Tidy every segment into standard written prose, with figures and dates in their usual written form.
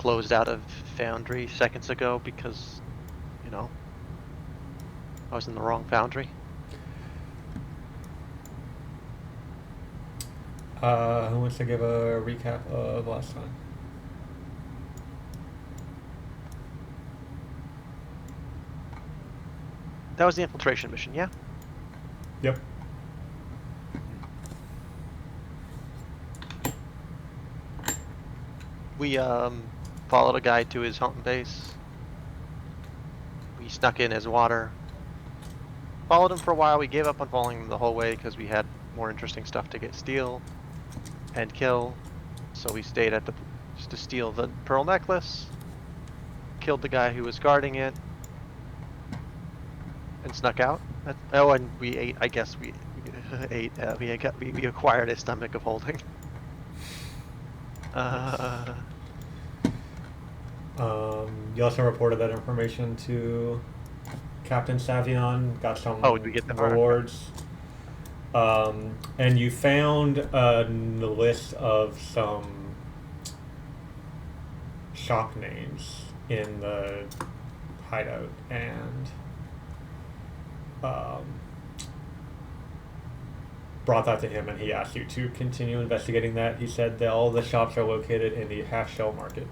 closed out of Foundry seconds ago because, you know, I was in the wrong Foundry. Who wants to give a recap of last time? That was the infiltration mission, yeah? Yep. We followed a guy to his home base. We snuck in his water. Followed him for a while. We gave up on following him the whole way because we had more interesting stuff to steal and kill. So we stayed at the just to steal the pearl necklace. Killed the guy who was guarding it. And snuck out. Oh, and we ate. I guess we ate. We acquired a stomach of holding. You also reported that information to Captain Savion. Got some Oh, did we get them? rewards. And you found a list of some shop names in the hideout, and brought that to him, and he asked you to continue investigating that. He said that all the shops are located in the half shell market,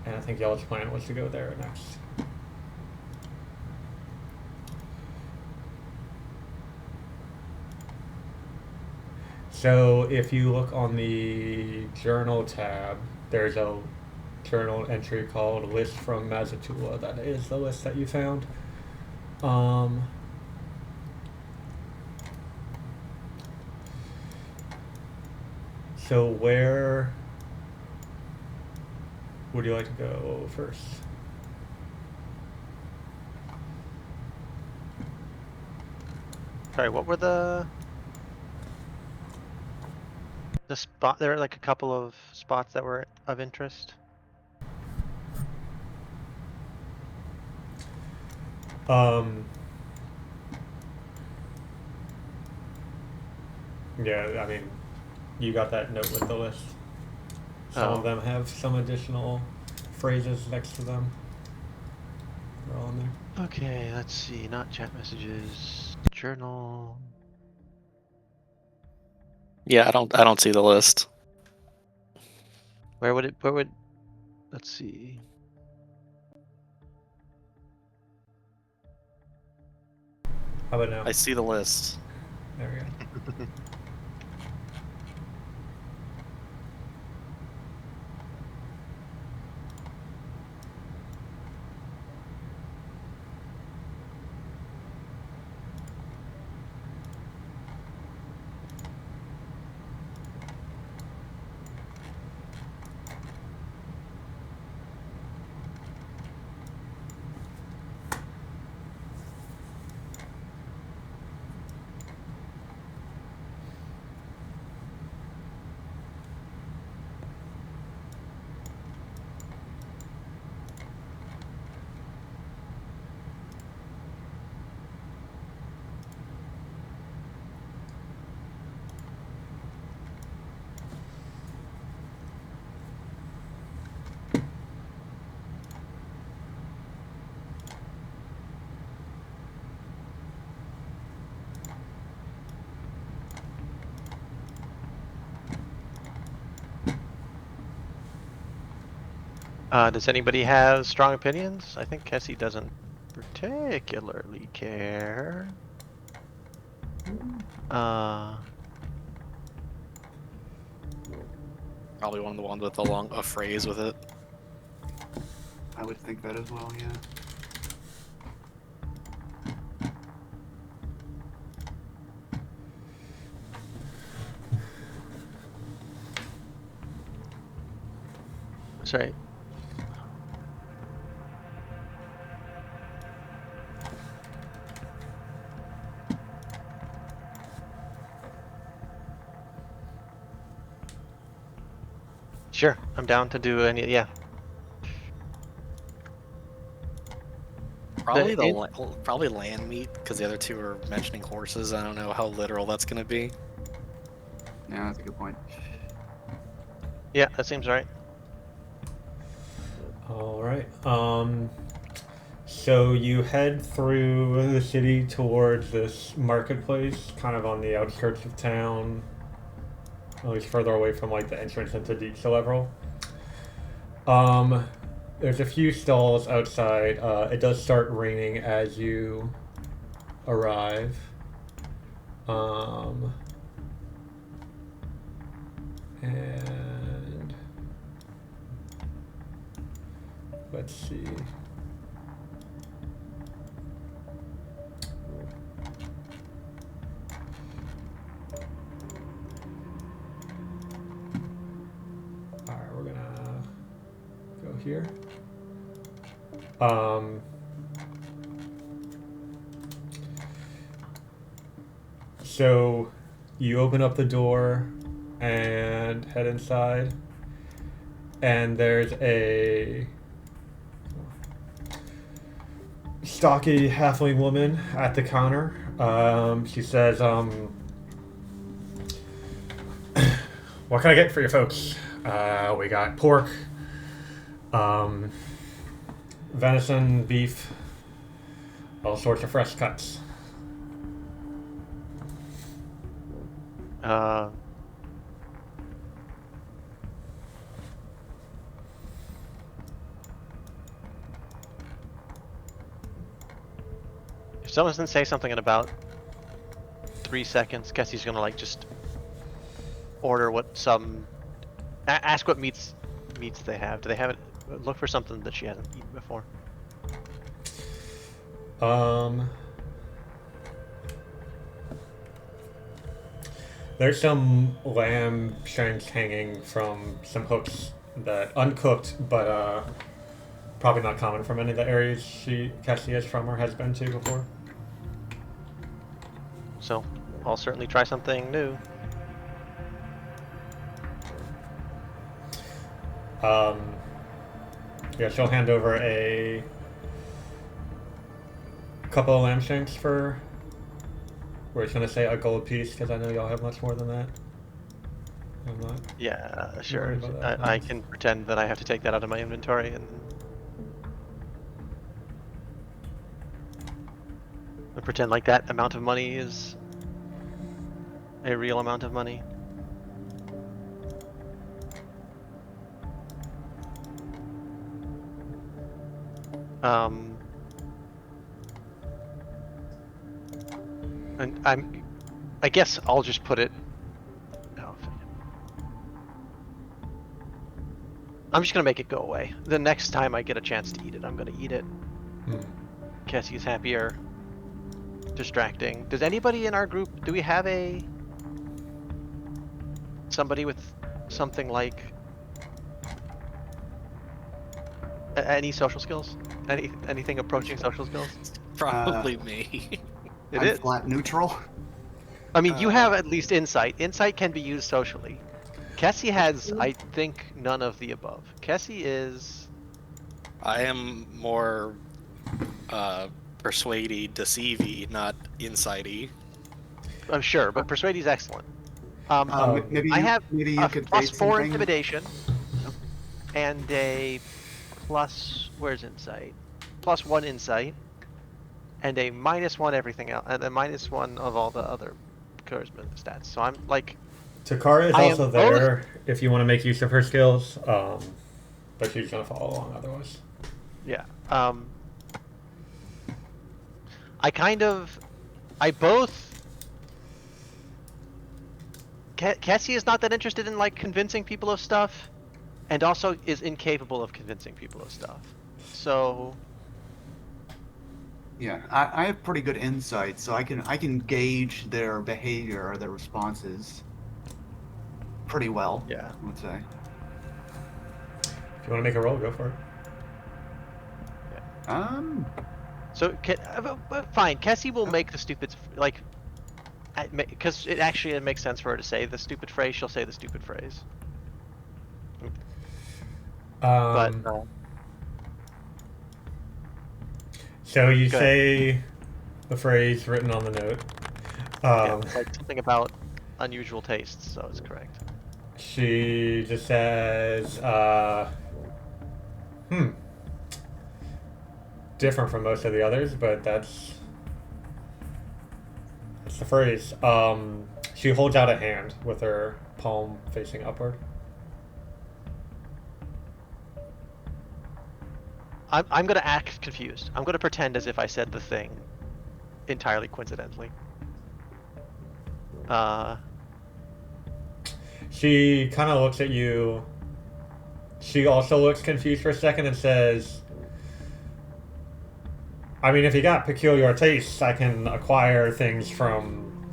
and I think y'all's plan was to go there next. So if you look on the journal tab, there's a journal entry called List from Mazatula. That is the list that you found. So where would you like to go first? Sorry, what were the spot? There were like a couple of spots that were of interest. Yeah, I mean, you got that note with the list. Some of them have some additional phrases next to them. They're all in there. Okay, let's see. Not chat messages. Journal. Yeah, I don't see the list. Where would? Let's see. How about now? I see the list. There we go. Does anybody have strong opinions? I think Kessie doesn't particularly care. Probably one of the ones with a phrase with it. I would think that as well, yeah. Sorry. Sure, I'm down to do any. Yeah. Probably land meat, because the other two are mentioning horses. I don't know how literal that's gonna be. Yeah, that's a good point. Yeah, that seems right. All right. So you head through the city towards this marketplace, kind of on the outskirts of town, at least further away from like the entrance into Deep Um, there's a few stalls outside. It does start raining as you arrive. And let's see. All right, we're gonna go here. So you open up the door and head inside, and there's a stocky halfling woman at the counter. She says, what can I get for you folks? We got pork, venison, beef, all sorts of fresh cuts. If someone doesn't say something in about 3 seconds, Kessie's gonna like just order what some. Ask what meats they have. Do they have it? Look for something that she hasn't eaten before. There's some lamb shanks hanging from some hooks that uncooked, but probably not common from any of the areas Cassie is from or has been to before. So, I'll certainly try something new. Yeah, she'll hand over a couple of lamb shanks for. We're just gonna say a gold piece because I know y'all have much more than that. I'm not. Yeah, sure. worried about that. I can pretend that I have to take that out of my inventory and pretend like that amount of money is a real amount of money. And I guess I'll just put it. No, I'm just gonna make it go away. The next time I get a chance to eat it, I'm gonna eat it. Cassie's happier. Distracting. Does anybody in our group? Do we have somebody with something like any social skills? Anything approaching social skills? Probably me. It I'm is. flat neutral. I mean, you have at least insight. Insight can be used socially. Cassie has, I think, none of the above. Cassie is. I am more persuadey, deceivey, not insidey. I'm sure, but persuade is excellent. Maybe I have maybe a you could plus say 4 something. intimidation and a plus. Where's insight? Plus 1 insight and a -1 everything else, and a -1 of all the other charisma stats. So I'm like. Takara is I am also there if you want to make use of her skills, but she's gonna follow along otherwise. Yeah. I both. Cassie is not that interested in like convincing people of stuff, and also is incapable of convincing people of stuff. So. Yeah, I have pretty good insight, so I can gauge their behavior or their responses pretty well. Yeah. I would say. If you want to make a roll, go for it. So fine. Cassie will make the stupid like, because it makes sense for her to say the stupid phrase. She'll say the stupid phrase. But so you go ahead. say the phrase written on the note. Yeah, it's like something about unusual tastes, so it's correct. She just says, different from most of the others, but that's the phrase. She holds out a hand with her palm facing upward. I'm gonna act confused. I'm gonna pretend as if I said the thing entirely coincidentally. She kind of looks at you. She also looks confused for a second and says, I mean, if you got peculiar tastes, I can acquire things from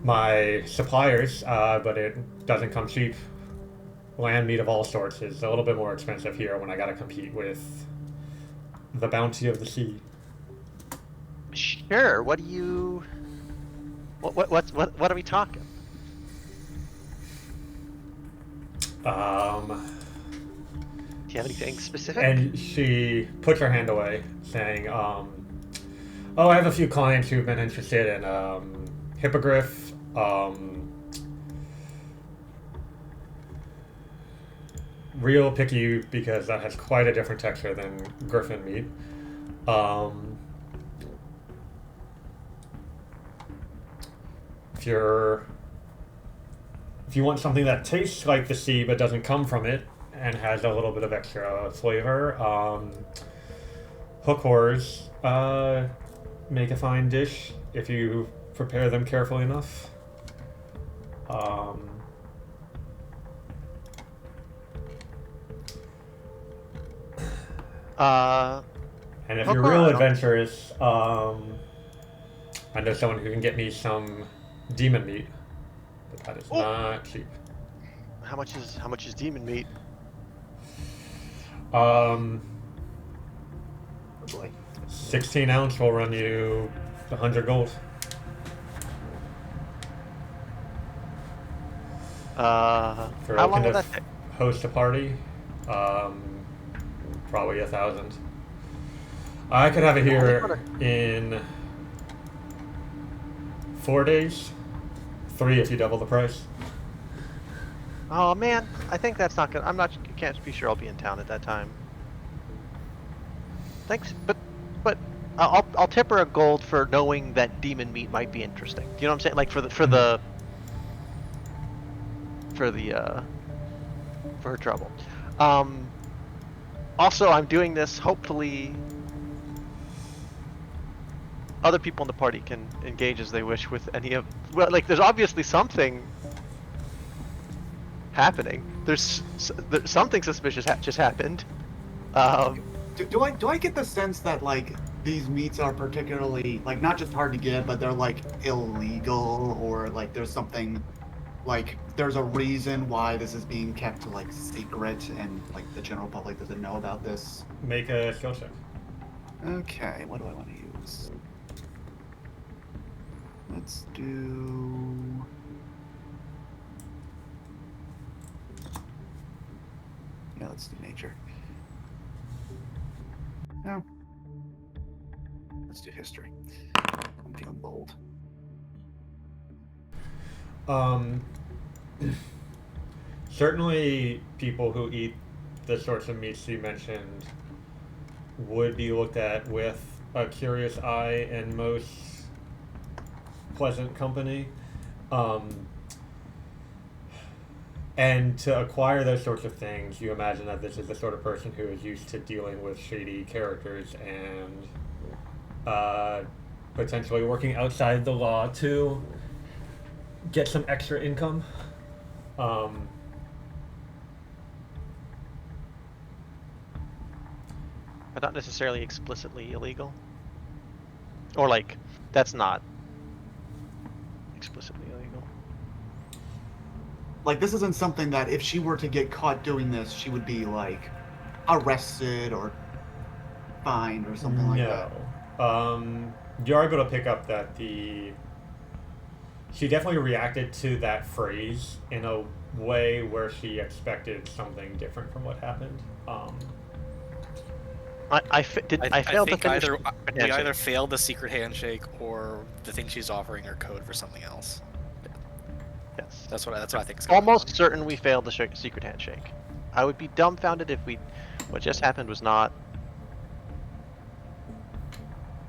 my suppliers, but it doesn't come cheap. Land meat of all sorts is a little bit more expensive here when I gotta compete with the bounty of the sea. Sure. What do you? What are we talking? Do you have anything specific? And she puts her hand away, saying, "Oh, I have a few clients who've been interested in hippogriff, real picky because that has quite a different texture than griffin meat. If you want something that tastes like the sea but doesn't come from it and has a little bit of extra flavor, hook whores make a fine dish if you prepare them carefully enough. And if you're real adventurous, I know someone who can get me some demon meat, but that is not cheap. How much is demon meat? Oh boy. 16 ounce will run you 100 gold. How long will that take? Host a party, probably 1,000. I could have it here in 4 days. 3 if you double the price. Oh man, I think that's not gonna. Can't be sure I'll be in town at that time. Thanks, but I'll tip her a gold for knowing that demon meat might be interesting. Do you know what I'm saying? Like for her trouble. Also, I'm doing this. Hopefully, other people in the party can engage as they wish with any of. Well, like there's obviously something happening. There's something suspicious just happened. Do I get the sense that like these meats are particularly like not just hard to get, but they're like illegal, or like there's something like there's a reason why this is being kept like secret and like the general public doesn't know about this? Make a skill check. Okay, what do I want to use? Let's do. Yeah, let's do nature. No. Let's do history. I'm feeling bold. Certainly people who eat the sorts of meats you mentioned would be looked at with a curious eye and most pleasant company. And to acquire those sorts of things, you imagine that this is the sort of person who is used to dealing with shady characters and potentially working outside the law to get some extra income. But not necessarily explicitly illegal. Or like, that's not explicitly illegal. Like, this isn't something that if she were to get caught doing this, she would be like arrested or fined or something like that. You're able to pick up that she definitely reacted to that phrase in a way where she expected something different from what happened. I failed to think finish. we either failed the secret handshake or the thing she's offering are code for something else. Yes. That's what I think. Almost certain we failed the secret handshake. I would be dumbfounded if what just happened was not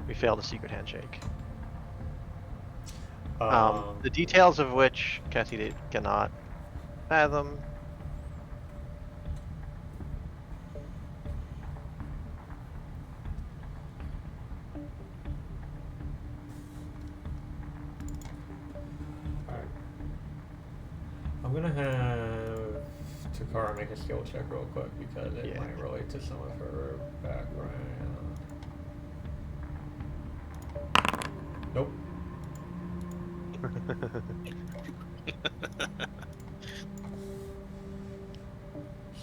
We failed a secret handshake. Um, The details of which Cassie cannot fathom. Alright. I'm gonna have Takara make a skill check real quick because it Yeah. might relate to some of her background. Nope.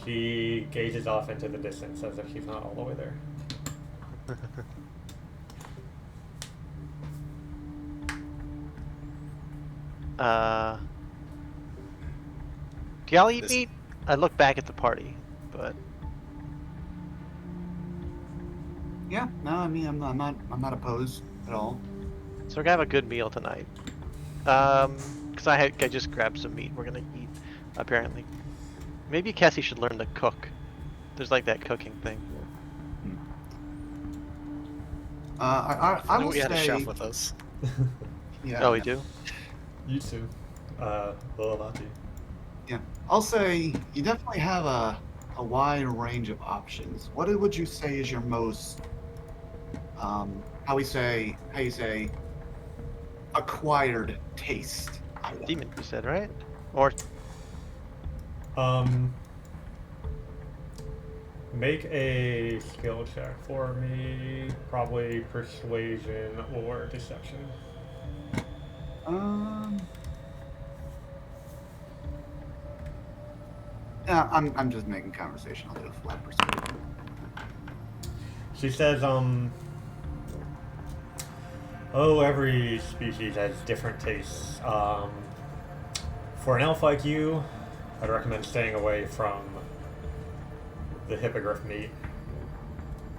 She gazes off into the distance as if she's not all the way there. Do y'all eat This- meat? I look back at the party, but Yeah, no, I mean, I'm not opposed at all. so we're gonna have a good meal tonight. Cause I just grabbed some meat. We're gonna eat, apparently. Maybe Cassie should learn to cook. There's like that cooking thing. I I will we had a say, chef with us. yeah. Oh, we yeah. do? You too. Lolavati. Yeah, I'll say you definitely have a wide range of options. What would you say is your most how you say acquired taste item? Demon, you said, right? Or Make a skill check for me. Probably persuasion or deception. Yeah, I'm just making conversation. I'll do a flat persuasion. She says, oh, every species has different tastes. For an elf like you, I'd recommend staying away from the hippogriff meat.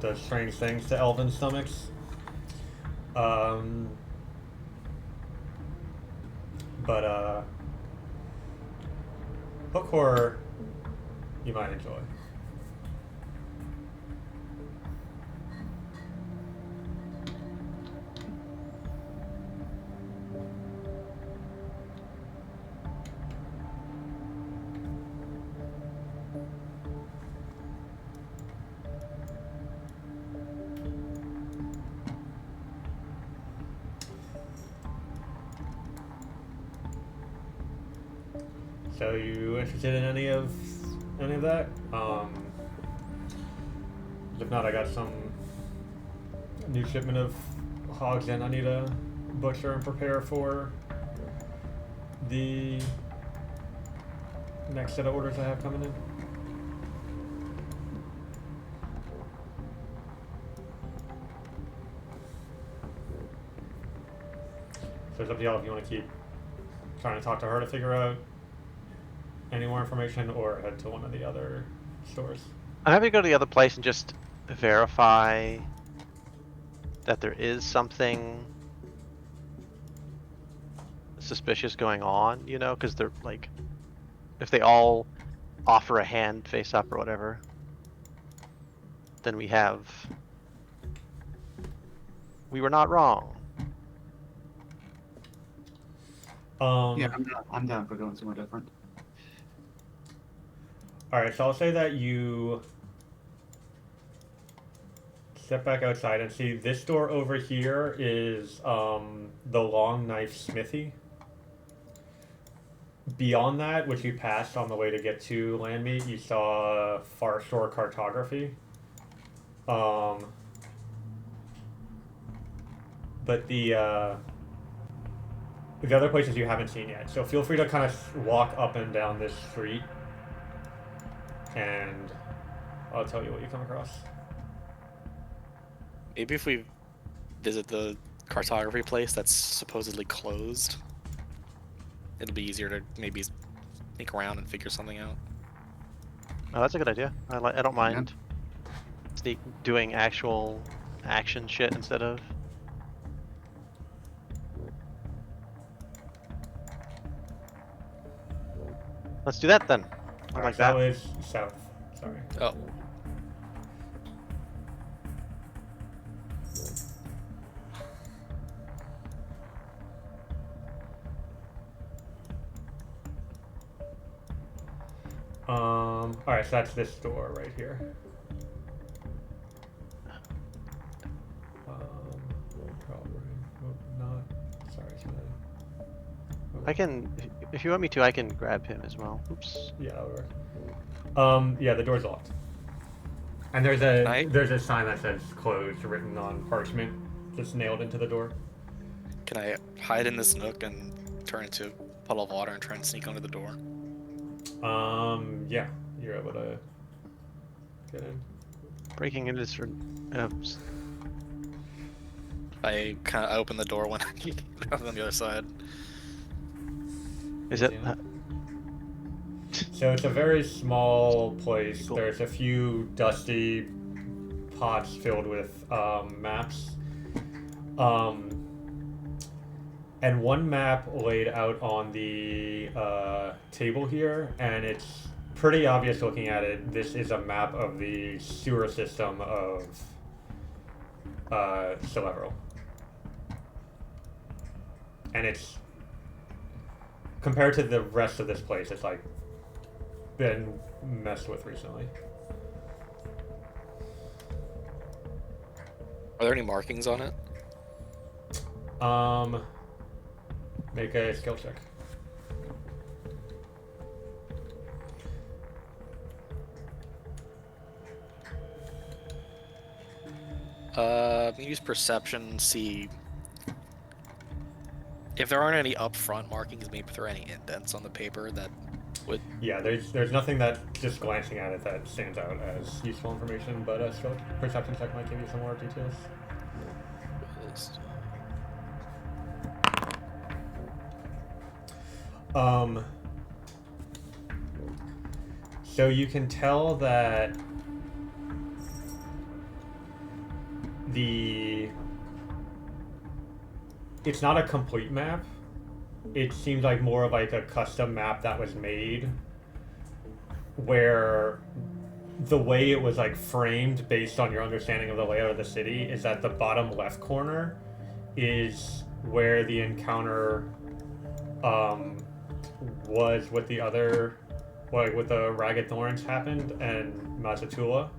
Does strange things to elven stomachs. But hook horror, you might enjoy. So you interested in any of that? If not, I got some new shipment of hogs in I need to butcher and prepare for the next set of orders I have coming in. So it's up to y'all if you want to keep trying to talk to her to figure out any more information or head to one of the other stores. I'm happy to go to the other place and just verify that there is something suspicious going on, you know, because they're like, if they all offer a hand face up or whatever, then we were not wrong. Yeah, I'm down for going somewhere different. Alright, so I'll say that you step back outside and see this door over here is the Long Knife Smithy. Beyond that, which you passed on the way to get to Landmeet, you saw Far Shore Cartography. But the other places you haven't seen yet. So feel free to kind of walk up and down this street, and I'll tell you what you come across. Maybe if we visit the cartography place that's supposedly closed, it'll be easier to maybe sneak around and figure something out. Oh, that's a good idea. I don't mind doing actual action shit instead of. Let's do that then. I like That that. was south. Sorry. Oh, Alright, so that's this door right here. Probably. Oh, not. Sorry, should I? I can, if you want me to, I can grab him as well. Oops. Yeah, that'll work. Yeah, the door's locked. And there's a sign that says closed written on parchment, just nailed into the door. Can I hide in this nook and turn into a puddle of water and try and sneak under the door? Yeah, you're able to get in. Breaking into this. I kind of open the door when I get on the other side. Is it? Yeah. So it's a very small place. Cool. There's a few dusty pots filled with maps. And one map laid out on the table here, and it's pretty obvious looking at it. This is a map of the sewer system of Celebral. And it's, compared to the rest of this place, it's like been messed with recently. Are there any markings on it? Make a skill check. Use perception, see if there aren't any upfront markings, maybe if there are any indents on the paper that would... Yeah, there's nothing that, just glancing at it, that stands out as useful information, but a skill perception check might give you some more details. So you can tell that it's not a complete map. It seems like more of like a custom map that was made, where the way it was like framed based on your understanding of the layout of the city is that the bottom left corner is where the encounter was with the other, like with the Ragged Thorns happened and Mazatula.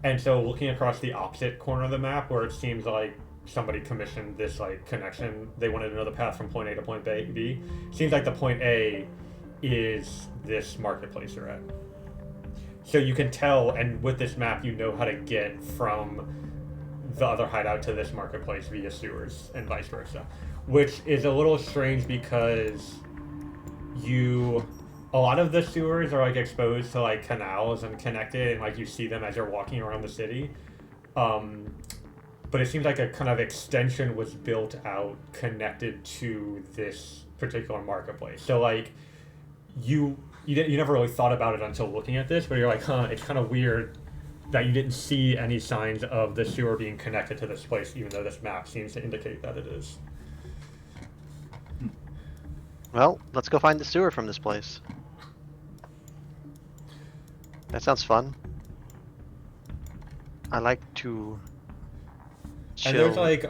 And so looking across the opposite corner of the map, where it seems like somebody commissioned this like connection, they wanted to know the path from point A to point B. Seems like the point A is this marketplace you're at. So you can tell, and with this map, you know how to get from the other hideout to this marketplace via sewers and vice versa, which is a little strange because a lot of the sewers are like exposed to like canals and connected, and like you see them as you're walking around the city. But it seems like a kind of extension was built out connected to this particular marketplace. So like you never really thought about it until looking at this, but you're like, huh, it's kind of weird that you didn't see any signs of the sewer being connected to this place, even though this map seems to indicate that it is. Well, let's go find the sewer from this place. That sounds fun. I like to chill. And there's like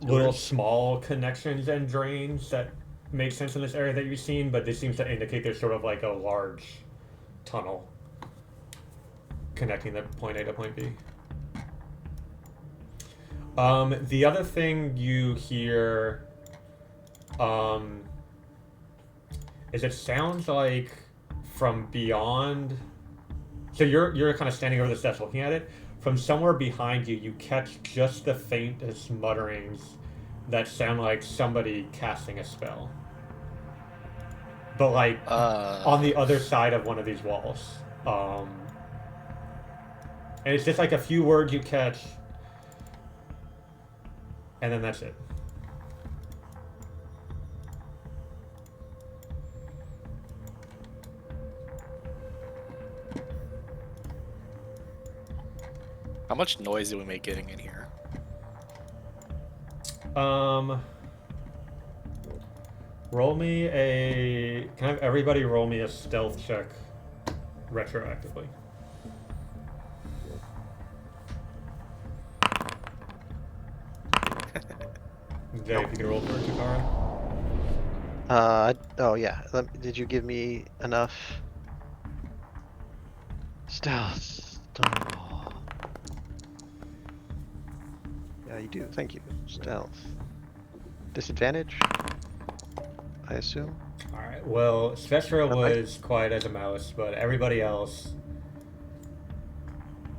little small connections and drains that make sense in this area that you've seen, but this seems to indicate there's sort of like a large tunnel connecting the point A to point B. The other thing you hear is it sounds like from beyond. So you're kind of standing over the steps looking at it. From somewhere behind you, you catch just the faintest mutterings that sound like somebody casting a spell. But like on the other side of one of these walls. And it's just like a few words you catch, and then that's it. How much noise do we make getting in here? Roll me a... Can I have everybody roll me a stealth check retroactively? Jay, if you can roll for Eochora. Oh yeah. Did you give me enough? Stealth. Don't roll. Yeah, you do. Thank you. Stealth. Disadvantage, I assume. Alright, well, Sveshra Okay. was quiet as a mouse, but everybody else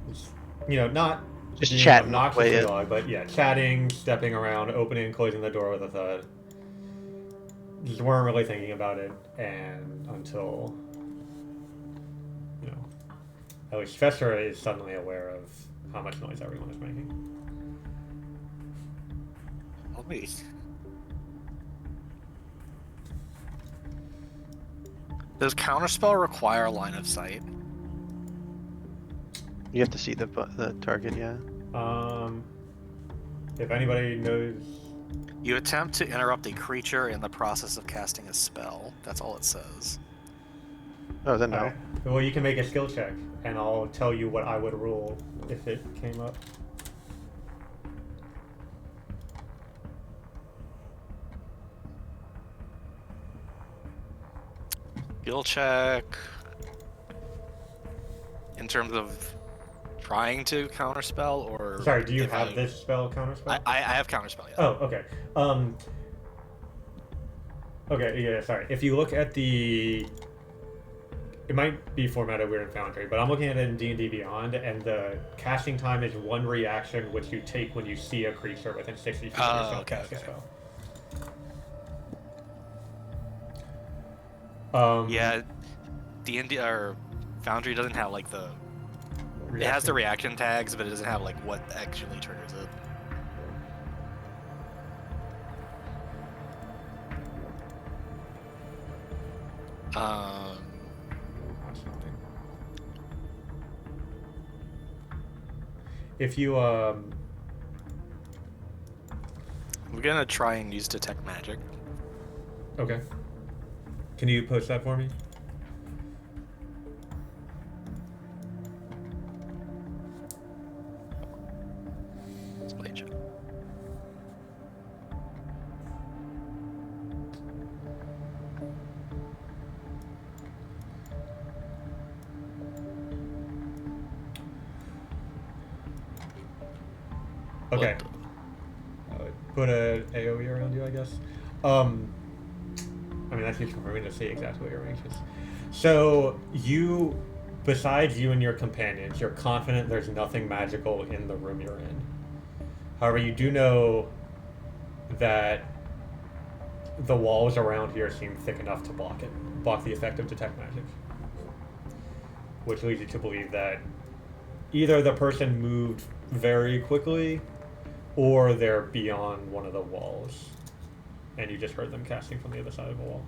was, you know, not Just being chatting away obnoxiously it. loud, but yeah, chatting, stepping around, opening and closing the door with a thud. Just weren't really thinking about it, and until, you know, at least Sveshra is suddenly aware of how much noise everyone is making. Oh, me. Does counterspell require line of sight? You have to see the target, yeah. If anybody knows, You attempt to interrupt a creature in the process of casting a spell. That's all it says. Oh, then no. alright, well, you can make a skill check, and I'll tell you what I would roll if it came up. Skill check. In terms of trying to counterspell, or Sorry, do you if have this spell, counterspell? I have counterspell. Yeah. Oh, okay. Okay, yeah, sorry. If you look at the... It might be formatted weird in Foundry, but I'm looking at it in D&D Beyond, and the casting time is one reaction which you take when you see a creature within 60 feet of yourself Okay, cast a okay. spell. Yeah, D&D or Foundry doesn't have like the. It has the reaction tags, but it doesn't have like what actually triggers it. If you, I'm gonna try and use detect magic. Okay. Can you post that for me? Display check. Okay. Put a AoE around you, I guess. I mean, that's useful for me to see exactly what your range is. So, you, besides you and your companions, you're confident there's nothing magical in the room you're in. However, you do know that the walls around here seem thick enough to block the effect of detect magic. Which leads you to believe that either the person moved very quickly, or they're beyond one of the walls, and you just heard them casting from the other side of the wall.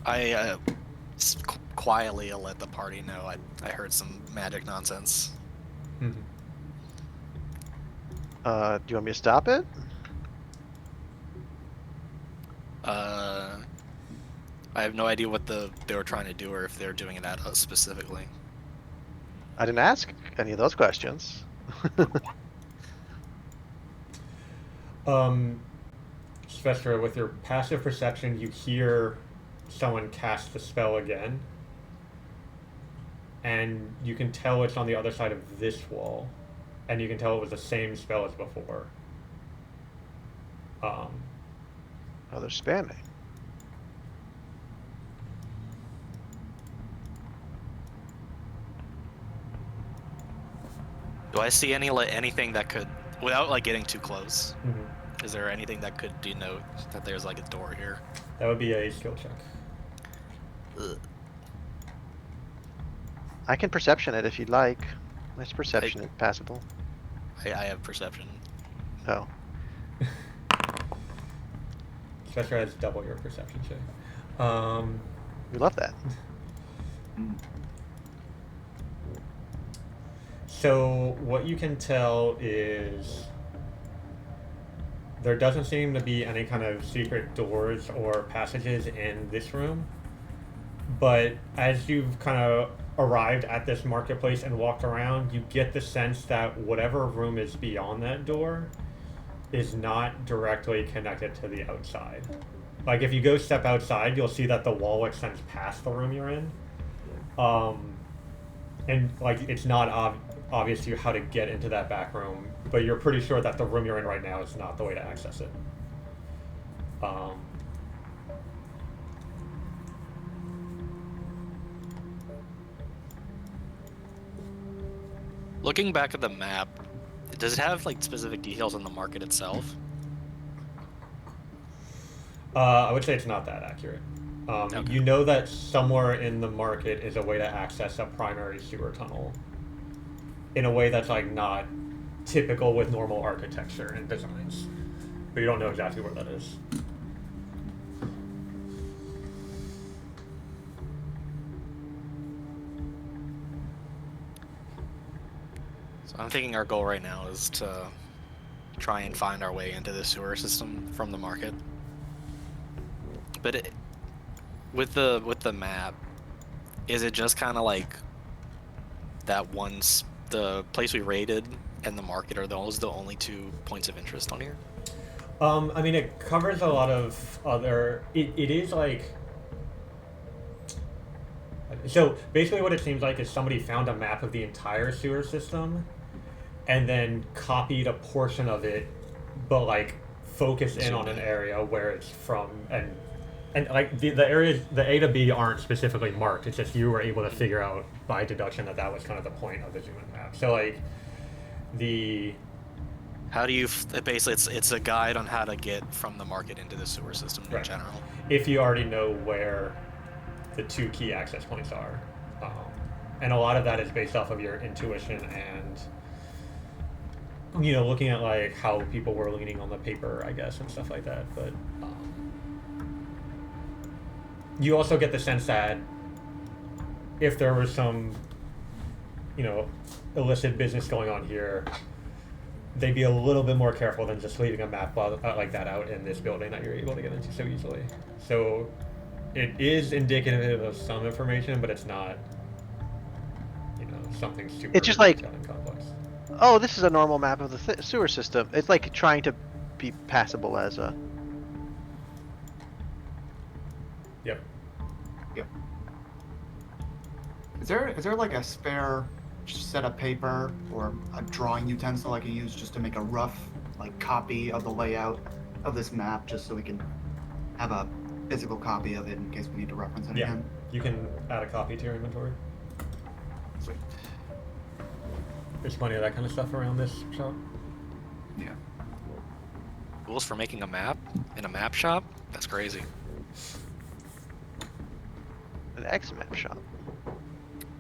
I quietly let the party know I heard some magic nonsense. Mm-hmm. Do you want me to stop it? I have no idea what they were trying to do, or if they're doing it at us specifically. I didn't ask any of those questions. Svestra, with your passive perception, you hear someone cast the spell again, and you can tell it's on the other side of this wall, and you can tell it was the same spell as before. Oh, they're spamming. Do I see anything that could, without like getting too close? Mm-hmm. Is there anything that could denote that there's like a door here? That would be a skill check. Ugh. I can perception it if you'd like. Nice perception, it's passable. I have perception. Oh. Svestra has double your perception check. We love that. So what you can tell is there doesn't seem to be any kind of secret doors or passages in this room, but as you've kind of arrived at this marketplace and walked around, you get the sense that whatever room is beyond that door is not directly connected to the outside. like if you go step outside, you'll see that the wall extends past the room you're in. And like it's not obvious to you how to get into that back room, but you're pretty sure that the room you're in right now is not the way to access it. Looking back at the map, does it have like specific details on the market itself? I would say it's not that accurate. Okay. You know that somewhere in the market is a way to access a primary sewer tunnel in a way that's like not typical with normal architecture and designs, but you don't know exactly where that is. So I'm thinking our goal right now is to try and find our way into the sewer system from the market. But with the map, is it just kind of like that the place we raided and the market, are those the only 2 points of interest on here? I mean, it covers a lot of other. It is like. So basically, what it seems like is somebody found a map of the entire sewer system, and then copied a portion of it, but like focused in on an area where it's from, and like the areas, the A to B aren't specifically marked. It's just you were able to figure out by deduction that that was kind of the point of the zoom in map. So like the. How do you basically it's a guide on how to get from the market into the sewer system in Right. general. If you already know where the 2 key access points are, and a lot of that is based off of your intuition and looking at like how people were leaning on the paper, I guess, and stuff like that. But you also get the sense that if there was some illicit business going on here, they'd be a little bit more careful than just leaving a map like that out in this building that you're able to get into so easily. So it is indicative of some information, but it's not, something super. It's just like, complex. Oh, this is a normal map of the sewer system. It's like trying to be passable as a. Yep. Yep. Is there like a spare set of paper or a drawing utensil I can use just to make a rough like copy of the layout of this map, just so we can have a physical copy of it in case we need to reference it again? You can add a copy to your inventory. Sweet. There's plenty of that kind of stuff around this shop. Yeah. Rules for making a map in a map shop? That's crazy. An X-map shop.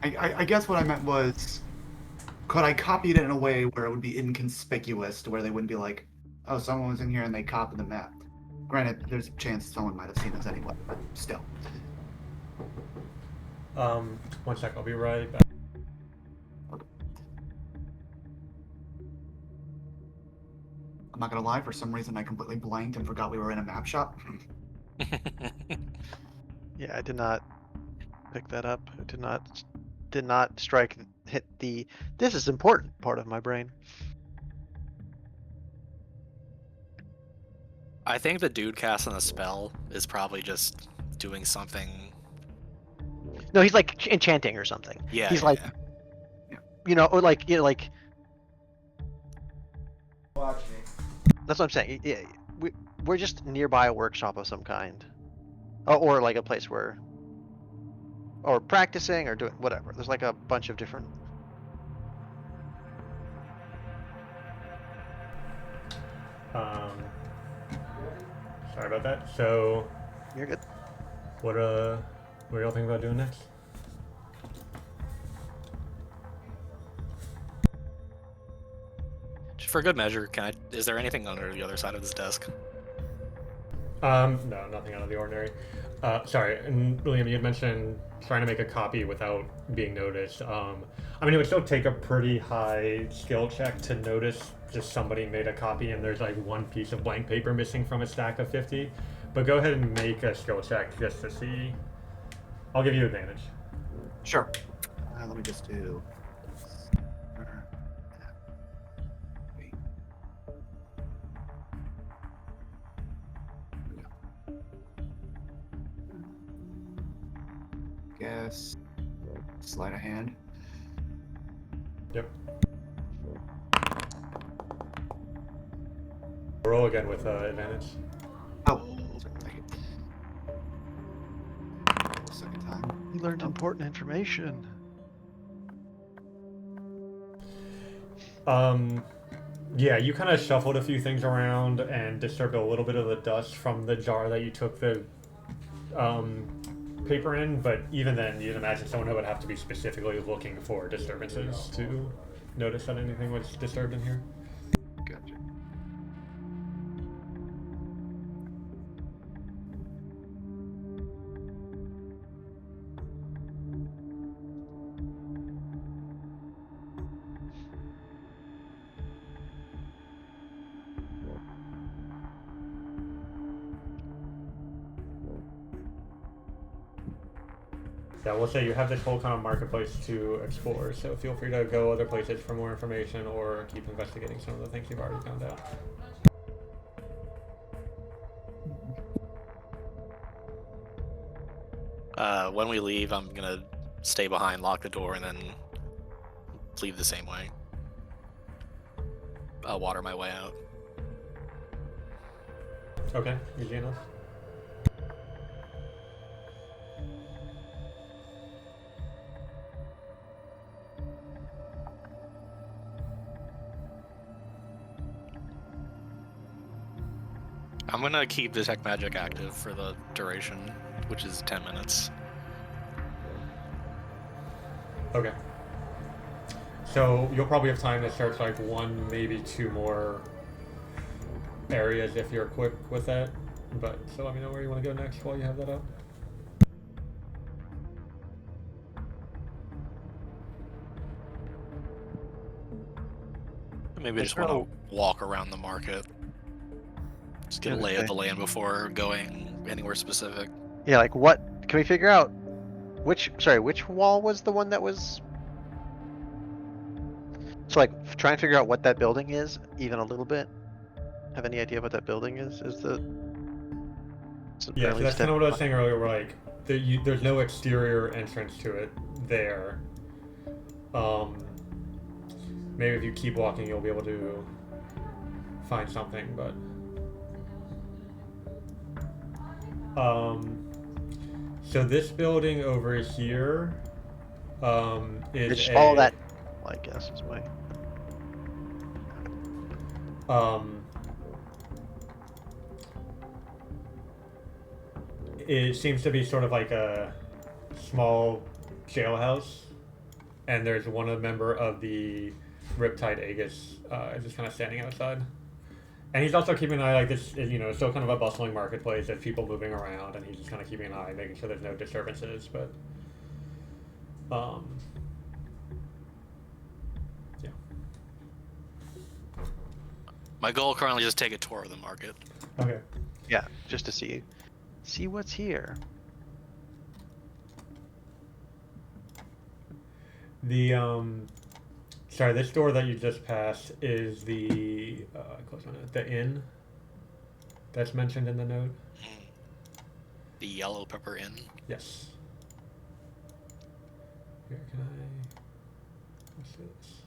I guess what I meant was, could I copy it in a way where it would be inconspicuous, to where they wouldn't be like, oh, someone was in here and they copied the map. Granted, there's a chance someone might have seen this anyway, but still. 1 sec, I'll be right back. I'm not gonna lie, for some reason I completely blanked and forgot we were in a map shop. Yeah, I did not pick that up. I did not hit the this is important part of my brain. I think the dude casting a spell is probably just doing something. No, he's like enchanting or something. Yeah. He's yeah, like, yeah. or like, like. Watch me. That's what I'm saying. Yeah, we're just nearby a workshop of some kind, or like a place where, or practicing or doing whatever. There's like a bunch of different. Sorry about that. So, You're good. what do y'all think about doing next? Just for good measure, is there anything under the other side of this desk? No, nothing out of the ordinary. Sorry, and William, you had mentioned trying to make a copy without being noticed. I mean, it would still take a pretty high skill check to notice just somebody made a copy and there's like 1 piece of blank paper missing from a stack of 50. But go ahead and make a skill check just to see. I'll give you advantage. Sure. Let me just do. guess. Sleight of hand. Yep. Roll again with advantage. Oh, sorry, take it. Second time. You learned important information. Yeah, you kind of shuffled a few things around and disturbed a little bit of the dust from the jar that you took the paper in, but even then, you'd imagine someone would have to be specifically looking for disturbances to notice that anything was disturbed in here. Gotcha. Yeah, we'll say you have this whole kind of marketplace to explore, so feel free to go other places for more information or keep investigating some of the things you've already found out. When we leave, I'm gonna stay behind, lock the door, and then leave the same way. I'll water my way out. Okay, easy enough. I'm gonna keep Detect Magic active for the duration, which is 10 minutes. Okay. So you'll probably have time to search like one, maybe two more areas if you're quick with that. But so let me know where you want to go next while you have that up. Maybe I just want to walk around the market. Just get a lay of the land before going anywhere specific. Yeah, like what? Can we figure out which wall was the one that was? So like, try and figure out what that building is, even a little bit. Have any idea what that building is? Yeah, so that's kind of what I was saying earlier. Where like, there's no exterior entrance to it there. Maybe if you keep walking, you'll be able to find something, but. So this building over here, is just follow that. Well, I guess is my. It seems to be sort of like a small jailhouse, and there's one member of the Riptide Aegis just kind of standing outside. And he's also keeping an eye, like this is, it's still kind of a bustling marketplace. There's people moving around, and he's just kind of keeping an eye, making sure there's no disturbances. But, yeah. My goal currently is to take a tour of the market. Okay. Yeah, just to see what's here. The sorry, this door that you just passed is the close on it, the inn that's mentioned in the note. The Yellow Pepper Inn. Yes. Here, can I? What's this?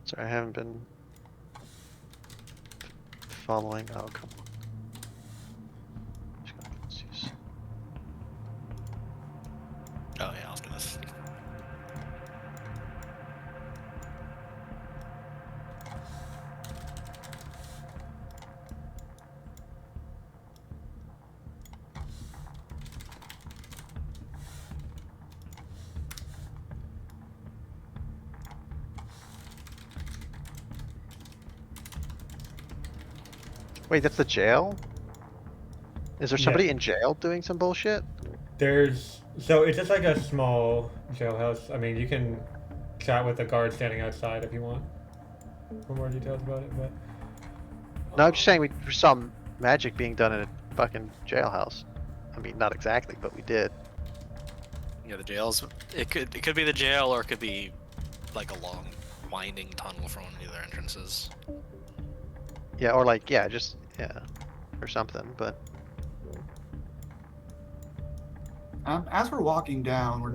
Sorry, I haven't been following. Oh, come on. Let's use- Oh yeah, I was gonna. Wait, that's the jail? Is there somebody in jail doing some bullshit? So it's just like a small jailhouse. I mean, you can chat with the guard standing outside if you want for more details about it, but. No, I'm just saying we saw magic being done in a fucking jailhouse. I mean, not exactly, but we did. Yeah, the jails. It could be the jail, or it could be like a long, winding tunnel from one of the other entrances. Yeah, or like, yeah, just, yeah, or something, but. As we're walking down, we're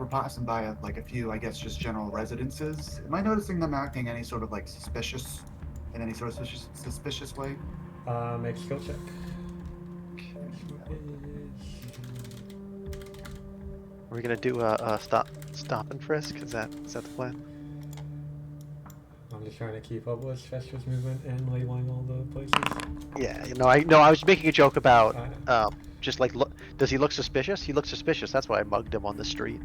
passing by like a few, I guess, just general residences. Am I noticing them acting any sort of like suspicious, in any sort of suspicious way? Make skill check. Are we gonna do a stop and frisk? Is that the plan? I'm just trying to keep up with Fester's movement and labeling all the places. Yeah, I was making a joke about I just like look. Does he look suspicious? He looks suspicious. That's why I mugged him on the street.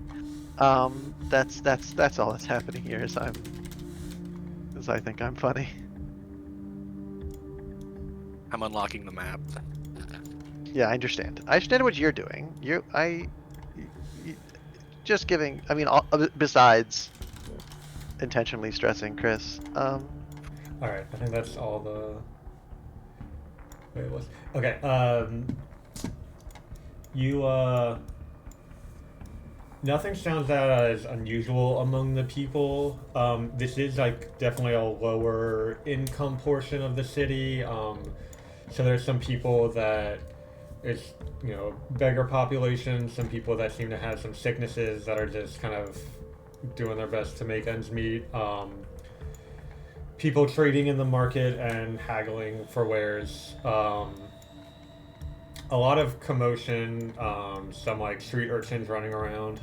That's all that's happening here. Is I think I'm funny. I'm unlocking the map. Yeah, I understand. I understand what you're doing. Just giving. I mean, besides intentionally stressing Chris. Alright, I think that's all the... Wait, what? Okay, you, nothing sounds out as unusual among the people. This is, like, definitely a lower income portion of the city. So there's some people that it's, beggar population, some people that seem to have some sicknesses that are just kind of doing their best to make ends meet. People trading in the market and haggling for wares. A lot of commotion, some like street urchins running around,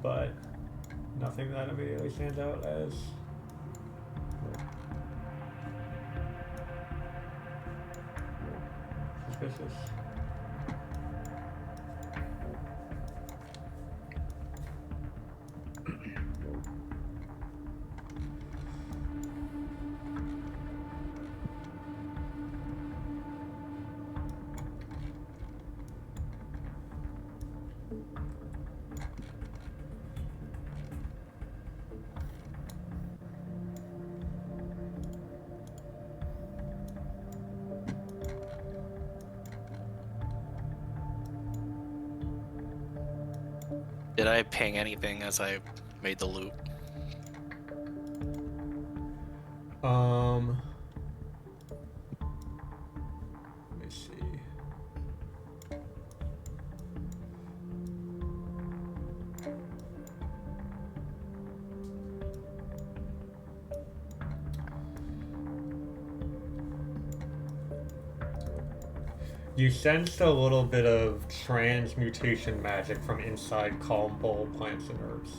but nothing that immediately stands out as suspicious. Did I ping anything as I made the loop? Let me see. You sensed a little bit of transmutation magic from inside calm bowl plants and herbs.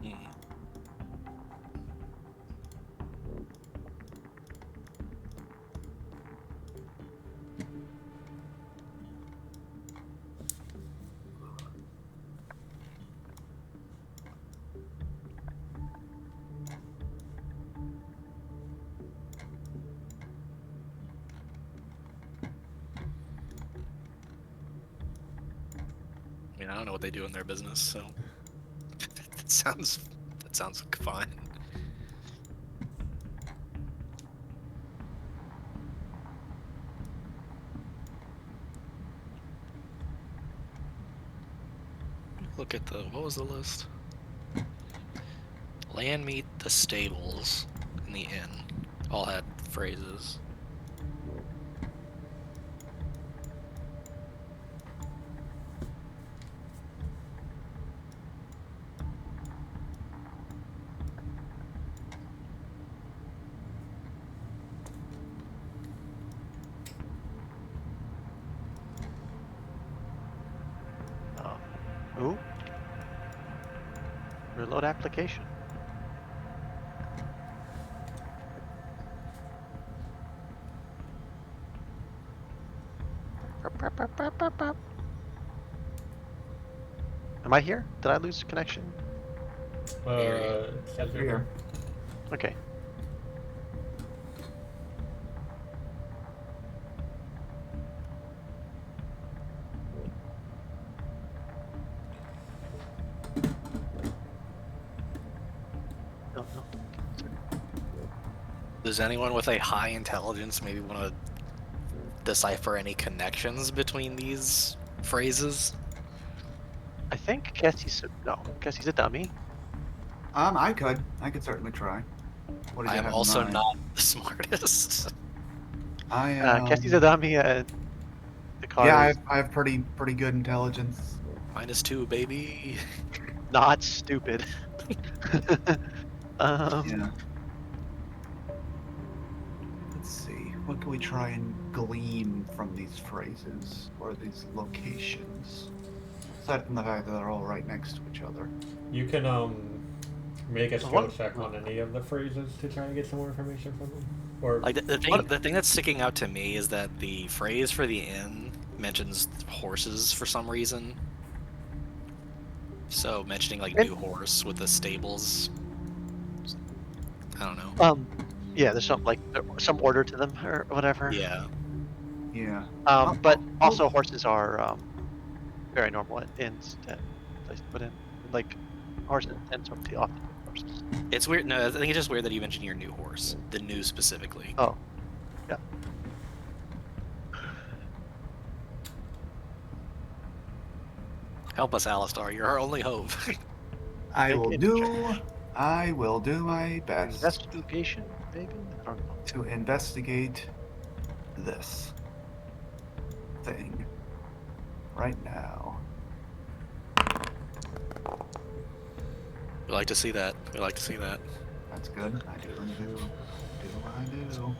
Hmm. I mean, I don't know what they do in their business, so that sounds fine. Look at what was the list? Land meet, the stables, and the inn all had phrases. Ooh. Reload application. Am I here? Did I lose connection? Says you're here. Okay. No. Does anyone with a high intelligence maybe want to decipher any connections between these phrases? I think Cassie's a dummy. I could certainly try. What did I you am have in also mind? not the smartest. I Cassie's a dummy. The car Yeah, is I have pretty good intelligence. -2, baby. not stupid. Yeah. Let's see. What can we try and glean from these phrases or these locations? Aside from the fact that they're all right next to each other. You can make a skill One- check on any of the phrases to try and get some more information from them. Or Like the thing, What- the thing that's sticking out to me is that the phrase for the inn mentions horses for some reason. So mentioning like And- new horse with the stables. I don't know. Yeah, there's some order to them or whatever. Yeah. Yeah. But Oh, also horses are very normal at inns to place to put in. Like horses and so often horses. It's weird. No, I think it's just weird that you mentioned your new horse. The new specifically. Oh, yeah. Help us, Alistar. You're our only hope. I Make will it do. I will do my best Investigation, maybe? I don't know. to investigate this thing right now. We like to see that. We like to see that. That's good. I do. I do.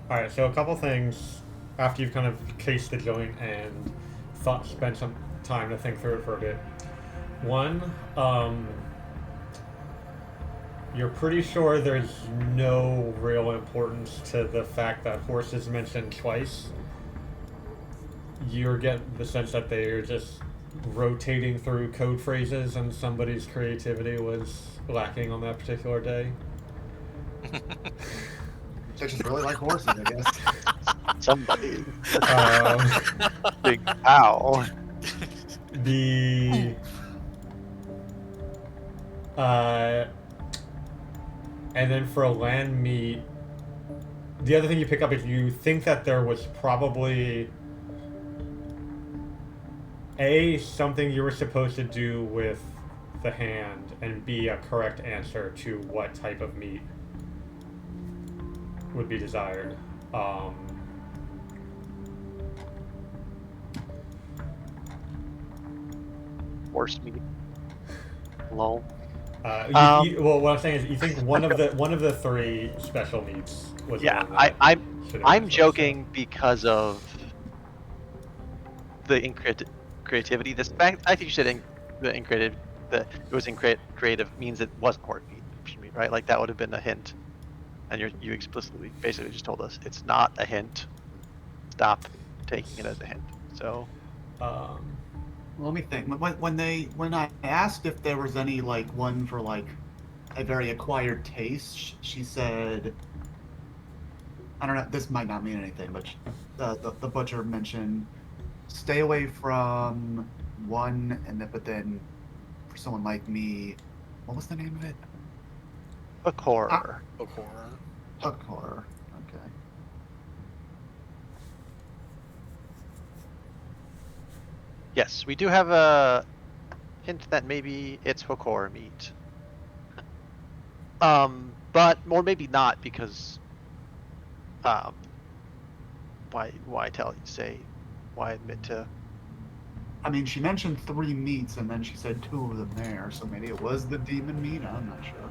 Alright, so a couple things after you've kind of cased the joint and spent some time to think through it for a bit. One, you're pretty sure there's no real importance to the fact that horse is mentioned twice. You get the sense that they're just rotating through code phrases and somebody's creativity was lacking on that particular day. I just really like horses, I guess. Somebody. Um, Big ow. the and then for a land meat, the other thing you pick up is you think that there was probably A, something you were supposed to do with the hand, and B, a correct answer to what type of meat would be desired. Horse meat. Lol. Well, what I'm saying is, you think one of the three special meats was Yeah, the one that I'm should have I'm been first, joking because of the creativity. This fact, I think you said the increative, it was creative means it wasn't horse meat, right? Like that would have been a hint, and you explicitly basically just told us it's not a hint. Stop taking it as a hint. So Let me think. When I asked if there was any like one for like a very acquired taste, she said, I don't know. This might not mean anything, but the butcher mentioned stay away from one, but then for someone like me, what was the name of it? Eochora. Eochora. Eochora. Okay. Yes, we do have a hint that maybe it's Eochora meat. But or maybe not because why why admit to I mean, she mentioned 3 meats, and then she said 2 of them there, so maybe it was the demon meat. I'm not sure.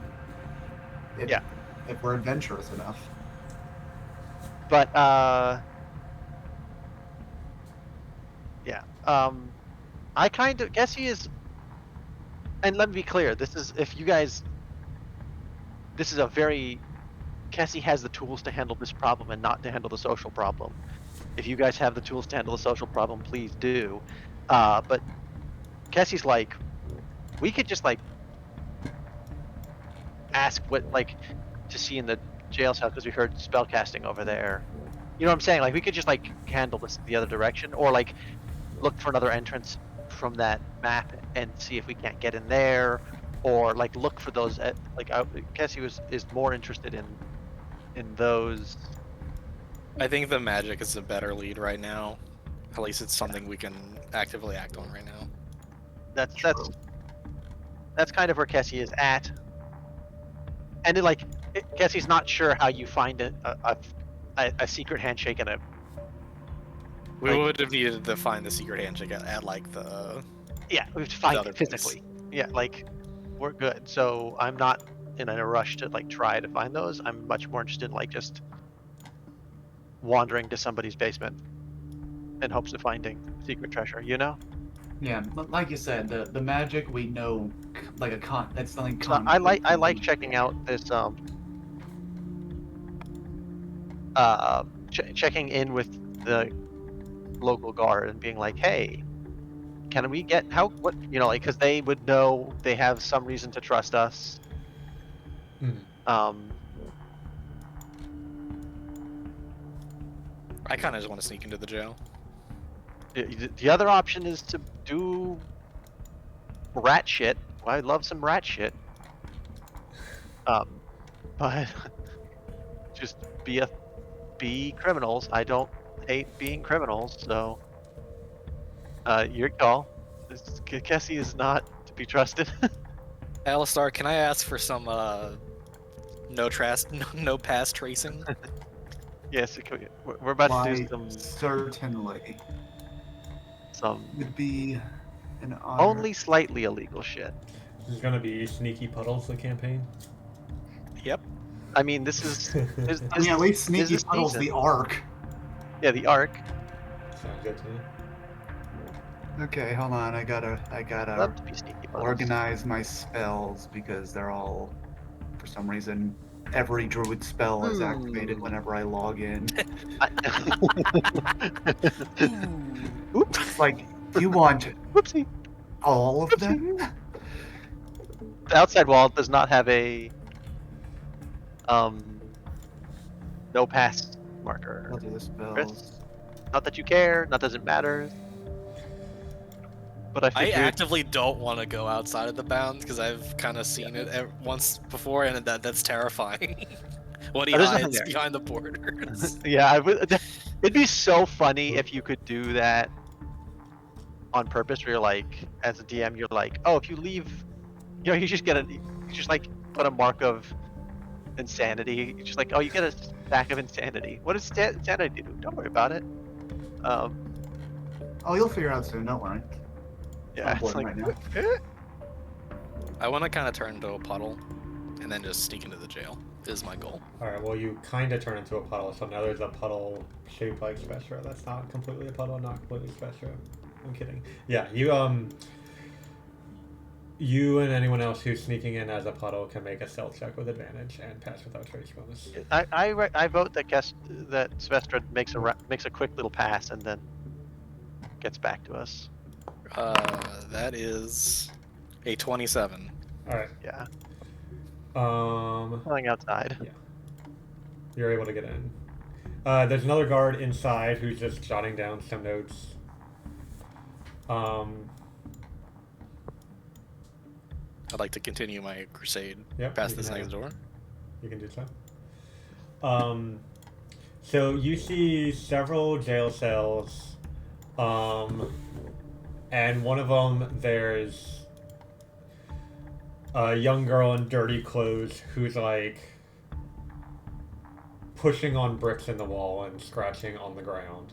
Yeah. If we're adventurous enough. But yeah. I kind of guess he is, and let me be clear, this is a very Cassie has the tools to handle this problem and not to handle the social problem. If you guys have the tools to handle the social problem, please do. But Cassie's like, we could just like ask what like to see in the jail cell because we heard spell casting over there. You know what I'm saying? Like we could just like handle this the other direction, or like look for another entrance from that map and see if we can't get in there, or like look for those. Cassie is more interested in those. I think the magic is a better lead right now. At least it's something we can actively act on right now. That's kind of where Cassie is at. And it, like, guess he's not sure how you find a secret handshake in a. We Like- would have needed to find the secret handshake at like the. Yeah, we have to find other it place. physically. Yeah, like, we're good. So I'm not in a rush to like try to find those. I'm much more interested in like just wandering to somebody's basement in hopes of finding secret treasure. You know. Yeah, like you said, the magic we know, like that's something So I like concrete. checking out this checking in with the local guard and being like, hey, can we get what like, because they would know, they have some reason to trust us. Mhm. I kind of just want to sneak into the jail. The other option is to do rat shit. Well, I love some rat shit. But just be criminals. I don't hate being criminals, so your call. Kessie is not to be trusted. Alistar, can I ask for some no pass tracing? Yes, we're about to do Why, certainly some would be an honor. only slightly illegal shit. This is gonna be Sneaky Puddles, the campaign. Yep. I mean, this is. I mean, at least Sneaky this Puddles season. the arc. Yeah, the arc. Sounds good to me. Okay, hold on. I gotta Love to be sneaky puddles. organize my spells because they're all, for some reason, every druid spell is activated whenever I log in. Oops. It's like, do you want Whoopsie. all of them? The outside wall does not have a no pass marker. I'll do the Chris? spells. Not that you care, not that it matters. But I I figured actively don't want to go outside of the bounds because I've kind of seen it once before, and that's terrifying. What he there's nothing hides there. behind the borders. yeah, it'd be so funny if you could do that on purpose, where you're like, as a DM, you're like, oh, if you leave, you just like put a mark of insanity. You're just like, oh, you get a stack of insanity. What does insanity do? Don't worry about it. Oh, you'll figure out soon. Don't worry. Yeah, I'm it's bored like, right I want to kind of turn into a puddle, and then just sneak into the jail. Is my goal. Alright, well, you kind of turn into a puddle, so now there's a puddle shaped like Spectra. That's not completely a puddle, not completely Spectra. I'm kidding. Yeah, you and anyone else who's sneaking in as a puddle can make a stealth check with advantage and pass without trace bonus. I vote that that Svestra makes a quick little pass and then gets back to us. That is a 27. Alright. Yeah, Um, going outside. Yeah. You're able to get in. There's another guard inside who's just jotting down some notes. I'd like to continue my crusade Yep, past you this can next have- door. You can do so. So you see several jail cells, and one of them there's a young girl in dirty clothes who's like pushing on bricks in the wall and scratching on the ground.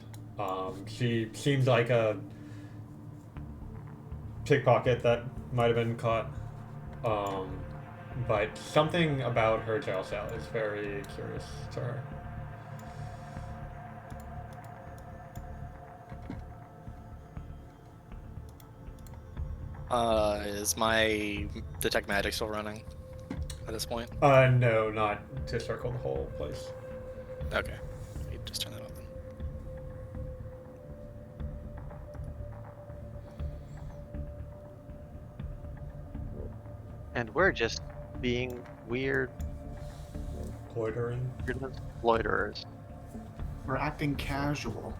She seems like a pickpocket that might have been caught. But something about her jail cell is very curious to her. Is my detect magic still running at this point? No, not to circle the whole place. Okay. You just turn that on then. And we're just being weird Loitering. loiterers. We're acting casual.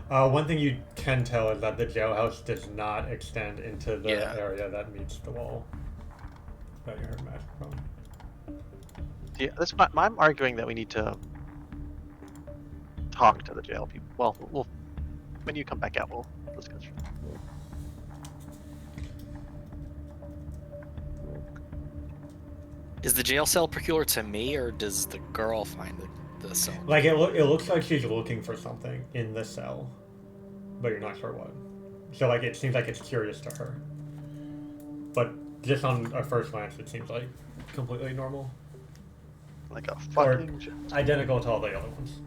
One thing you can tell is that the jailhouse does not extend into the Yeah. area that meets the wall that you heard magic from. Yeah, I'm arguing that we need to talk to the jail people. Well, when you come back out, we'll discuss. Is the jail cell peculiar to me, or does the girl find the cell? Like it looks like she's looking for something in the cell, but you're not sure what. So like it seems like it's curious to her. But just on a first glance, it seems like completely normal. Like a Or fucking. identical to all the other ones.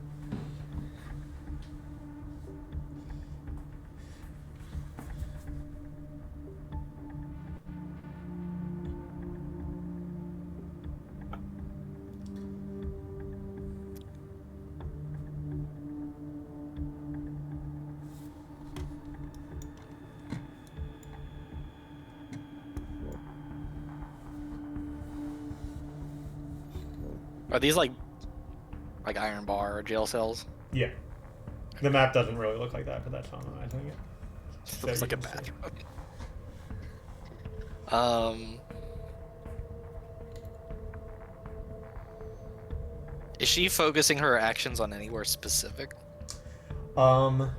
Are these like iron bar jail cells? Yeah. The map doesn't really look like that, but that's not imagining it. It looks you like a can see. bathroom. Is she focusing her actions on anywhere specific? The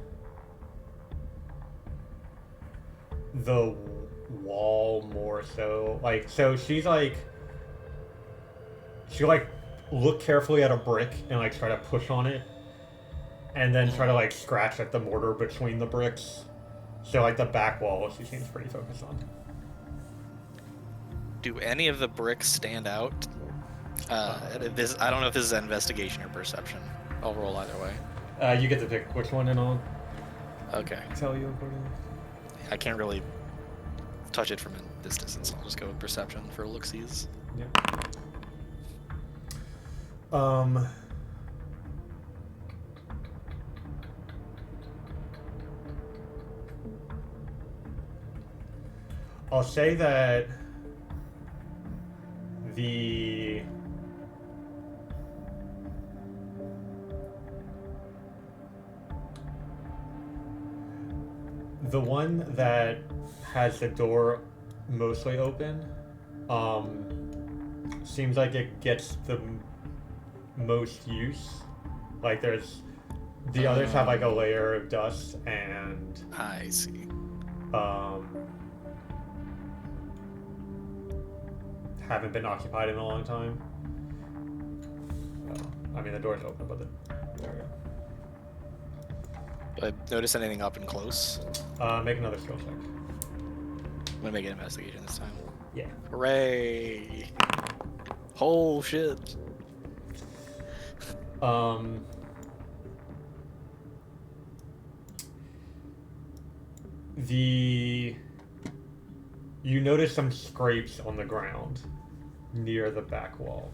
wall more so. Like, so she's like, she like look carefully at a brick and like try to push on it, and then try to like scratch at the mortar between the bricks. So like the back wall, she seems pretty focused on. Do any of the bricks stand out? This I don't know if this is an investigation or perception. I'll roll either way. You get to pick which one, and I'll Okay. tell you accordingly. I can't really touch it from this distance. I'll just go with perception for look-sees. Yeah. I'll say that the one that has the door mostly open seems like it gets the most use. Like there's the others have like a layer of dust and I see. haven't been occupied in a long time. I mean the door's open, but there we go. Do I notice anything up and close? Make another skill check. I'm gonna make an investigation this time. Yeah. Hooray! Oh shit! You notice some scrapes on the ground near the back wall.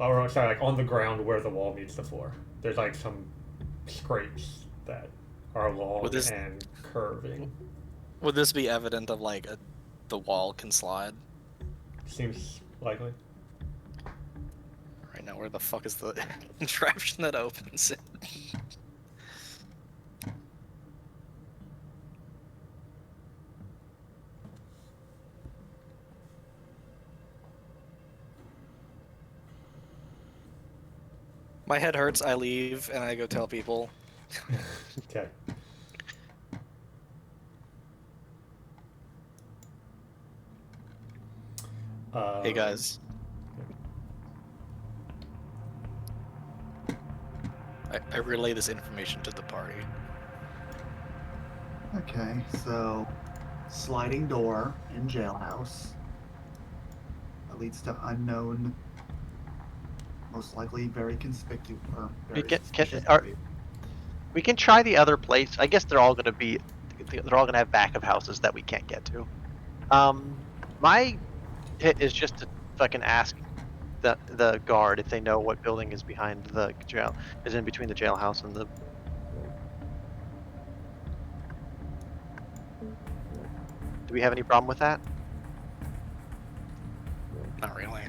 Or sorry, like on the ground where the wall meets the floor. There's like some scrapes that are long and curving. Would this be evident of like the wall can slide? Seems likely. Right now, where the fuck is the contraption that opens it? My head hurts, I leave, and I go tell people. Okay. Hey guys. I relay this information to the party. Okay, so sliding door in jailhouse that leads to unknown, most likely very conspicuous. Or very suspicious area. We can try the other place. I guess they're all gonna have back of houses that we can't get to. My hit is just to fucking ask the guard if they know what building is behind the jail, is in between the jailhouse and the. Do we have any problem with that? Not really.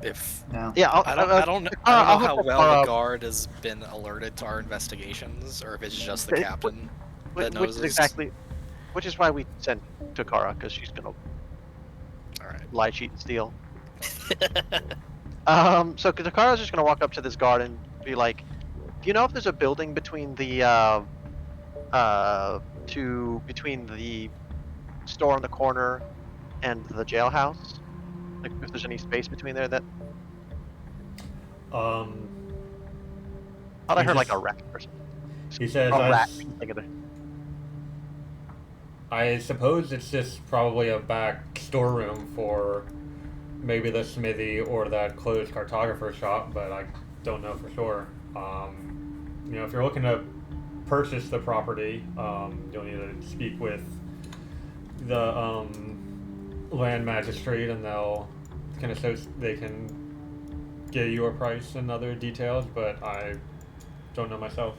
If No. Yeah, I don't know how well the guard has been alerted to our investigations, or if it's just the captain that knows which is why we sent Takara, because she's gonna Alright. lie, cheat, and steal. So Takara's just gonna walk up to this guard and be like, "Do you know if there's a building between the between the store on the corner and the jailhouse?" Like if there's any space between there that. Um, Thought I He heard like a just- rat or something. he says, A rat. I suppose it's just probably a back storeroom for maybe the smithy or that closed cartographer shop, but I don't know for sure. If you're looking to purchase the property, you'll need to speak with the land magistrate, and they can give you a price and other details, but I don't know myself.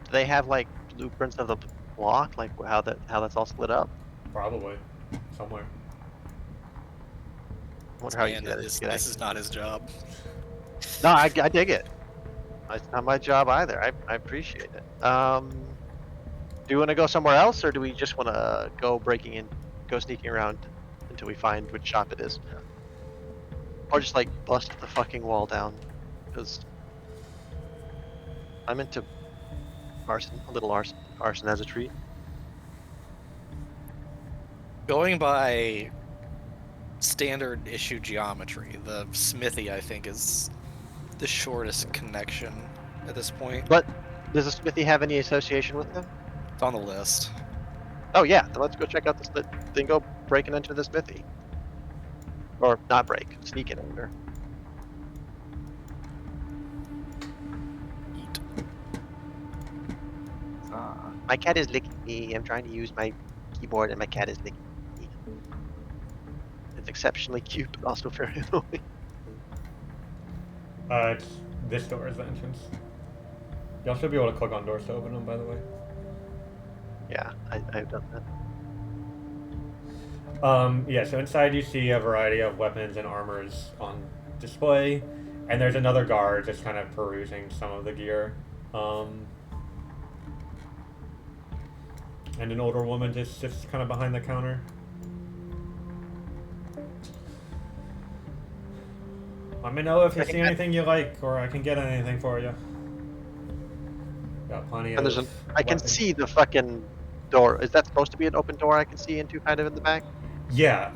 Do they have like blueprints of the block, like how that's all split up? Probably somewhere. I wonder how you Man, do that. this is not his job. No, I dig it. It's not my job either. I appreciate it. Do you want to go somewhere else, or do we just want to go sneaking around until we find which shop it is, or just like bust the fucking wall down? Because I'm into arson, a little arson as a treat. Going by standard issue geometry, the smithy I think is the shortest connection at this point. But does the smithy have any association with them? It's on the list. Oh yeah, then let's go check out then go break and enter the smithy. Or not break, sneak in under. Eat. My cat is licking me. I'm trying to use my keyboard and my cat is licking me. It's exceptionally cute, but also very annoying. It's this door is the entrance. Y'all should be able to click on doors to open them, by the way. Yeah, I've done that. Yeah, so inside you see a variety of weapons and armors on display, and there's another guard just kind of perusing some of the gear. And an older woman just sits kind of behind the counter. Let me know if you see anything you like, or I can get anything for you. Got plenty And of. I can weapons. see the fucking door. Is that supposed to be an open door I can see into kind of in the back? Yeah.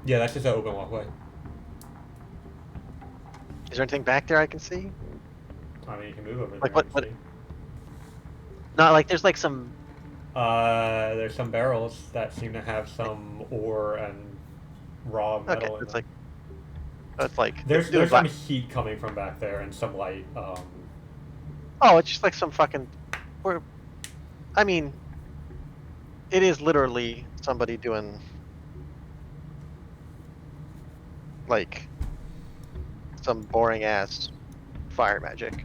Yeah, that's just an open walkway. Is there anything back there I can see? I mean, you can move over there. Like what- and what- see. Not like there's like some. There's some barrels that seem to have some ore and raw metal. Okay, in it's them. like. There's there's some like, heat coming from back there and some light. oh, it's just like some fucking. I mean, it is literally somebody doing like some boring ass fire magic.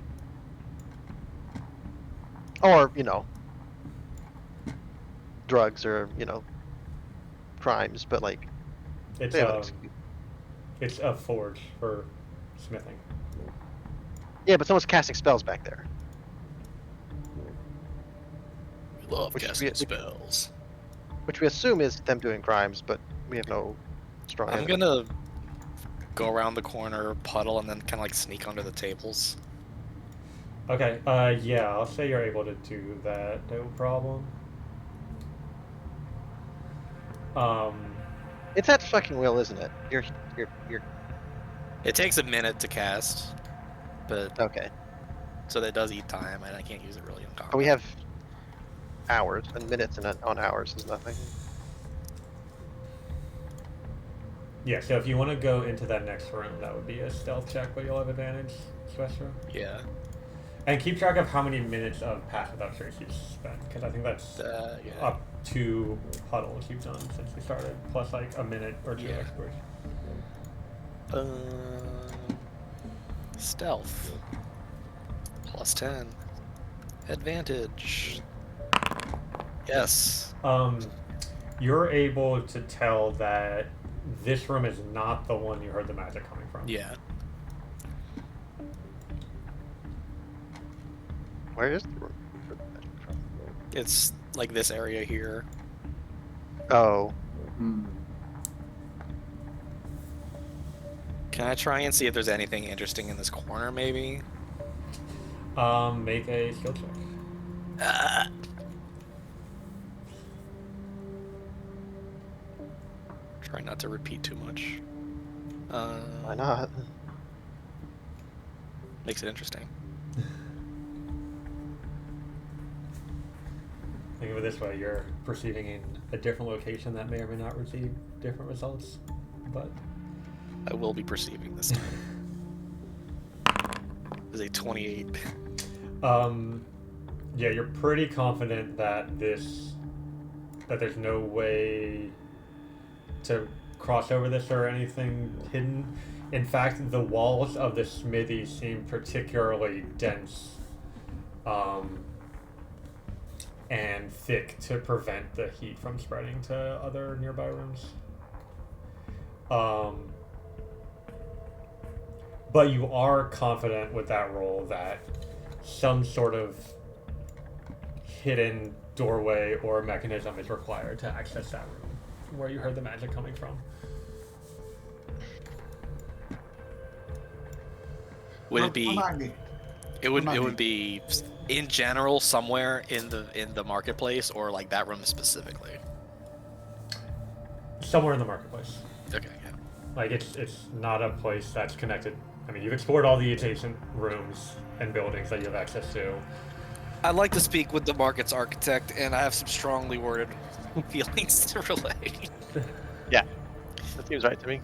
Or, drugs or, crimes, but like It's they have an excuse. it's a forge for smithing. Yeah, but someone's casting spells back there. We love Which casting we- spells. Which we assume is them doing crimes, but we have no strong I'm evidence. gonna go around the corner, puddle, and then kind of like sneak under the tables. Okay. Yeah, I'll say you're able to do that. No problem. It's at fucking will, isn't it? You're It takes a minute to cast, but okay. so that does eat time, and I can't use it really in combat. But we have hours and minutes, and on hours is nothing. Yeah. So if you want to go into that next room, that would be a stealth check, but you'll have advantage, Spectra. Yeah. And keep track of how many minutes of Pass Without Trace you've spent, because I think that's Yeah. up to puddles you've done since we started, plus like a minute or two Yeah. exploration. Stealth. +10. Advantage. Yes. You're able to tell that this room is not the one you heard the magic coming from. Yeah. Where is the room for the magic from? It's like this area here. Oh, Can I try and see if there's anything interesting in this corner, maybe? Make a skill check. Try not to repeat too much. Why not? Makes it interesting. Think of it this way: you're perceiving in a different location that may or may not receive different results, but I will be perceiving this time. Is a 28. Yeah, you're pretty confident that there's no way to cross over this or anything hidden. In fact, the walls of the smithy seem particularly dense and thick to prevent the heat from spreading to other nearby rooms. But you are confident with that roll that some sort of hidden doorway or mechanism is required to access that room where you heard the magic coming from. Would it be? Remind me. It would Remind me. be in general somewhere in the marketplace, or like that room specifically. Somewhere in the marketplace. Okay, yeah. Like it's not a place that's connected. I mean, you've explored all the adjacent rooms and buildings that you have access to. I'd like to speak with the market's architect, and I have some strongly worded feelings to relay. Yeah, that seems right to me.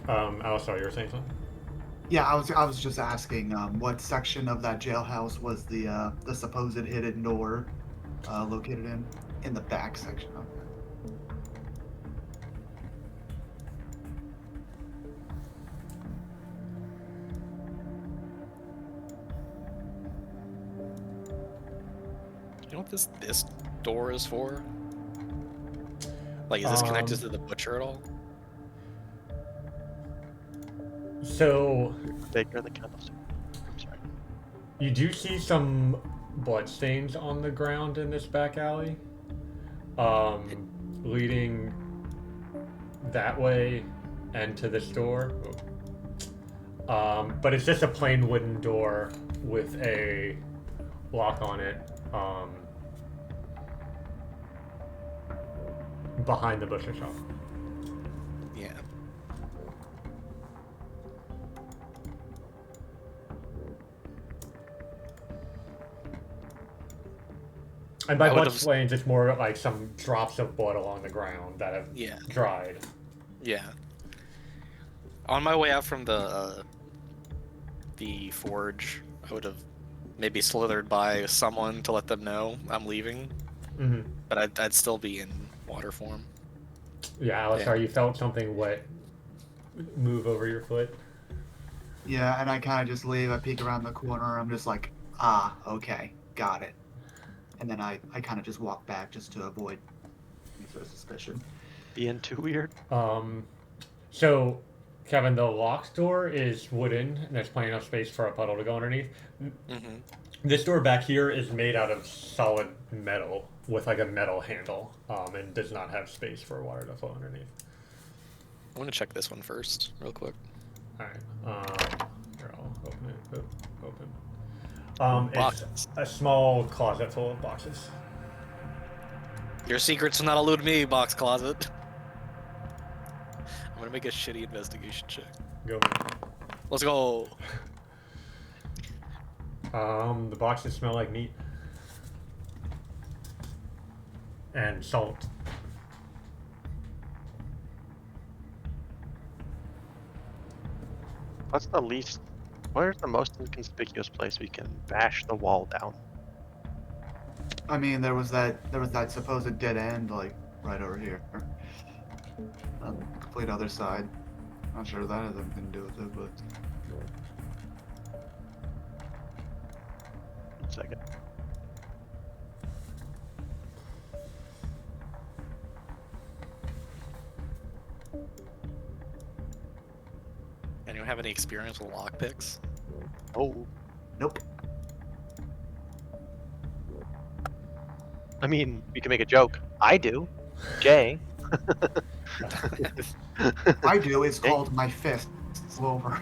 Alistair, you were saying something? Yeah, I was just asking what section of that jailhouse was the supposed hidden door located in the back section. Okay. You know what this door is for? Like, is this connected to the butcher at all? So Baker, the candlestick. I'm sorry. you do see some bloodstains on the ground in this back alley, leading that way and to this door. But it's just a plain wooden door with a lock on it. Behind the butcher shop. Yeah. And by I would've- bloodstains, it's more like some drops of blood along the ground that have Yeah. dried. Yeah. On my way out from the forge, I would have maybe slithered by someone to let them know I'm leaving, Mm-hmm. but I'd still be in water form. Yeah, Alistair, Yeah. you felt something wet move over your foot. Yeah, and I kind of just leave. I peek around the corner. I'm just like, okay, got it. And then I kind of just walk back just to avoid any sort of suspicion. Being too weird. So, Kevin, the locked door is wooden, and there's plenty enough space for a puddle to go underneath. Mm-hmm. This door back here is made out of solid metal with like a metal handle, and does not have space for water to flow underneath. I want to check this one first, real quick. All right. Here, I'll open it. Open. It's Boxes. a small closet full of boxes. Your secrets will not elude me, box closet. I'm gonna make a shitty investigation check. Go. Let's go. The boxes smell like meat and salt. Where's the most inconspicuous place we can bash the wall down? I mean, there was that supposed dead end like right over here, on the complete other side. Not sure that has anything to do with it, but 1 second. Anyone have any experience with lockpicks? Oh, nope. I mean, we can make a joke. I do. Jay. I do. It's called my fist over.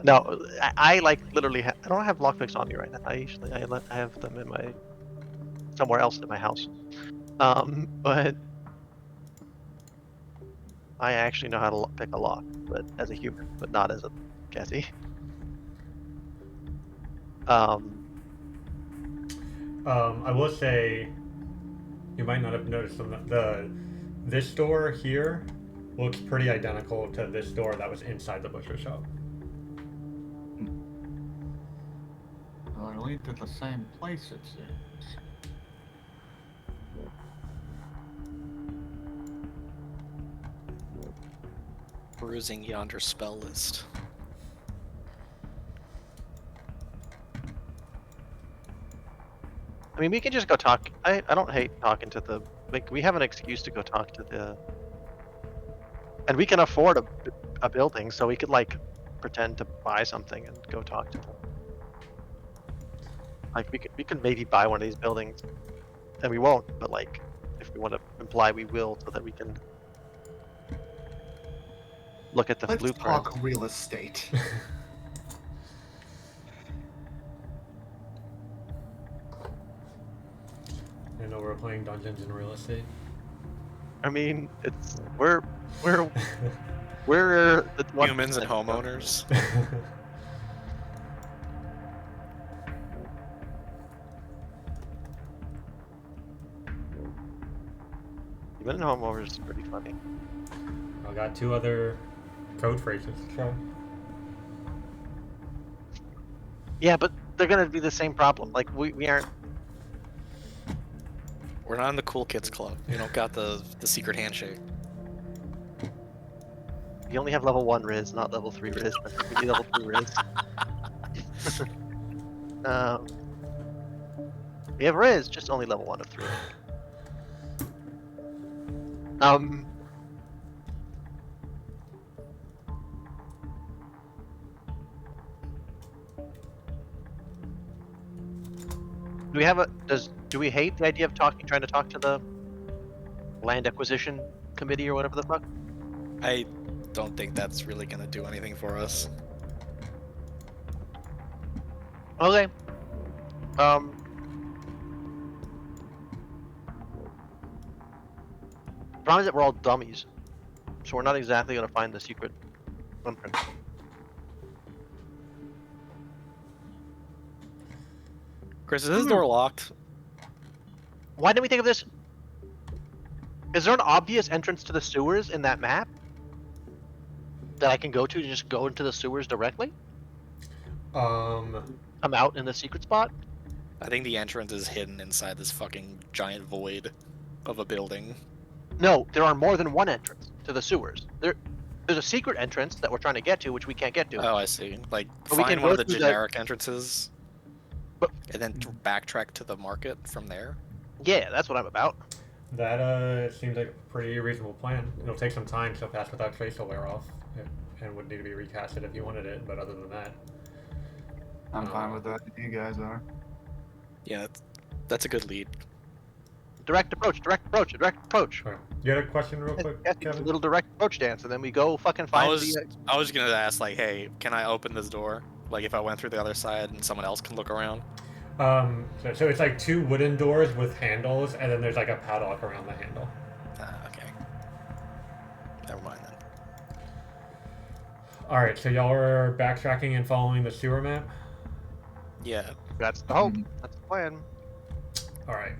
No. I like literally. I don't have lockpicks on me right now. I have them in my somewhere else in my house. But I actually know how to pick a lock, but as a human, but not as a Cassie. I will say, you might not have noticed this door here looks pretty identical to this door that was inside the butcher shop. Well, it lead to the same place, it seems. Perusing yonder spell list. I mean, we can just go talk. I don't hate talking to the. Like, we have an excuse to go talk to the. And we can afford a building, so we could like pretend to buy something and go talk to them. Like we could maybe buy one of these buildings, and we won't. But like, if we want to imply we will, so that we can look at the Let's blueprint. talk real estate. I know we're playing Dungeons and Real Estate. I mean, we're the Humans and homeowners. Human and homeowners is pretty funny. I got 2 other code phrases to try. Yeah, but they're gonna be the same problem. Like we aren't. We're not in the cool kids club. We don't got the secret handshake. You only have level 1 Riz, not level 3 Riz. But we need level 2 Riz. We have Riz, just only level 1 of 3. Do we have a do we hate the idea of trying to talk to the land acquisition committee or whatever the fuck? I don't think that's really gonna do anything for us. Okay. Problem is that we're all dummies, so we're not exactly gonna find the secret blueprint. Chris, is this door locked? Why didn't we think of this? Is there an obvious entrance to the sewers in that map that I can go to just go into the sewers directly? I'm out in the secret spot? I think the entrance is hidden inside this fucking giant void of a building. No, there are more than one entrance to the sewers. There's a secret entrance that we're trying to get to, which we can't get to. Oh, I see. Like, But we find can one go of the through generic entrances, But- and then backtrack to the market from there. Yeah, that's what I'm about. That seems like a pretty reasonable plan. It'll take some time, so Pass Without Trace will wear off, and would need to be recasted if you wanted it, but other than that... I'm fine with that. You guys are. Yeah, that's a good lead. Direct approach, direct approach, direct approach. Sure. You had a question real quick, A Kevin? little direct approach dance, and then we go fucking find I was gonna ask, like, hey, can I open this door? Like, if I went through the other side and someone else can look around. So it's like 2 wooden doors with handles, and then there's like a padlock around the handle. Okay. Never mind then. Alright, so y'all are backtracking and following the sewer map? Yeah. That's the hope. That's the plan. Alright.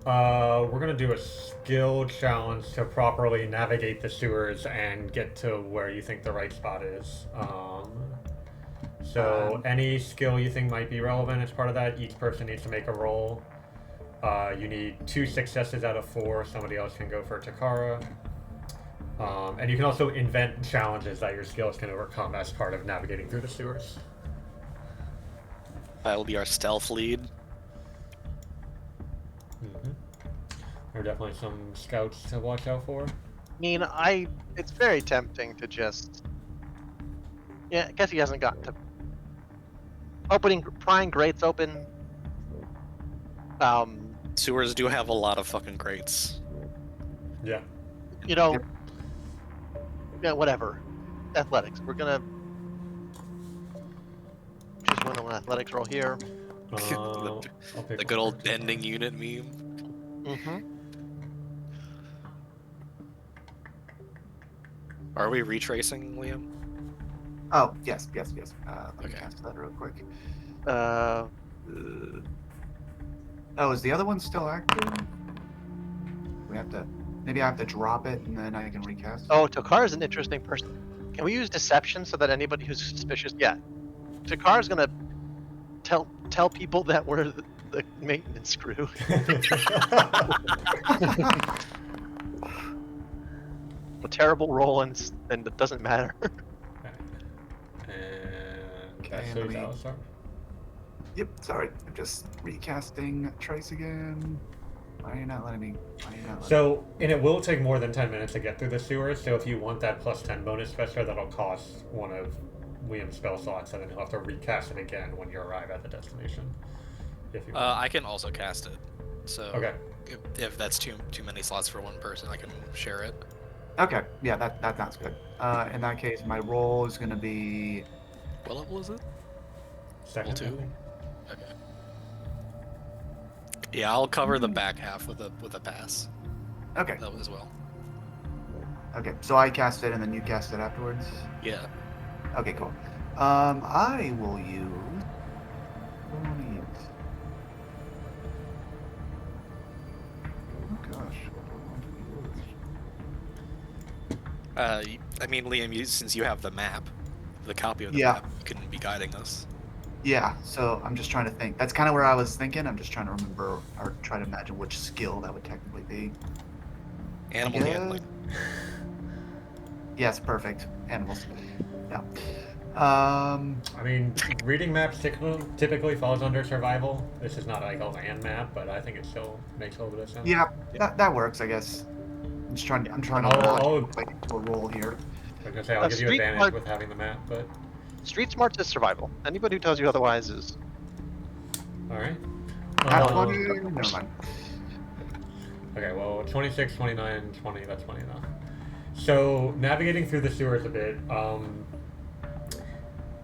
We're gonna do a skill challenge to properly navigate the sewers and get to where you think the right spot is. So any skill you think might be relevant as part of that, each person needs to make a roll. You need 2 successes out of 4. Somebody else can go for Takara. And you can also invent challenges that your skills can overcome as part of navigating through the sewers. That will be our stealth lead. There are definitely some scouts to watch out for. I mean, it's very tempting to just. Yeah, I guess he hasn't gotten to. Prying grates open. Sewers do have a lot of fucking grates. Yeah. You know. Yeah, whatever. Athletics. We're gonna. athletics roll here. I'll pick The one good old for bending unit meme. Mm-hmm. Are we retracing, Liam? Oh, yes. Let me Okay. cast that real quick. Uh, Oh, is the other one still active? Maybe I have to drop it and then I can recast. oh, Tokar is an interesting person. Can we use deception so that anybody who's suspicious? Yeah, Tokar is gonna tell people that we're the maintenance crew. A terrible roll and it doesnn't matter. And Okay, that's let who's me- Alistar. Yep, sorry. I'm just recasting Trace again. Why are you not letting me? So, and it will take more than 10 minutes to get through the sewer, so if you want that plus 10 bonus special, that'll cost one of Liam's spell slots, and then you'll have to recast it again when you arrive at the destination. If you want. I can also cast it. So Okay. if that's too many slots for one person, I can share it. Okay, yeah, that sounds good. In that case, my roll is gonna be. What level is it? Second, I two? think. Okay. Yeah, I'll cover the back half with a pass. Okay, That as well. okay. So I cast it and then you cast it afterwards. Yeah. Okay, cool. I will use. What do I want to use? Oh gosh, what do I want to use? I mean, Liam, since you have the map, the copy of the Yeah. map, you can be guiding us. Yeah, so I'm just trying to think. That's kind of where I was thinking. I'm just trying to remember or try to imagine which skill that would technically be. Animal Yeah. handling. Yes, perfect. Animals. Yeah. I mean, reading maps typically falls under survival. This is not like a land map, but I think it still makes a little bit of sense. Yeah, that works, I guess. I'm trying to I'll- launch into a roll here. I was gonna say, I'll give you street advantage art- with having the map, but Street smarts is survival. Anybody who tells you otherwise is alright. Nat 20, never mind. Okay, well, 26, 29, 20, that's funny enough. So, navigating through the sewers a bit,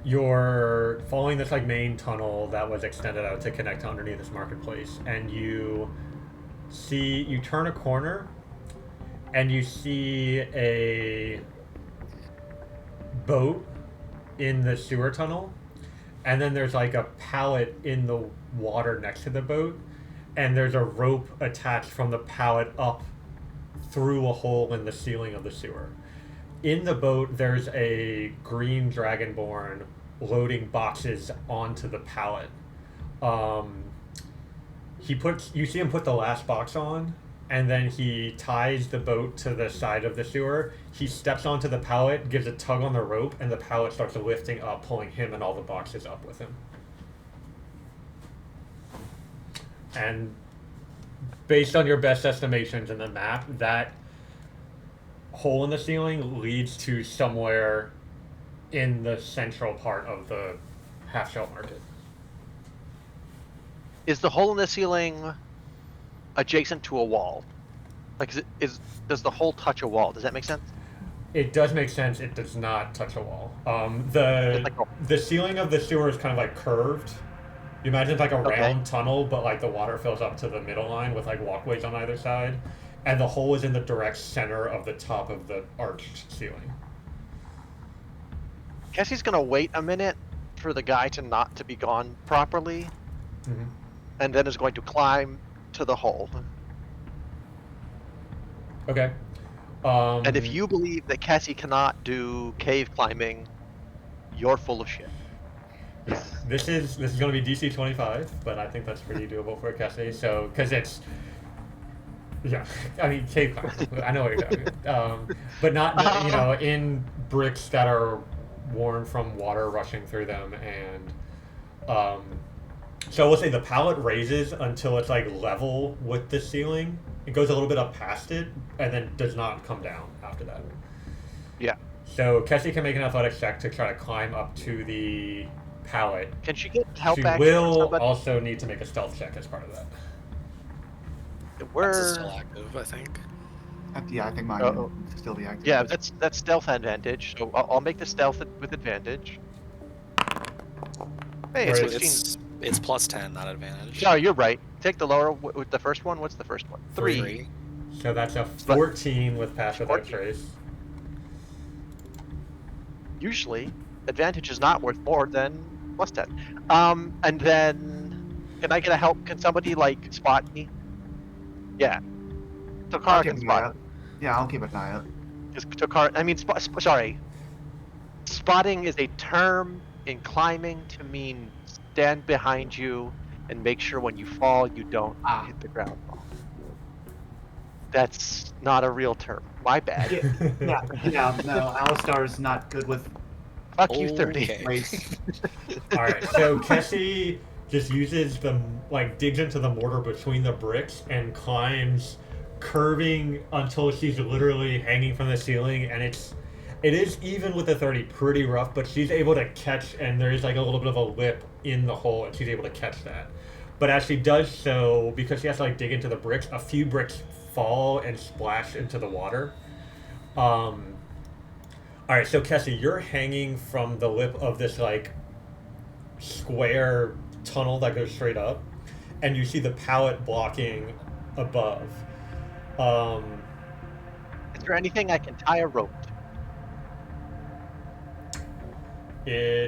you're following this like main tunnel that was extended out to connect to underneath this marketplace, and you turn a corner, and you see a boat in the sewer tunnel, and then there's like a pallet in the water next to the boat, and there's a rope attached from the pallet up through a hole in the ceiling of the sewer. In the boat, there's a green dragonborn loading boxes onto the pallet. You see him put the last box on, and then he ties the boat to the side of the sewer. He steps onto the pallet, gives a tug on the rope, and the pallet starts lifting up, pulling him and all the boxes up with him. And based on your best estimations in the map, that hole in the ceiling leads to somewhere in the central part of the half-shell market. Is the hole in the ceiling adjacent to a wall? Like, does the hole touch a wall? Does that make sense? It does make sense. It does not touch a wall. It's like The ceiling of the sewer is kind of like curved. You imagine it's like a Okay. round tunnel, but like the water fills up to the middle line with like walkways on either side, and the hole is in the direct center of the top of the arched ceiling. Cassie's gonna wait a minute for the guy to be gone properly, Mm-hmm. and then is going to climb to the hole. Okay. And if you believe that Cassie cannot do cave climbing, you're full of shit. Yeah, this is going to be DC 25, but I think that's pretty doable for Cassie. So, because it's, yeah, I mean, cave climbing. I know what you're doing, but not in bricks that are worn from water rushing through them, and so we'll say the pallet raises until it's like level with the ceiling. It goes a little bit up past it, and then does not come down after that. Yeah. So Kessie can make an athletics check to try to climb up to the pallet. Can she get help She back from will somebody? also need to make a stealth check as part of that. Where? That's still active, I think. Yeah, I think mine Uh-oh. will still be active. Yeah, that's stealth advantage. So I'll make the stealth with advantage. Hey, Or it's it's 16. It's plus 10, not advantage. No, you're right. Take the lower. With the first one, what's the first one? 3. 3. So that's a But 14 with pass without 14. trace. Usually, advantage is not worth more than plus 10. And then, can I get a help? Can somebody like spot me? Yeah, I'll Tokara keep can an eye spot out. me. Yeah, I'll keep an eye out. Because Tokara, I mean, sorry, spotting is a term in climbing to mean stand behind you and make sure when you fall you don't Ah, hit the ground wrong. That's not a real term. My bad. yeah, yeah. No, Alistar's not good with Fuck you, 30. Okay. race. All right, so Kessie just uses the digs into the mortar between the bricks and climbs, curving until she's literally hanging from the ceiling, and it is even with the 30 pretty rough, but she's able to catch, and there is like a little bit of a lip in the hole, and she's able to catch that. But as she does so, because she has to like dig into the bricks, a few bricks fall and splash into the water. All right, so Kessie, you're hanging from the lip of this like square tunnel that goes straight up, and you see the pallet blocking above. Um, Is there anything I can tie a rope to?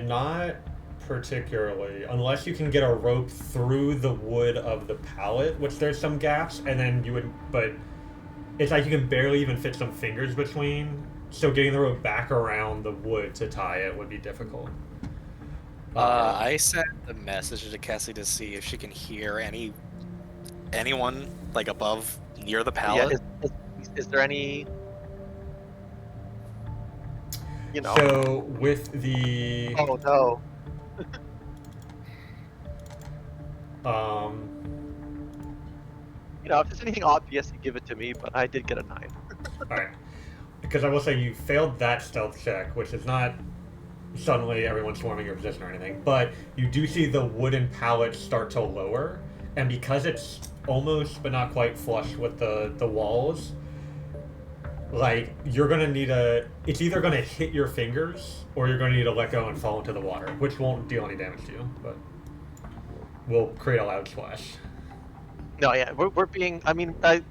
not particularly, unless you can get a rope through the wood of the pallet, which there's some gaps, and then you would, but it's like you can barely even fit some fingers between. So getting the rope back around the wood to tie it would be difficult. I sent a message to Cassie to see if she can hear anyone like above near the Yeah, pallet. is there any, So with the Oh no. um, If there's anything obvious, you give it to me, but I did get a 9. all right, because I will say you failed that stealth check, which is not suddenly everyone's swarming your position or anything, but you do see the wooden pallet start to lower, and because it's almost but not quite flush with the walls, like you're gonna need it's either gonna hit your fingers or you're gonna need to let go and fall into the water, which won't deal any damage to you, but will create a loud splash. No, yeah, we're being. I mean, as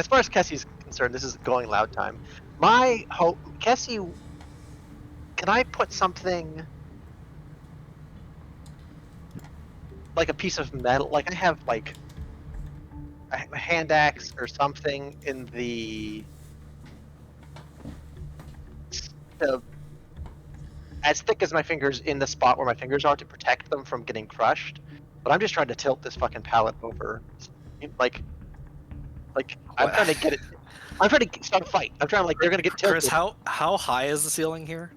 far as Kessie's concerned, this is going loud time. My hope, Kessie, can I put something like a piece of metal? Like I have like a hand axe or something in the as thick as my fingers in the spot where my fingers are to protect them from getting crushed. But I'm just trying to tilt this fucking pallet over, like I'm trying to get it. I'm trying to start a fight. I'm trying to they're gonna get tilted. Chris, how high is the ceiling here?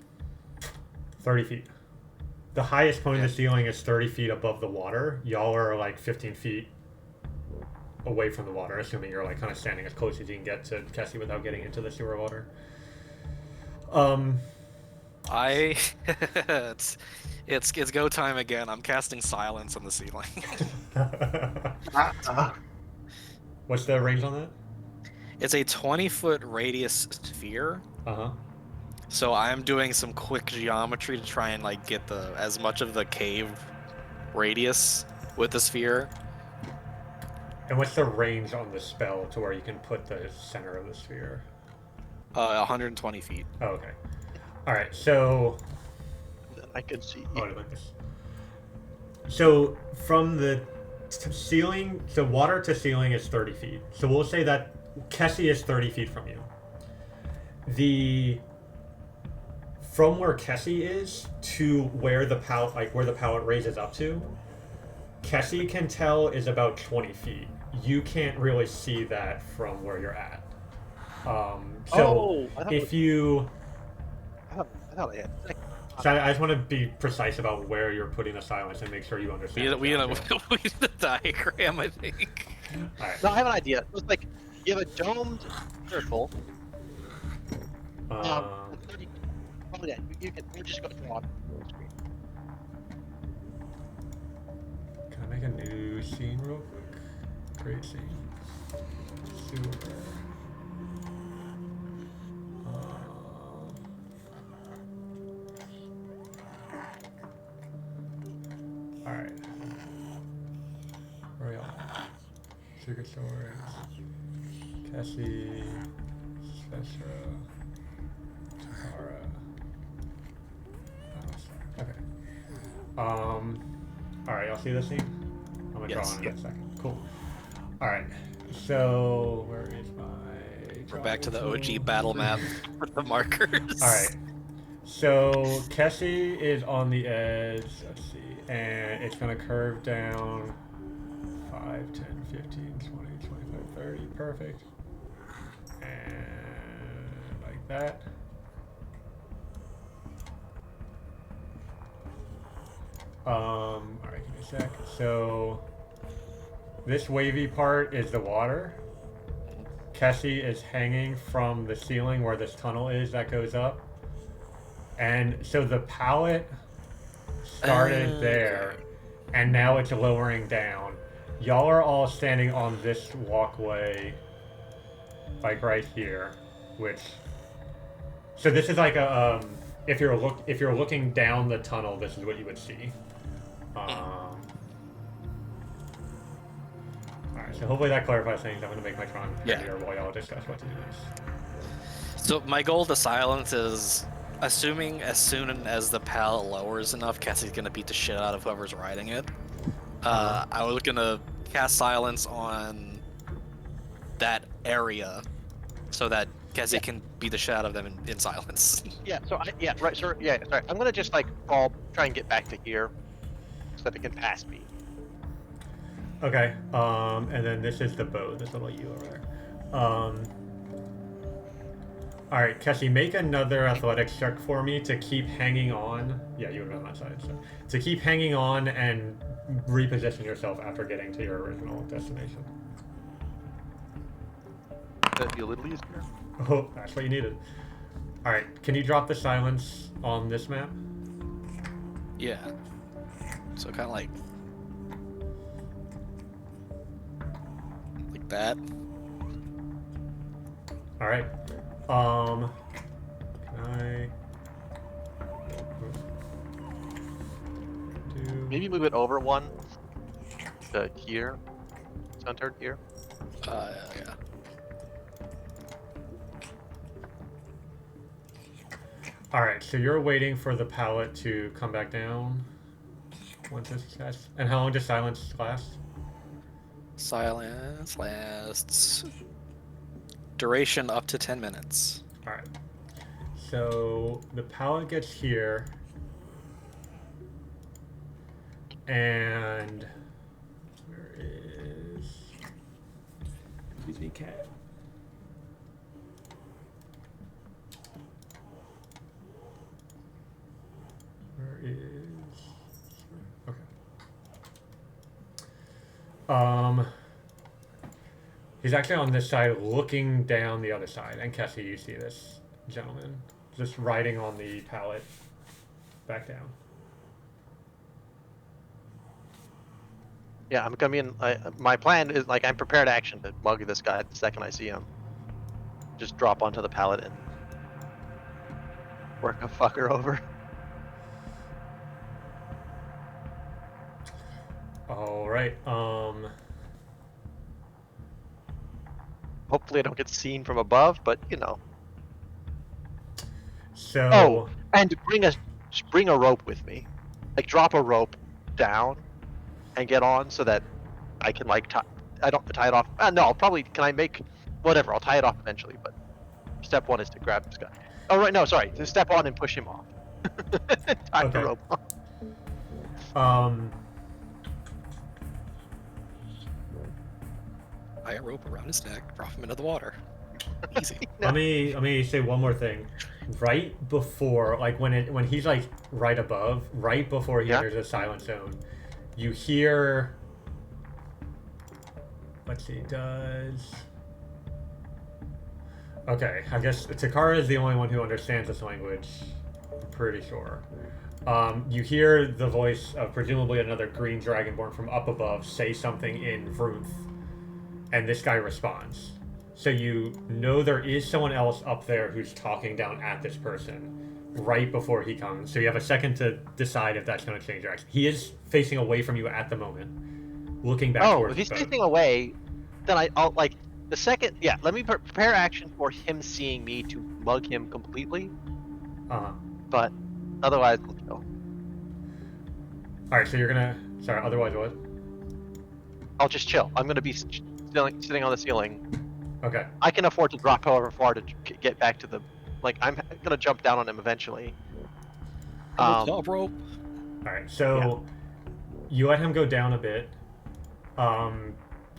30 feet. The highest point Yeah. of the ceiling is 30 feet above the water. Y'all are like 15 feet away from the water, assuming you're like kind of standing as close as you can get to Kessie without getting into the sewer water. It's go time again. I'm casting silence on the ceiling. What's the range on that? It's a 20-foot radius sphere. Uh-huh. So I'm doing some quick geometry to try and get as much of the cave radius with the sphere. And what's the range on the spell to where you can put the center of the sphere? 120 feet. Oh, okay. All right, so I can see. like this. So from the ceiling, so water to ceiling is 30 feet. So we'll say that Kessie is 30 feet from you. From where Kessie is to where the pallet raises up to, Kessie can tell is about 20 feet. You can't really see that from where you're at. If you... I thought I had. So I just want to be precise about where you're putting the silence and make sure you understand. We need a diagram, I think. All right. No, I have an idea. It was you have a domed circle. 30, probably that. You just go draw it on the screen. Can I make a new scene real quick? Create scene. Sewer. Alright. Where are we all? Secret Swords. Cassie. Spectra. Takara. Okay. Alright, y'all see this scene? I'm gonna draw on it in a second. Cool. Alright. So, where is my... We're back to the OG battle map with the markers. Alright. So, Kessie is on the edge, let's see, and it's going to curve down 5, 10, 15, 20, 25, 30, perfect. And like that. Alright, give me a sec. So, this wavy part is the water. Kessie is hanging from the ceiling where this tunnel is that goes up. And so the pallet started there, and now it's lowering down. Y'all are all standing on this walkway, like right here, which... So this is like a, if you're looking down the tunnel, this is what you would see. Alright, so hopefully that clarifies things. I'm going to make my Tron prettier while y'all discuss what to do next. So my goal to silence is... Assuming as soon as the pallet lowers enough, Cassie's gonna beat the shit out of whoever's riding it. I was gonna cast silence on that area so that Cassie can beat the shit out of them in silence. Yeah. So right. So yeah. Sorry. I'm gonna just like all try and get back to here so that it can pass me. Okay. And then this is the bow. This little U over there. Alright, Kessie, make another athletics check for me to keep hanging on. Yeah, you would have been on that side. So. To keep hanging on and reposition yourself after getting to your original destination. That'd be a little easier. Oh, that's what you needed. Alright, can you drop the silence on this map? Yeah. So kind of like that. Alright. Can I... Maybe move it over one to here. Centered here. Yeah. Alright, so you're waiting for the pallet to come back down. Once this success. And how long does silence last? Silence lasts duration up to 10 minutes. Alright. So the pallet gets here. And where is... Excuse me, cat. Where is... Okay. He's actually on this side looking down the other side. And Kessie, you see this gentleman just riding on the pallet back down. Yeah, I'm coming. My plan is like I'm prepared action to mug this guy the second I see him. Just drop onto the pallet and work a fucker over. All right. Hopefully I don't get seen from above, but you know. So. Oh, and bring a rope with me. Like drop a rope down and get on so that I can like tie it off. No, I'll probably I'll tie it off eventually, but step one is to grab this guy. Oh right, no, sorry, to step on and push him off. Tie the rope off. Tie a rope around his neck, drop him into the water. Easy. Let me say one more thing. Right before, like when he's like right above, right before he enters the silent zone, you hear. Let's see, does. Okay, I guess Takara is the only one who understands this language. I'm pretty sure. You hear the voice of presumably another green dragonborn from up above say something in Vruth, and this guy responds. So you know there is someone else up there who's talking down at this person, right before he comes, so you have a second to decide if that's going to change direction. He is facing away from you at the moment, looking back Oh, towards if the he's boat. facing away, then I'll like the second. Yeah, let me prepare action for him seeing me to mug him completely. Uh-huh. But otherwise, let's go. All right, so you're gonna. Sorry. Otherwise, what? I'll just chill. I'm gonna be sitting on the ceiling. Okay. I can afford to drop however far to get back to the. Like I'm gonna jump down on him eventually. Top rope. All right. So you let him go down a bit.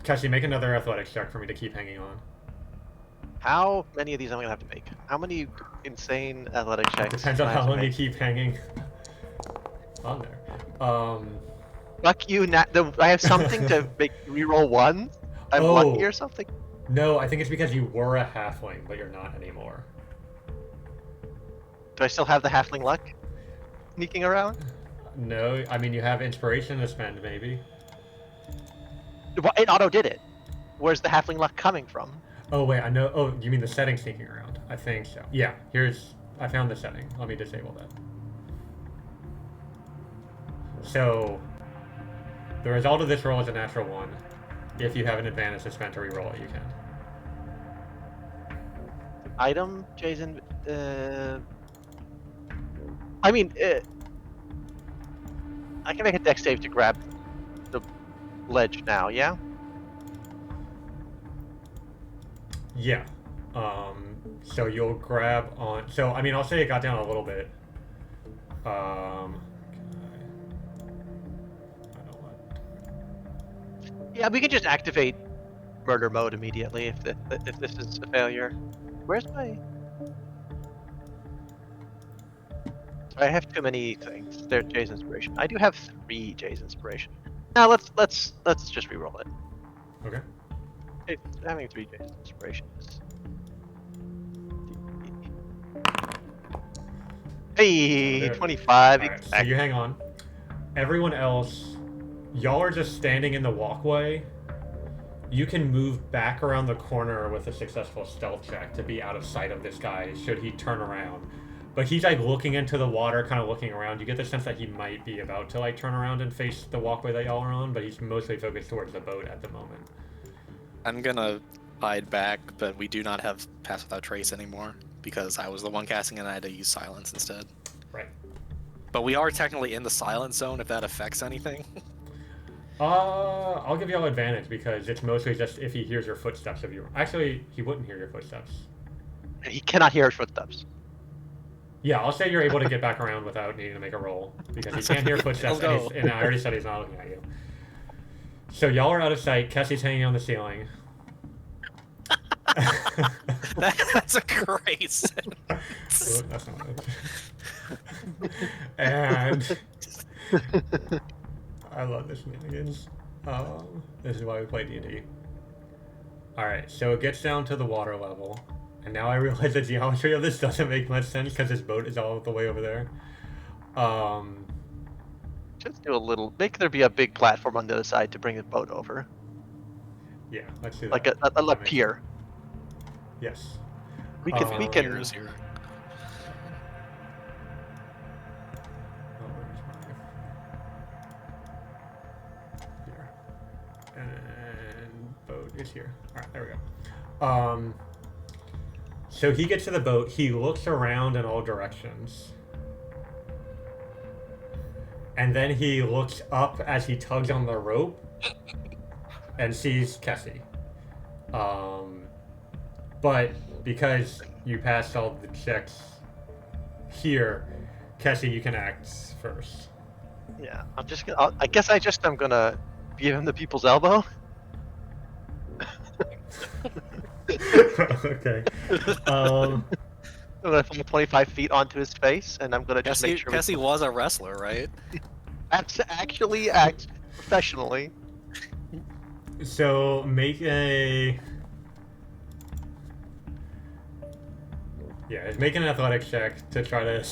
Cassie, make another athletics check for me to keep hanging on. How many of these am I gonna have to make? How many insane athletic checks? Depends do on I have how to long you make? keep hanging on there. Fuck you! Do I have something to make reroll ones? I'm Oh. lucky or something. No, I think it's because you were a halfling, but you're not anymore. Do I still have the halfling luck sneaking around? No, I mean you have inspiration to spend, maybe. Well, it auto did it. Where's the halfling luck coming from? Oh wait, I know. Oh, you mean the setting sneaking around? I think so. Yeah, I found the setting. Let me disable that. So, the result of this roll is a natural 1. If you have an advantage to spend to reroll it, you can. Item, Jason. I mean, I can make a dex save to grab the ledge now. Yeah. Yeah. So you'll grab on. So I mean, I'll say it got down a little bit. I don't want. Yeah, we could just activate murder mode immediately if this is a failure. Where's my? I have too many things. There's Jay's inspiration. I do have 3 Jay's inspiration. Now let's just reroll it. Okay. Having 3 Jay's inspiration is. Hey, There. 25. All right, so you hang on. Everyone else, y'all are just standing in the walkway. You can move back around the corner with a successful stealth check to be out of sight of this guy should he turn around. But he's like looking into the water, kind of looking around. You get the sense that he might be about to like turn around and face the walkway that y'all are on, but he's mostly focused towards the boat at the moment. I'm gonna hide back, but we do not have Pass Without Trace anymore because I was the one casting and I had to use Silence instead. Right. But we are technically in the Silence Zone if that affects anything. I'll give y'all advantage because it's mostly just if he hears your footsteps of you. Actually, he wouldn't hear your footsteps. He cannot hear his footsteps. Yeah, I'll say you're able to get back around without needing to make a roll because he can't hear footsteps, and I already said he's not looking at you. So y'all are out of sight. Kessie's hanging on the ceiling. That's a great sentence. Oh, that's not it. And I love this shenanigans. This is why we play D&D. Alright, so it gets down to the water level. And now I realize the geometry of this doesn't make much sense because this boat is all the way over there. Just do a little. Make there be a big platform on the other side to bring the boat over. Yeah, let's do that. Like a That makes pier. sense. Yes. We can. we can. Heroes here. Oh, where's my... Here. And boat is here. Alright, there we go. So he gets to the boat, he looks around in all directions. And then he looks up as he tugs on the rope and sees Kessie. But because you passed all the checks here, Kessie, you can act first. Yeah, I'm just gonna. I guess I'm gonna give him the people's elbow. Okay. I'm gonna fall 25 feet onto his face, and I'm gonna just make sure. Cassie was a wrestler, right? Actually act professionally. So make a... Yeah, make an athletics check to try to...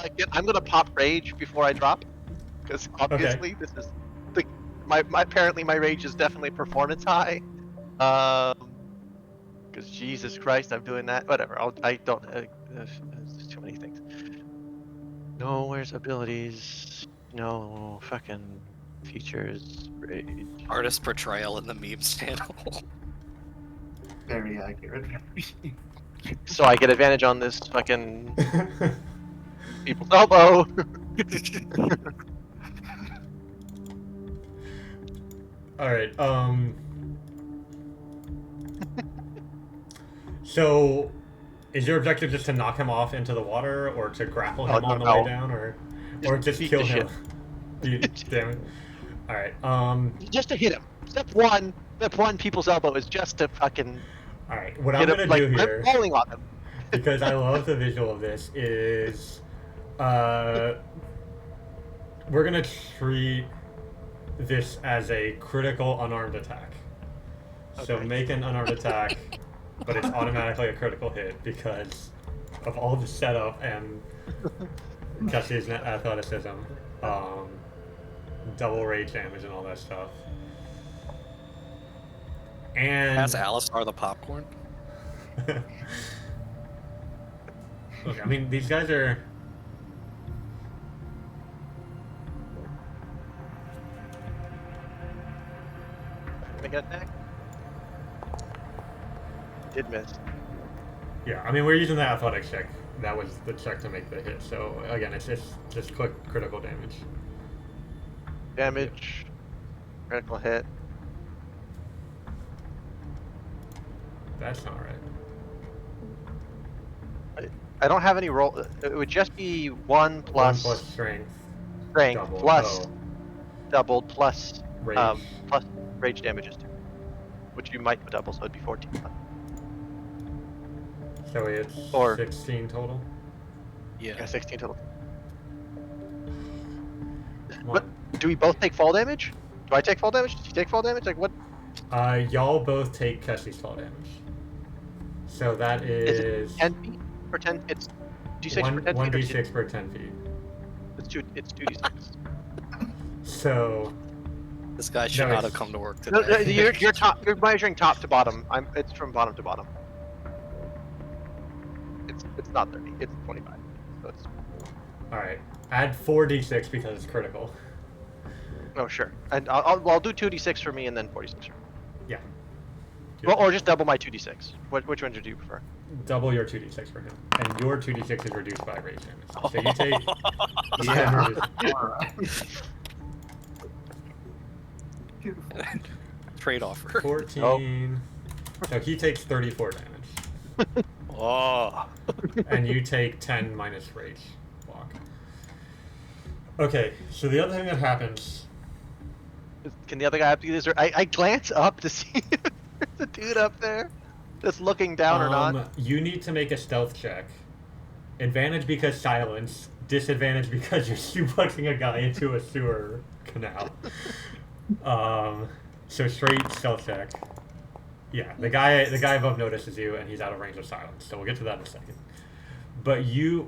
Again, I'm gonna pop rage before I drop, because obviously this is apparently my rage is definitely performance high. Because Jesus Christ, I'm doing that. Whatever. I don't. There's too many things. No, where's abilities? No fucking features. Rage. Artist portrayal in the memes channel. Very accurate. So I get advantage on this fucking people's elbow. All right. So, is your objective just to knock him off into the water, or to grapple him on the way down, or just beat kill the him? shit. Damn it. All right. Just to hit him. Step one, people's elbow is just to fucking All right. What I'm hit gonna him, do like here, falling on him. because I love the visual of this, is we're gonna treat this as a critical unarmed attack. So Okay. make an unarmed attack, but it's automatically a critical hit because of all the setup and Kessie's athleticism, double rage damage and all that stuff. And That's Alistar the popcorn. look, I mean, these guys are. Make an attack. Did miss. Yeah, I mean, we're using the athletics check. That was the check to make the hit. So again, it's just quick critical damage. Damage. Critical hit. That's not right. I don't have any roll. It would just be 1 One plus plus strength. strength double. plus Oh, doubled plus rage. plus rage damages too, which you might double, so it'd be 14. So it's or- 16 total. Yeah, 16 total. Come What? on. Do we both take fall damage? Do I take fall damage? Does he take fall damage? Like what? Y'all both take Kessie's fall damage. So that Is is, it 10 feet for 10? It's d6 for 10 feet. or 1d6 per 10 feet. It's 2d6. So This guy should No, not have it's- come to work No, today. you're top. You're measuring top to bottom. It's from bottom to bottom. It's not 30. It's 25. So it's all right. Add 4d6 because it's critical. oh sure. And I'll do 2d6 for me and then 46 for me. Yeah. Well, or just double my 2d6. Which ones do you prefer? Double your 2d6 for him, and your 2d6 is reduced by rage damage. So you take. Yeah. Trade offer. 14. So he takes 34 damage, Oh. and you take 10 minus rage block. Okay, so the other thing that happens. Can the other guy do this? Or I glance up to see if there's a dude up there that's looking down or not. You need to make a stealth check. Advantage because silence. Disadvantage because you're suplexing a guy into a sewer canal. So straight stealth check. Yeah, the guy above notices you, and he's out of range of silence. So we'll get to that in a second. But you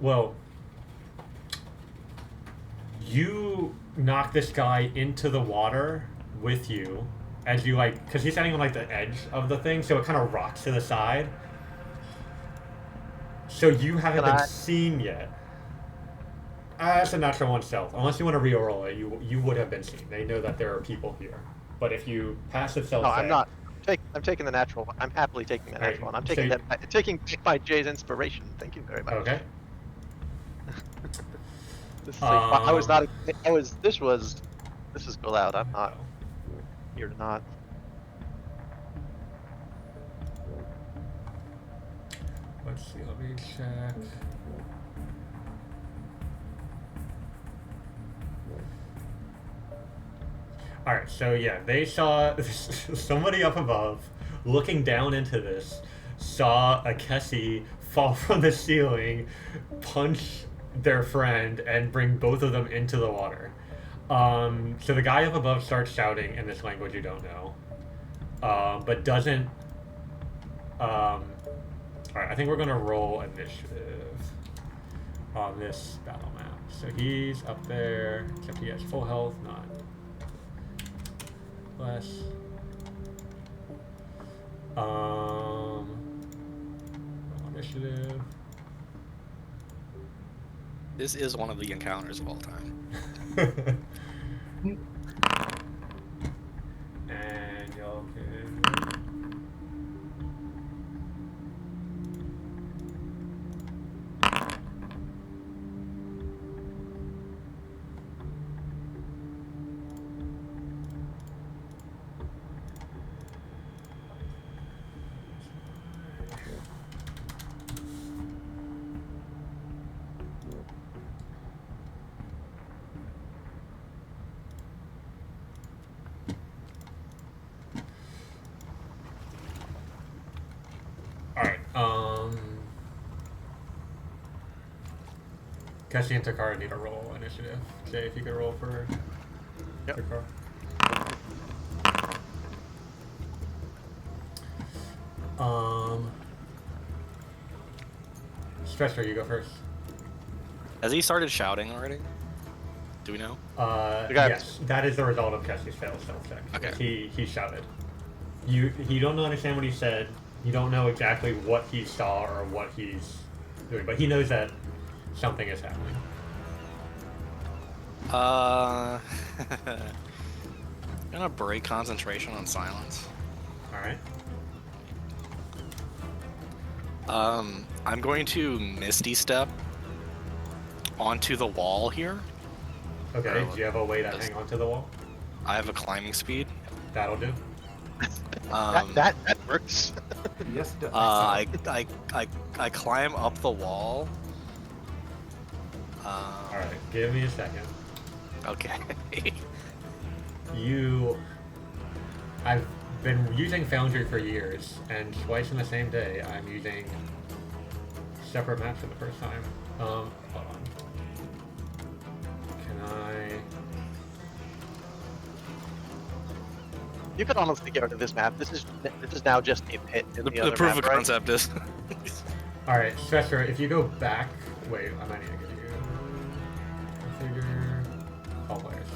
knock this guy into the water with you as you because he's standing on the edge of the thing, so it kind of rocks to the side. So you haven't Can been I- seen yet. That's a natural one stealth. Unless you want to re-roll it, you would have been seen. They know that there are people here. But if you pass the stealth No, check, I'm not. I'm taking the natural one. I'm happily taking the Alright, natural one. I'm so taking you- that. Taking by Jay's inspiration. Thank you very much. Okay. This is I was not. I was. This was. This is go loud. I'm not. You're not. Let's see. Let me check. Alright, so yeah, they saw somebody up above looking down into this, saw a Kessie fall from the ceiling, punch their friend, and bring both of them into the water. So the guy up above starts shouting in this language you don't know, but doesn't. Alright, I think we're gonna roll initiative on this battle map. So he's up there, except he has full health, not less. Roll initiative. This is one of the encounters of all time. And y'all can. Alright, Kessie and Takara need a roll initiative. Jay, if you could roll for Yep. Takara. Stretcher, you go first. Has he started shouting already? Do we know? The guy- Yes, that is the result of Kessie's failed stealth check. Okay. He shouted. You don't understand what he said. You don't know exactly what he saw or what he's doing, but he knows that something is happening. I'm gonna break concentration on silence. Alright. I'm going to Misty Step onto the wall here. Okay, do you have a way to hang onto the wall? I have a climbing speed. That'll do. That works. Yes, it does. I climb up the wall. Alright, give me a second. Okay. I've been using Foundry for years, and twice in the same day, I'm using separate maps for the first time. Hold on. Can I... You could honestly get rid of this map. This is now just a pit in the The other proof map, of right? concept is. Alright, Stretcher, if you go back... Wait, I might need to give you... Configure... All players.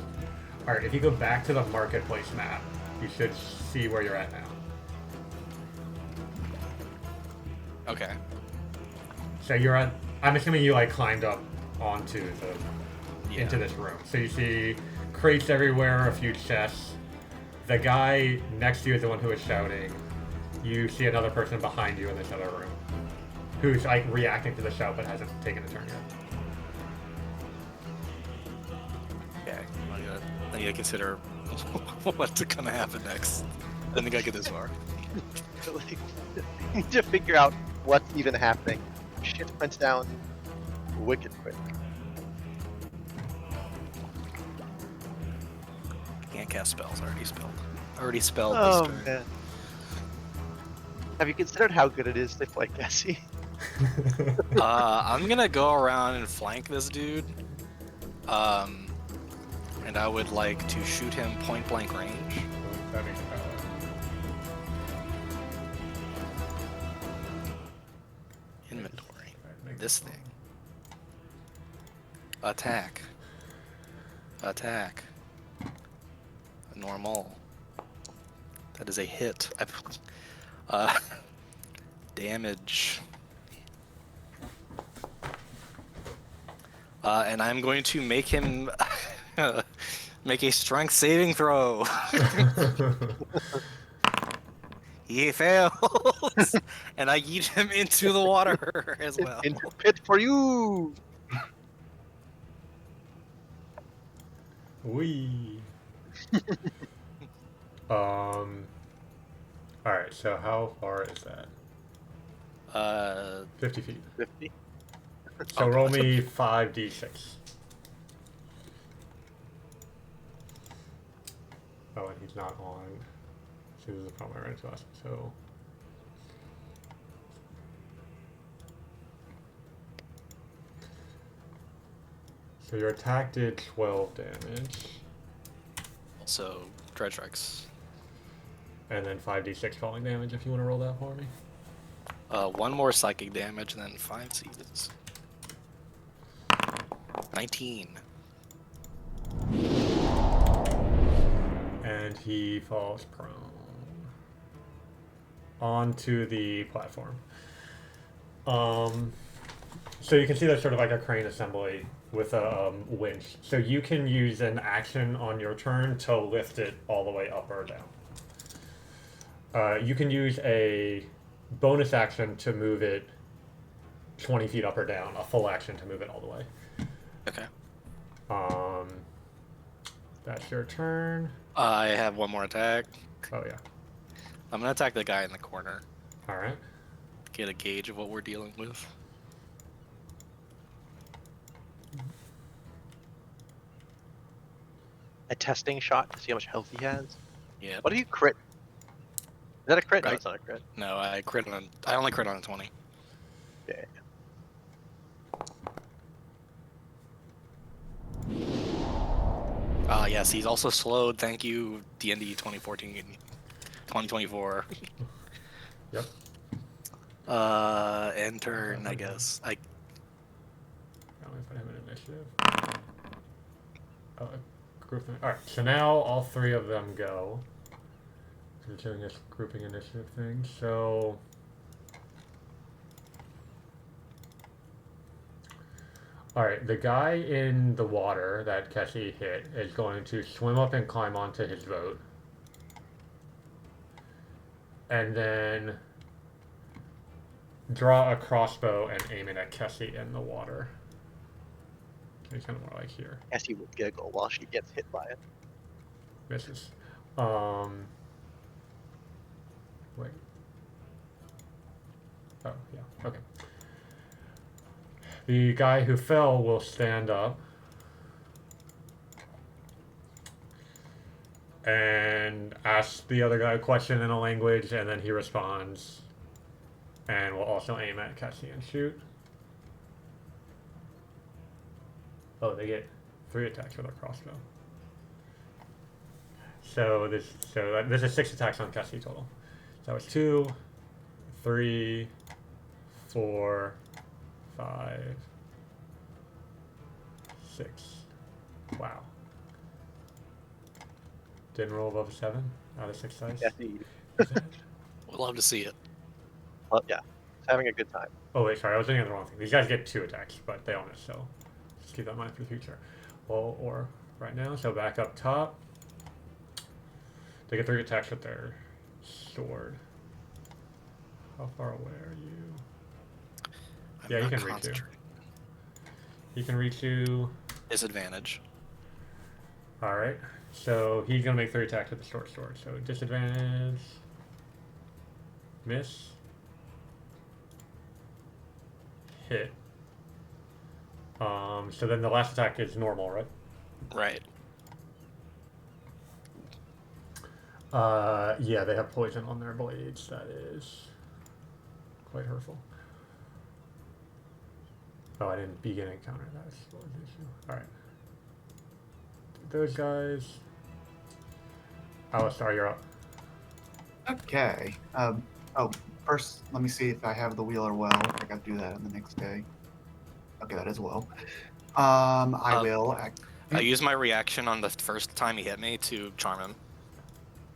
Alright, if you go back to the Marketplace map, you should see where you're at now. Okay. So you're at... I'm assuming you, like, climbed up onto the... Yeah. into this room. So you see crates everywhere, a few chests. The guy next to you is the one who is shouting. You see another person behind you in this other room who's like reacting to the shout but hasn't taken a turn yet. Okay. I need to consider what's gonna happen next. I didn't think I get this far. Like, you need to figure out what's even happening. Shit went down wicked quick. Can't cast spells. Already spelled Oh this turn. man. Have you considered how good it is to play Cassie? I'm gonna go around and flank this dude. And I would like to shoot him point blank range. That makes it valid. Inventory. This thing. Attack. Normal. That is a hit. Damage. And I'm going to make him make a strength saving throw. He fails, and I yeet him into the water as well. Into the pit for you! Wee. Alright, so how far is that? 50 feet. 50. So Oh, roll God. me 5d6. Oh, and he's not on. So this is probably right to us. So. So your attack did 12 damage, Also, Dredge Strikes. and then 5d6 falling damage if you want to roll that for me. One more psychic damage, and then 5 seasons. 19. And he falls prone onto the platform. So you can see there's sort of like a crane assembly with a winch. So you can use an action on your turn to lift it all the way up or down. You can use a bonus action to move it 20 feet up or down, a full action to move it all the way. Okay. That's your turn. I have one more attack. Oh, yeah. I'm gonna attack the guy in the corner. All right. Get a gauge of what we're dealing with. A testing shot to see how much health he has. Yeah. What do you crit? Is that a crit? No, Right. it's not a crit. No, I only crit on a 20. Yeah. Yes, he's also slowed. Thank you, D&D 2014, 2024. Yep. End turn, I guess. Let me put him in initiative. Group thing. All right. So now all three of them go. So we're doing this grouping initiative thing. So. All right. The guy in the water that Kessie hit is going to swim up and climb onto his boat. And then draw a crossbow and aim it at Kessie in the water. It's kind of more like here. Essie will giggle while she gets hit by it. Misses. Wait. Oh, yeah. Okay. The guy who fell will stand up and ask the other guy a question in a language, and then he responds, and will also aim at Cassie and shoot. Oh, they get 3 attacks with their crossbow. So this is 6 attacks on Cassie total. So that was 2, 3, 4, 5, 6. Wow. Didn't roll above a 7 out of 6 dice. Essie, We'd love to see it. well, yeah, he's having a good time. Oh wait, sorry, I was looking at the wrong thing. These guys get 2 attacks, but they all miss, so just keep that in mind for the future. Well, or right now, so back up top. They get 3 attacks with their sword. How far away are you? I'm Yeah, he not can reach you. concentrating. He can reach you. Disadvantage. Alright, so he's gonna make 3 attacks with the short sword. So disadvantage. Miss. Hit. So then the last attack is normal, right? Right. Yeah, they have poison on their blades. That is quite hurtful. Oh, I didn't begin encounter. That's what was the issue. Alright. Those guys. Alistar, you're up. Okay. Oh, first, let me see if I have the wheeler well. I got to do that on the next day. Okay, that is well. I will. I used my reaction on the first time he hit me to charm him.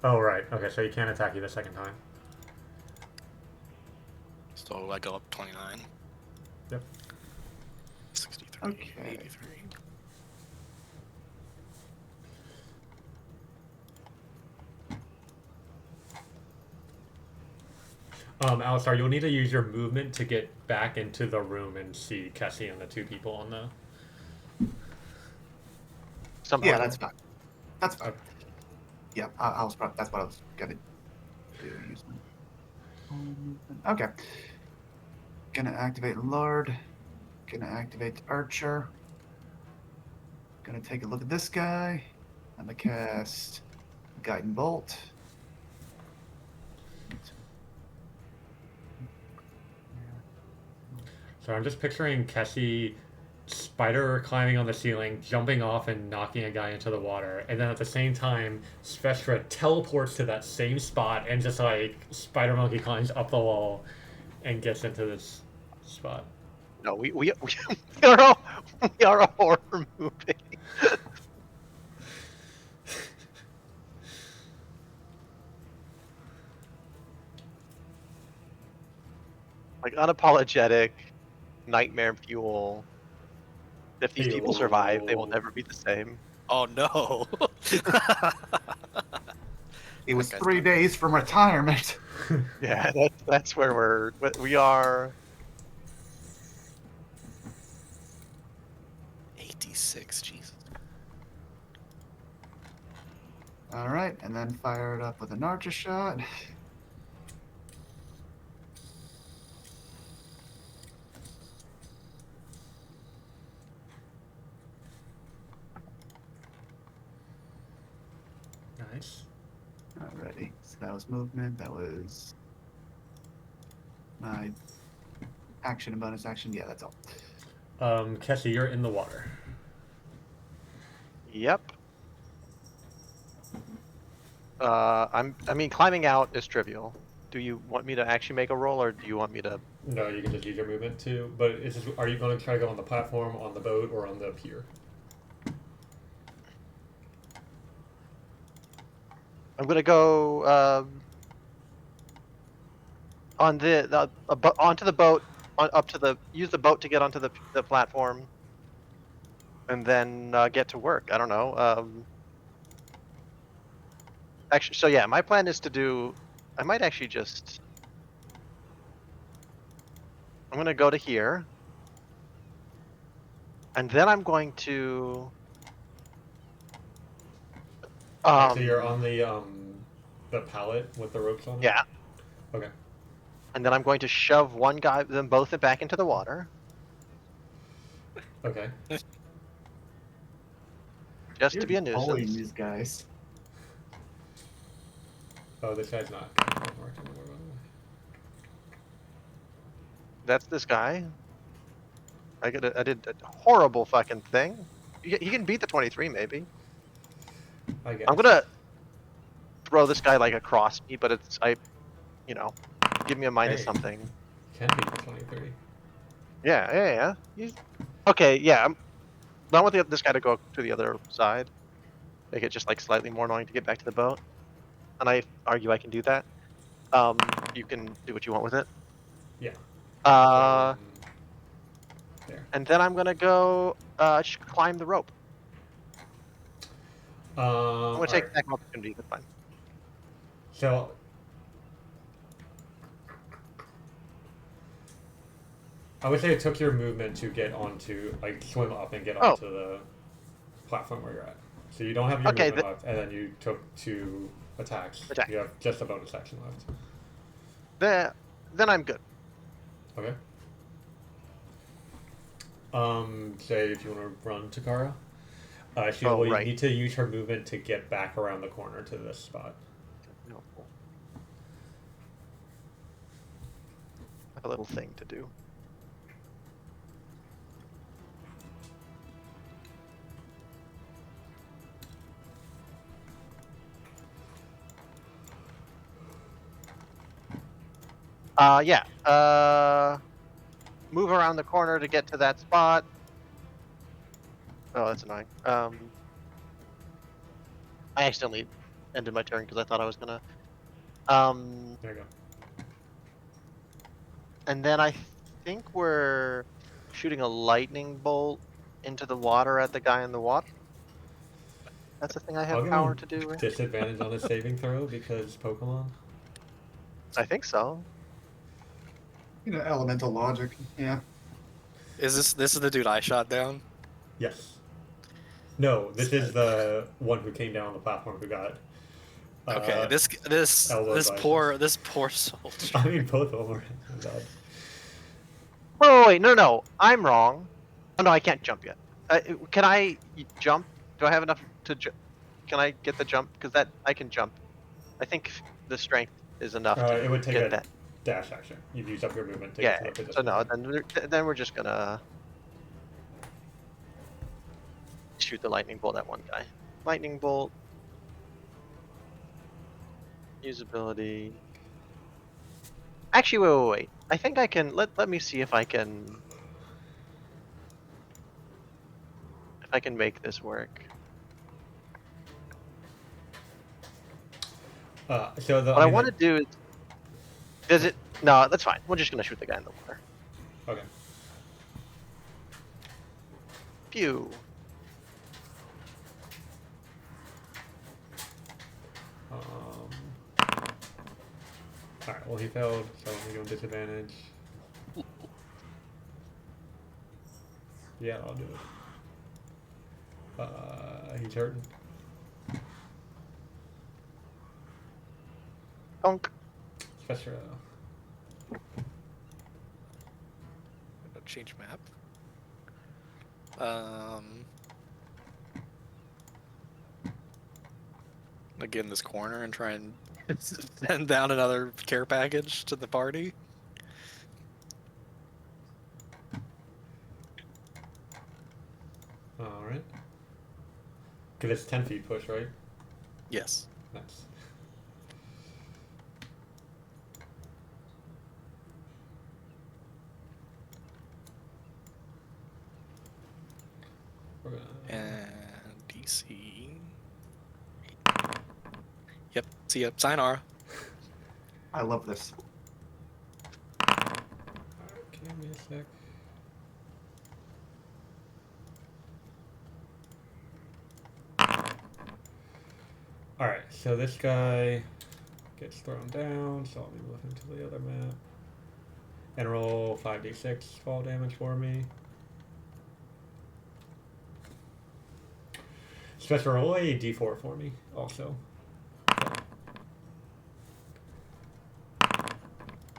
Oh, right. Okay, so he can't attack you the second time. So I go up 29. Yep. 63. Okay. 83. Alistar, you'll need to use your movement to get back into the room and see Kessie and the 2 people on the... Yeah, that's fine. That's fine. Okay. Yeah, I was. That's what I was gonna do. Use my okay. Gonna activate Lord. Gonna activate Archer. Gonna take a look at this guy. I'm gonna cast Guiding Bolt. So I'm just picturing Kessie spider climbing on the ceiling, jumping off and knocking a guy into the water, and then at the same time, Spectra teleports to that same spot and just like spider monkey climbs up the wall and gets into this spot. No, we are a horror movie. Like unapologetic, nightmare fuel. If these people survive, they will Fuel. never be the same. Oh no. It was That guy's 3 days from retirement. Yeah, that's where we are. 86. Jesus. All right, and then fire it up with an archer shot. Nice. Alrighty, so that was movement. That was my action and bonus action. Yeah, that's all. Kessie, you're in the water. Yep. I mean, climbing out is trivial. Do you want me to actually make a roll, or do you want me to? No, you can just use your movement too. But are you going to try to go on the platform, on the boat, or on the pier? I'm gonna go on onto the boat, up to use the boat to get onto the platform, and then get to work. I don't know. Actually, so yeah, my plan is to do. I might actually just. I'm gonna go to here, and then I'm going to. So you're on the pallet with the ropes on it? Yeah, Okay. and then I'm going to shove them both back into the water, Okay. just You're to be a bullying nuisance. these guys. Oh, this guy's not marked anymore, by the way. That's this guy. I did a horrible fucking thing. He can beat the 23 maybe. I guess. I'm gonna throw this guy like across me, but give me a minus Hey. something. Can be 23. Yeah. Okay, yeah. I want this guy to go to the other side. Make it just like slightly more annoying to get back to the boat. And I argue I can do that. You can do what you want with it. Yeah. Uh, There. and then I'm gonna go climb the rope. I'm gonna take Alright. that opportunity. That's fine. So I would say it took your movement to get onto, like, swim up and get Oh. onto the platform where you're at. So you don't have your Okay, movement left, and then you took 2 attacks. Attack. You have just a bonus action left. Then I'm good. Okay. Say if you want to run Takara. She will right. need to use her movement to get back around the corner to this spot. No. I have a little thing to do. Yeah. Move around the corner to get to that spot. Oh, that's annoying. I accidentally ended my turn because I thought I was gonna. There you go. And then I think we're shooting a lightning bolt into the water at the guy in the water. That's the thing I I'll have give power him to do, right? disadvantage on his saving throw because Pokemon. I think so. Elemental logic. Yeah. Is this is the dude I shot down? Yes. No, this is the one who came down on the platform who got. Okay, this elbowed by poor soldier. I mean, both of them are bad. Wait, no, I'm wrong. Oh no, I can't jump yet. Can I jump? Do I have enough to jump? Can I get the jump? Because I can jump. I think the strength is enough to It would take get a that. dash action. You've used up your movement to Yeah. get to the So position. no, then we're just gonna shoot the lightning bolt at one guy. Lightning bolt. Usability. Actually, wait. I think I can. Let me see if I can. If I can make this work. So What I want to do is. Does it? No, that's fine. We're just gonna shoot the guy in the water. Okay. Pew. Alright, well he failed, so I'm gonna give him disadvantage. Yeah, I'll do it. He's hurting. Donk. Special. Change map. I'll get in this corner and try and send down another care package to the party. Alright. Because it's 10 feet push, right? Yes. Nice. We're gonna... And DC. Yep. See ya. Sayonara. I love this. Alright, give me a sec. Alright, so this guy gets thrown down, so let me move him to the other map. And roll 5d6 fall damage for me. Special roll a d4 for me, also.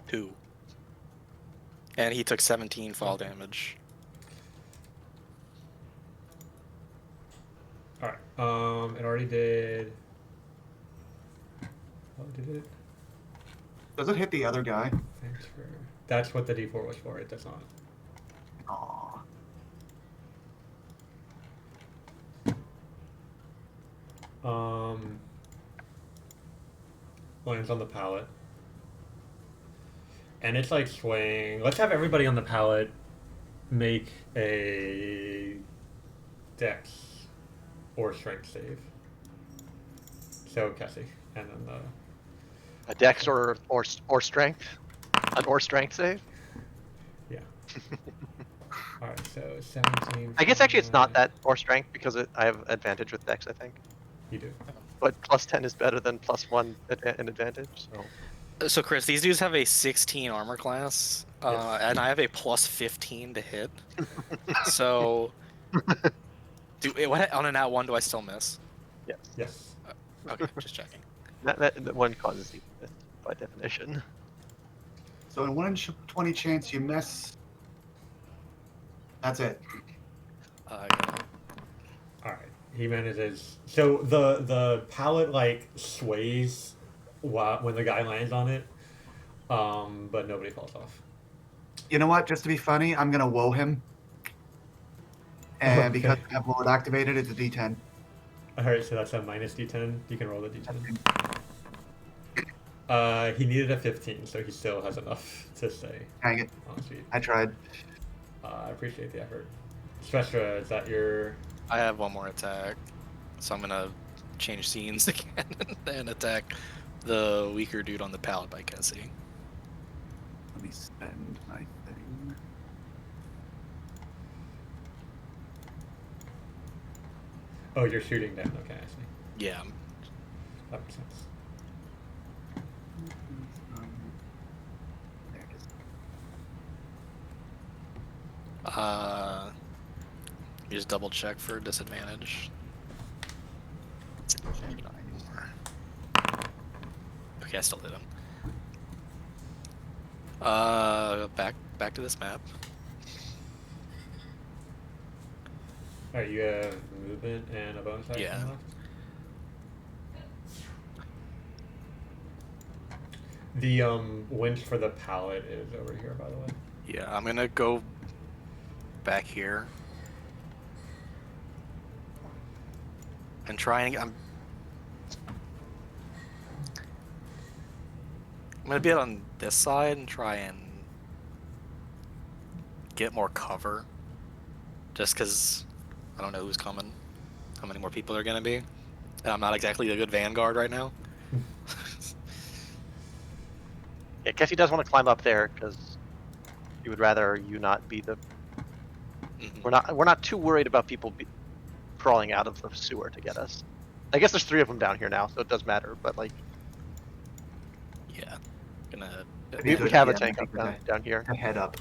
2. And he took 17 fall damage. Alright, it already did... Oh, did it? Does it hit the other guy? Thanks for... That's what the d4 was for, it does not. Aww. Lands on the pallet. And it's like swaying. Let's have everybody on the pallet make a dex or strength save. So Cassie, and then the... A dex or strength? An or strength save? Yeah. Alright, so 17... I guess actually it's not that or strength because I have advantage with dex, I think. You do. But plus 10 is better than plus 1 in advantage, so... So Chris, these dudes have a 16 armor class, Yes. and I have a plus 15 to hit. So, what on an @1 do I still miss? Yes. Yes. Okay, just checking. That one causes you by definition. So in 1 in 20 chance you miss. That's it. Alright. He manages... So the pallet, like, sways when the guy lands on it, but nobody falls off. You know what? Just to be funny, I'm gonna woe him. And Okay. because I have word activated, it's a D10. Alright, so that's a minus d10. You can roll the d10. He needed a 15, so he still has enough to stay Dang it. on his feet. I tried. I appreciate the effort. Spectra, is that your... I have one more attack, so I'm gonna change scenes again and attack the weaker dude on the pallet by Cassie. Let me spend my thing. Oh, you're shooting down. Okay, I see. Yeah. That makes sense. There it is. You just double check for disadvantage. Okay, I still hit him. Back to this map. Alright, you have movement and a bonus action Yeah. left? The winch for the pallet is over here, by the way. Yeah, I'm gonna go back here and try and I'm gonna be on this side and try and get more cover, just because I don't know who's coming, how many more people are gonna be, and I'm not exactly a good vanguard right now. Yeah, Cassie does want to climb up there because he would rather you not be the Mhm. We're not too worried about people crawling out of the sewer to get us. I guess there's 3 of them down here now, so it does matter. But like, Yeah. Gonna. we have a tank up down here. A head up.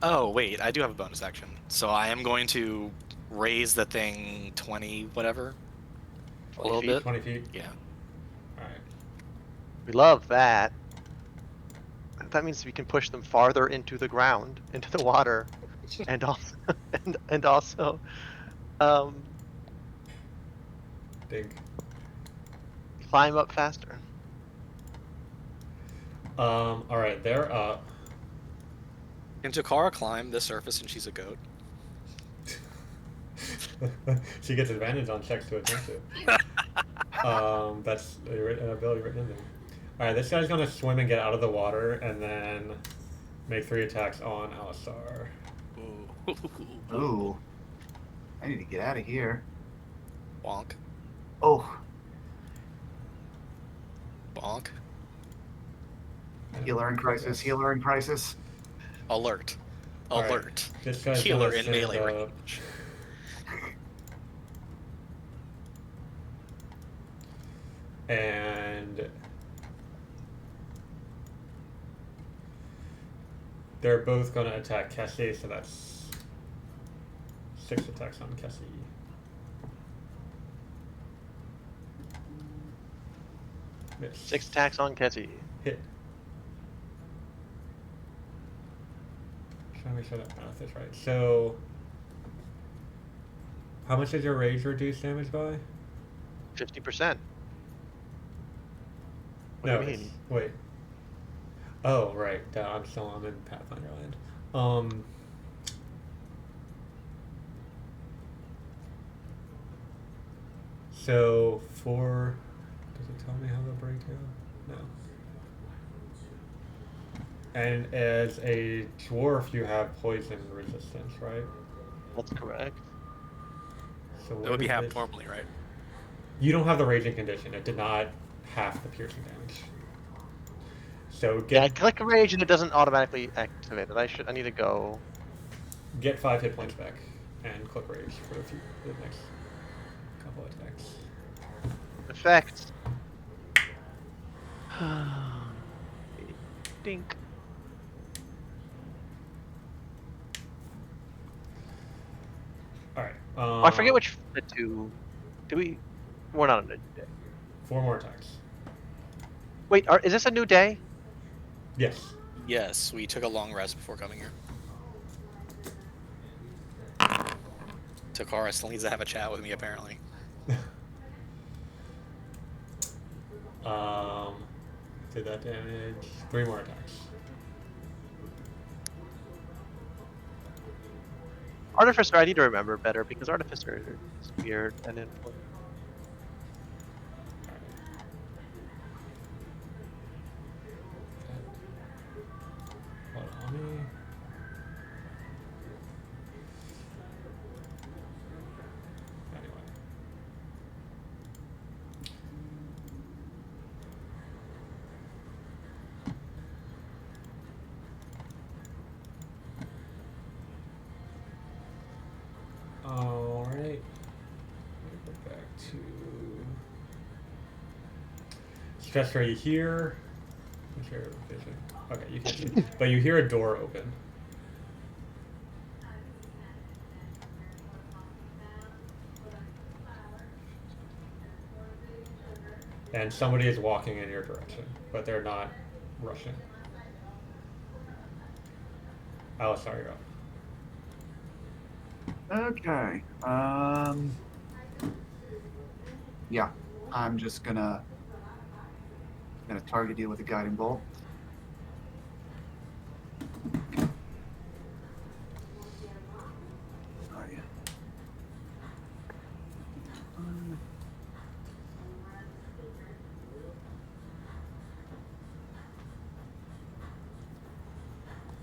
Oh wait, I do have a bonus action. So I am going to raise the thing 20 whatever. A 20 little feet? bit. 20 feet. Yeah. Alright. We love that. That means we can push them farther into the ground, into the water, and also and also Dig. climb up faster. Alright, they're up. Can Eochora climb this surface and she's a goat? She gets advantage on checks to attempt it. That's an ability written in there. Alright, this guy's gonna swim and get out of the water and then make 3 attacks on Alistar. Ooh. Ooh. I need to get out of here. Bonk. Oh, Bonk. healer in crisis. Healer in crisis. Alert. Alright, Alert. this guy's Healer gonna in send, melee range. And they're both gonna attack Kessie, so that's 6 attacks on Kessie. Miss. 6 attacks on Ketty. Hit. Trying to make sure that math is right. So, how much does your rage reduce damage by? 50%. What No, do you it's- mean? wait. Oh, right. I'm in Pathfinder Land. So for, does it tell me how the breakdown? No. And as a dwarf, you have poison resistance, right? That's correct. So That what would be is half this? normally, right? You don't have the raging condition. It did not half the piercing damage. So Yeah, I get click rage and it doesn't automatically activate it. I need to go. get 5 hit points back and click rage for the next couple attacks. Effect. Dink. All right. Oh, I forget which the two. Do we? We're not on a new day. 4 more attacks. Wait, is this a new day? Yes. Yes, we took a long rest before coming here. Eochora still needs to have a chat with me, apparently. Did that damage? 3 more attacks. Artificer, I need to remember better because Artificer is weird and important. Hold on, let me. Anyway. All right. Let me go back to. Stress, are you here? What's your vision? Okay, you can't see. But you hear a door open. And somebody is walking in your direction, but they're not rushing. Alistar, you're up. Okay. Yeah, I'm just gonna target you with a guiding bolt. Oh yeah.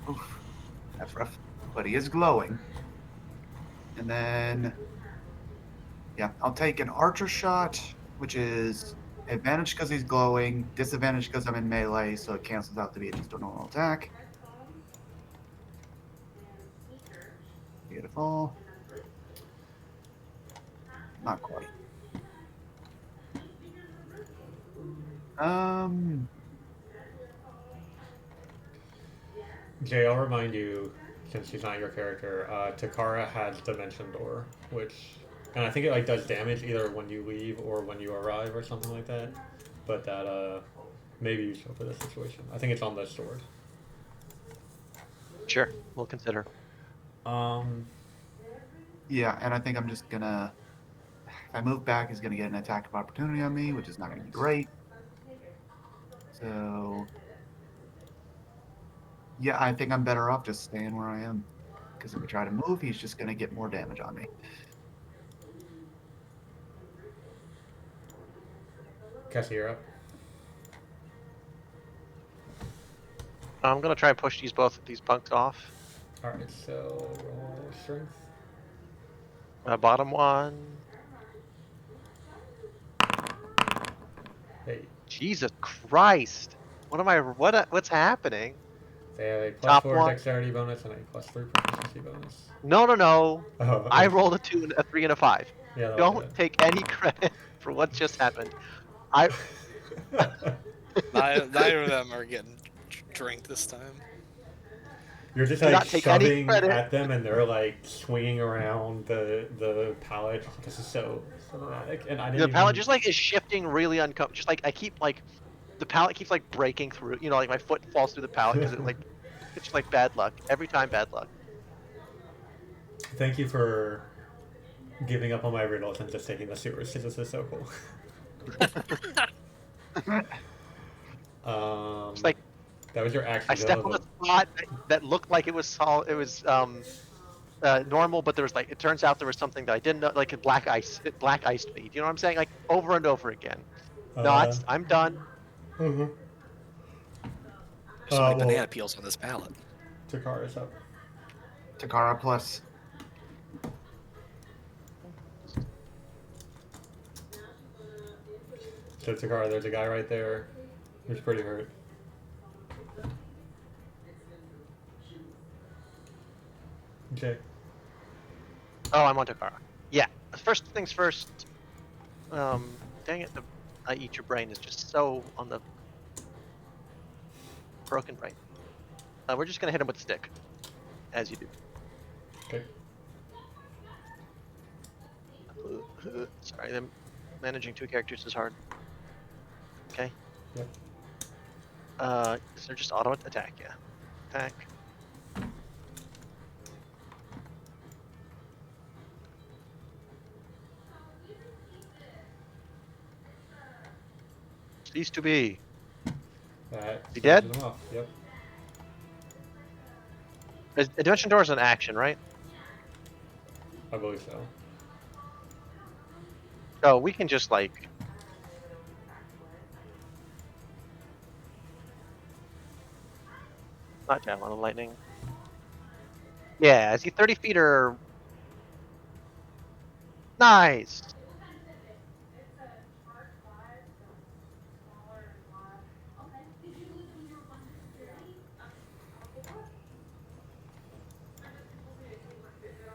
Oof, that's rough. But he is glowing. And then, yeah, I'll take an archer shot, which is advantage because he's glowing, disadvantage because I'm in melee, so it cancels out to be just a normal attack. Beautiful. Not quite. Jay, I'll remind you, since she's not your character, Takara has Dimension Door, and I think it like does damage either when you leave or when you arrive or something like that. But that may be useful for this situation. I think it's on the sword. Sure, we'll consider. Yeah, and I think I'm just gonna. If I move back, he's gonna get an attack of opportunity on me, which is not gonna be great. So, yeah, I think I'm better off just staying where I am. Because if we try to move, he's just gonna get more damage on me. Cassie, you're up. I'm gonna try and push both of these punks off. Alright, so roll strength. Bottom one. Hey, Jesus Christ! What's happening? they have a plus Top 4 one. dexterity bonus and a plus 3 proficiency bonus. No. Oh, I rolled a 2, a 3, and a 5. Yeah, that'll do Don't it. take any credit for what just happened. I Neither of them are getting drinked this time. You're just Do like not take any shoving credit. at them, and they're like swinging around the pallet. This is so dramatic, and I didn't The pallet even... just like is shifting really uncomfortable. Just like I keep like the pallet keeps like breaking through. You know, like my foot falls through the pallet because it's just like bad luck every time. Bad luck. Thank you for giving up on my riddles and just taking the sewers because this is so cool. It's like That was your action. I stepped on a spot that looked like it was solid. It was normal, but there was like it turns out there was something that I didn't know, like a black ice. It black iced me. Do you know what I'm saying? Like over and over again. No, I'm done. Mm-hmm. There's so many Well, banana peels on this pallet. Takara's up. Takara plus. So Takara, there's a guy right there who's pretty hurt. Okay. Oh, I'm on Takara. Yeah. First things first. Dang it, I eat your brain is just so on the broken brain. We're just gonna hit him with the stick, as you do. Okay. Sorry, them managing 2 characters is hard. Okay. Yep. So just auto attack, yeah. Attack. Cease to be. That He dead? finishes him off. Yep. Dimension Door is an action, right? I believe so. So we can just like. Not Javelin of Lightning. Yeah, is he 30 feet or. Nice!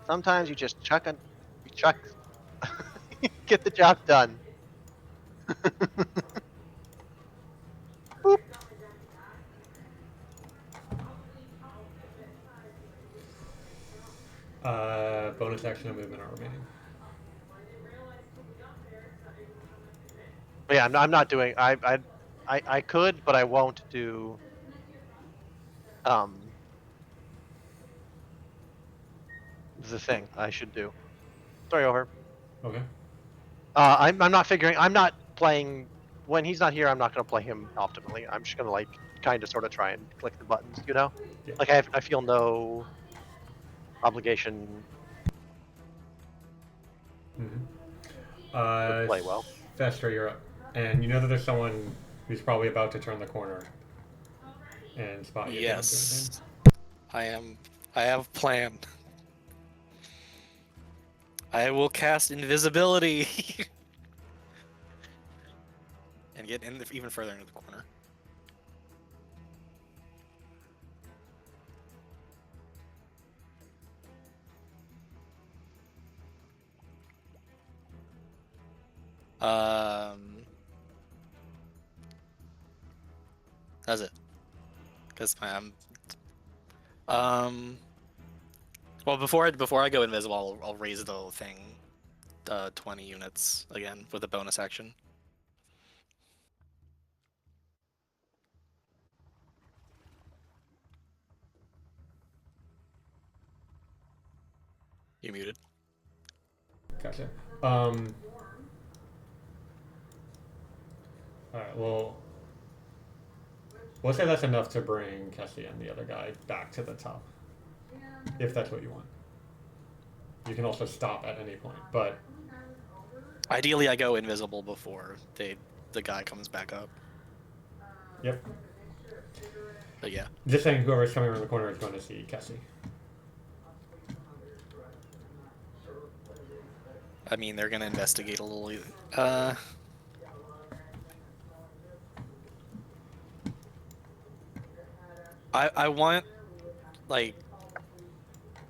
Sometimes you just chuck. Get the job done. Boop. Bonus action and movement are remaining. Yeah, I'm not doing. I could, but I won't do. The thing I should do. Sorry, over. Okay. I'm not figuring. I'm not playing when he's not here. I'm not gonna play him optimally. I'm just gonna like kind of sort of try and click the buttons. You know, Yeah. like I feel no obligation to play well. Fester, you're up. And you know that there's someone who's probably about to turn the corner and spot you. Yes. I have a plan. I will cast invisibility and get even further into the corner. That's it. Because well, before I go invisible, I'll raise the thing, 20 units again with a bonus action. You muted. Gotcha. Alright, well, we'll say that's enough to bring Kessie and the other guy back to the top. If that's what you want. You can also stop at any point, but Ideally, I go invisible before the guy comes back up. yep. But yeah. Just saying whoever's coming around the corner is going to see Kessie. I mean, they're gonna investigate a little. I want, like,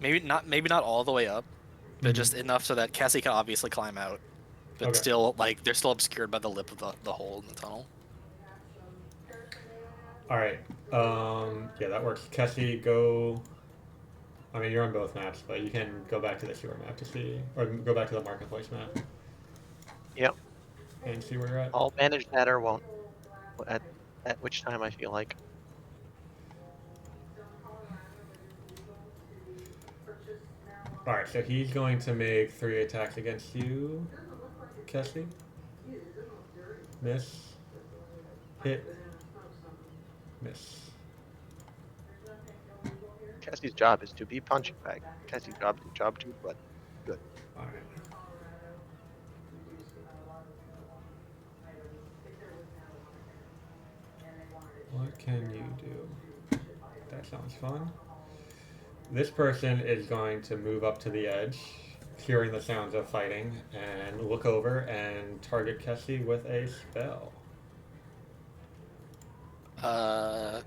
maybe not all the way up, but just enough so that Cassie can obviously climb out, but Okay. still, like, they're still obscured by the lip of the hole in the tunnel. Alright. Yeah, that works. Kessie, go. I mean, you're on both maps, but you can go back to the sewer map to see, or go back to the marketplace map Yep. and see where you're at. I'll manage that or won't. At which time I feel like. Alright, so he's going to make 3 attacks against you, Kessie. Miss. Hit. Miss. Cassie's job is to be punching bag. Cassie's job too, but good. Alright. What can you do? That sounds fun. This person is going to move up to the edge, hearing the sounds of fighting, and look over and target Kessie with a spell. Gonna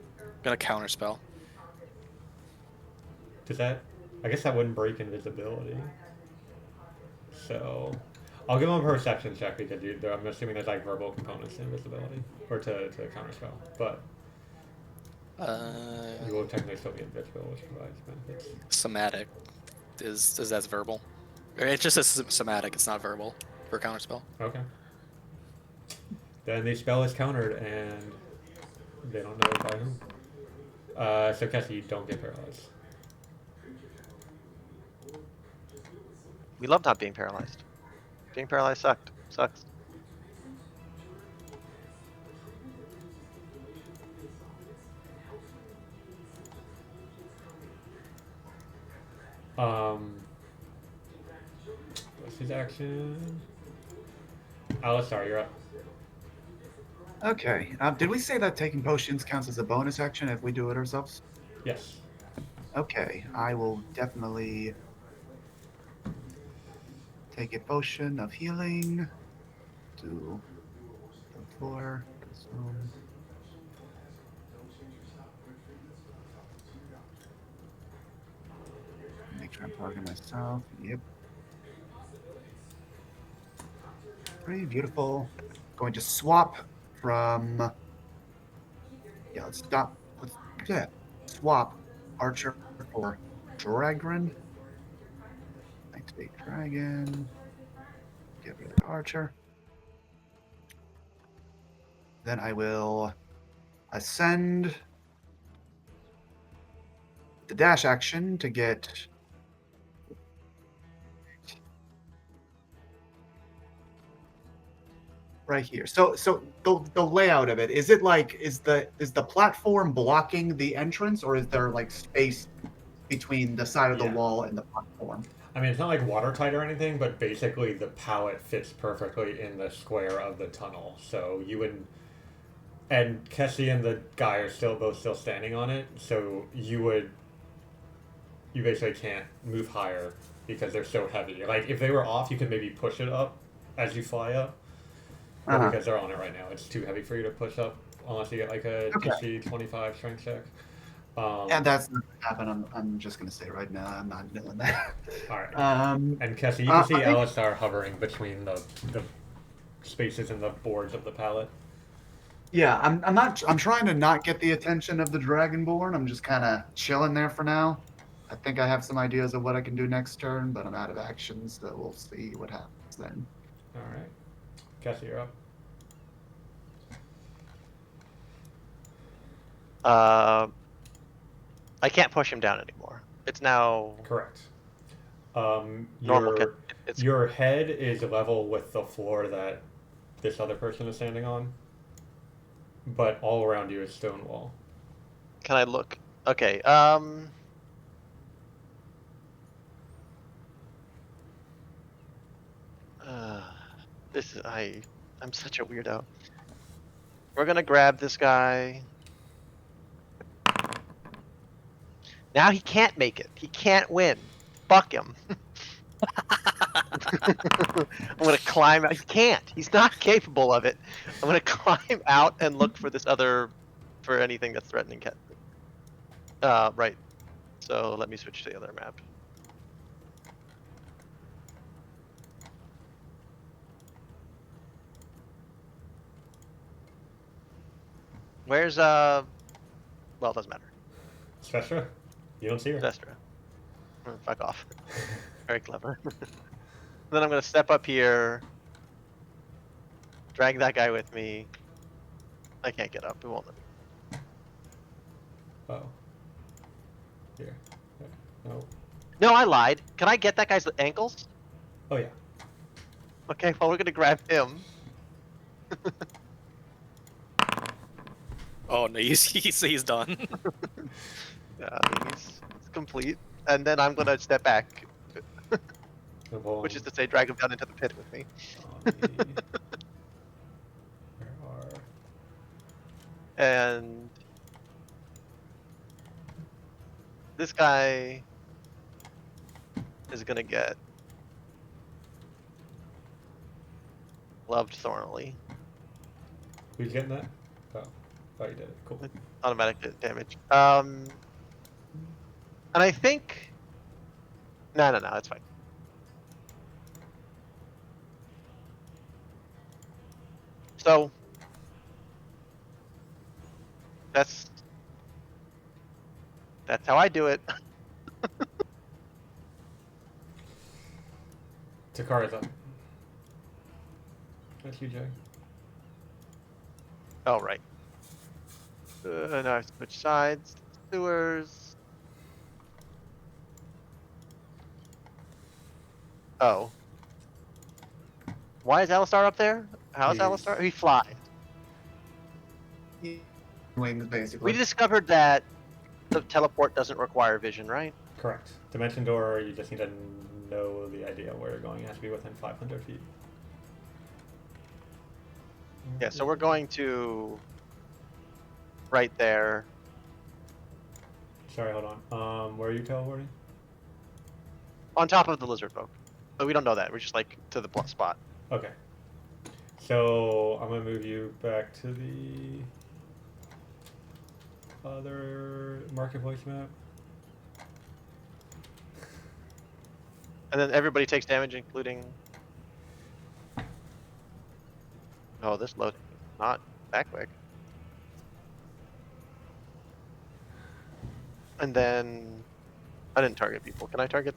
counterspell. Does that? I guess that wouldn't break invisibility. So, I'll give him a perception check because I'm assuming there's like verbal components to invisibility or to counterspell, but you will technically still be invisible, which provides benefits. Somatic is that's verbal. Or it just says somatic. It's not verbal for counterspell. Okay. Then the spell is countered, and they don't know by whom. So Cassie, you don't get paralyzed. We love not being paralyzed. Being paralyzed sucks. What's his action? Alistar, you're up. Okay. Did we say that taking potions counts as a bonus action if we do it ourselves? Yes. Okay. I will definitely take a potion of healing to the floor. Make sure I'm targeting myself. Yep. Pretty beautiful. Going to swap from. Yeah, let's stop. Swap Archer for Dragon. Activate Dragon. Get rid of the Archer. Then I will ascend the dash action to get. Right here. So the layout of it, is it like is the platform blocking the entrance, or is there like space between the side of the wall and the platform? I mean, it's not like watertight or anything, but basically the pallet fits perfectly in the square of the tunnel. So you would, and Kessie and the guy are both still standing on it. So you basically can't move higher because they're so heavy. Like if they were off, you could maybe push it up as you fly up. But because they're on it right now, it's too heavy for you to push up unless you get like a DC 25 strength check. And that's not gonna happen. I'm just gonna say right now, I'm not doing that. All right. And Kessie, you can see Alistar hovering between the spaces in the boards of the pallet. Yeah, I'm trying to not get the attention of the Dragonborn. I'm just kind of chilling there for now. I think I have some ideas of what I can do next turn, but I'm out of action, so we'll see what happens then. All right. Cassie, you're up. I can't push him down anymore. It's now Correct. normal. It's Your head is level with the floor that this other person is standing on, but all around you is stone wall. Can I look? Okay. This is I'm such a weirdo. We're gonna grab this guy. Now he can't make it. He can't win. Fuck him. I'm gonna climb out. He can't. He's not capable of it. I'm gonna climb out and look for this other, for anything that's threatening Cat. Right. So let me switch to the other map. Where's well, it doesn't matter. Spectra? You don't see her. Vestra. Fuck off. Very clever. Then I'm gonna step up here, drag that guy with me. I can't get up. It won't let me. Oh. Here. There. No. No, I lied. Can I get that guy's ankles? Oh yeah. Okay, well we're gonna grab him. Oh no, he's done. Yeah, he's complete. And then I'm gonna step back, which is to say, drag him down into the pit with me. Where are? And this guy is gonna get loved thornily. Who's getting that? Oh. Oh, you did it. Cool. Automatic damage. And I think. No, it's fine. So that's how I do it. Takara's up. That's you, Jay. Oh right. Now I switch sides. Sewers. Oh. Why is Alistar up there? How's He's- Alistar? He flies. Wings, basically. We discovered that the teleport doesn't require vision, right? Correct. Dimension door, you just need to know the idea where you're going. It has to be within 500 feet. Yeah, so we're going to right there. Sorry, hold on. Where are you teleporting? On top of the lizard folk. But we don't know that. We're just like to the spot. Okay. So I'm gonna move you back to the other marketplace map. And then everybody takes damage, including. Oh, this load not that quick. And then I didn't target people. Can I target?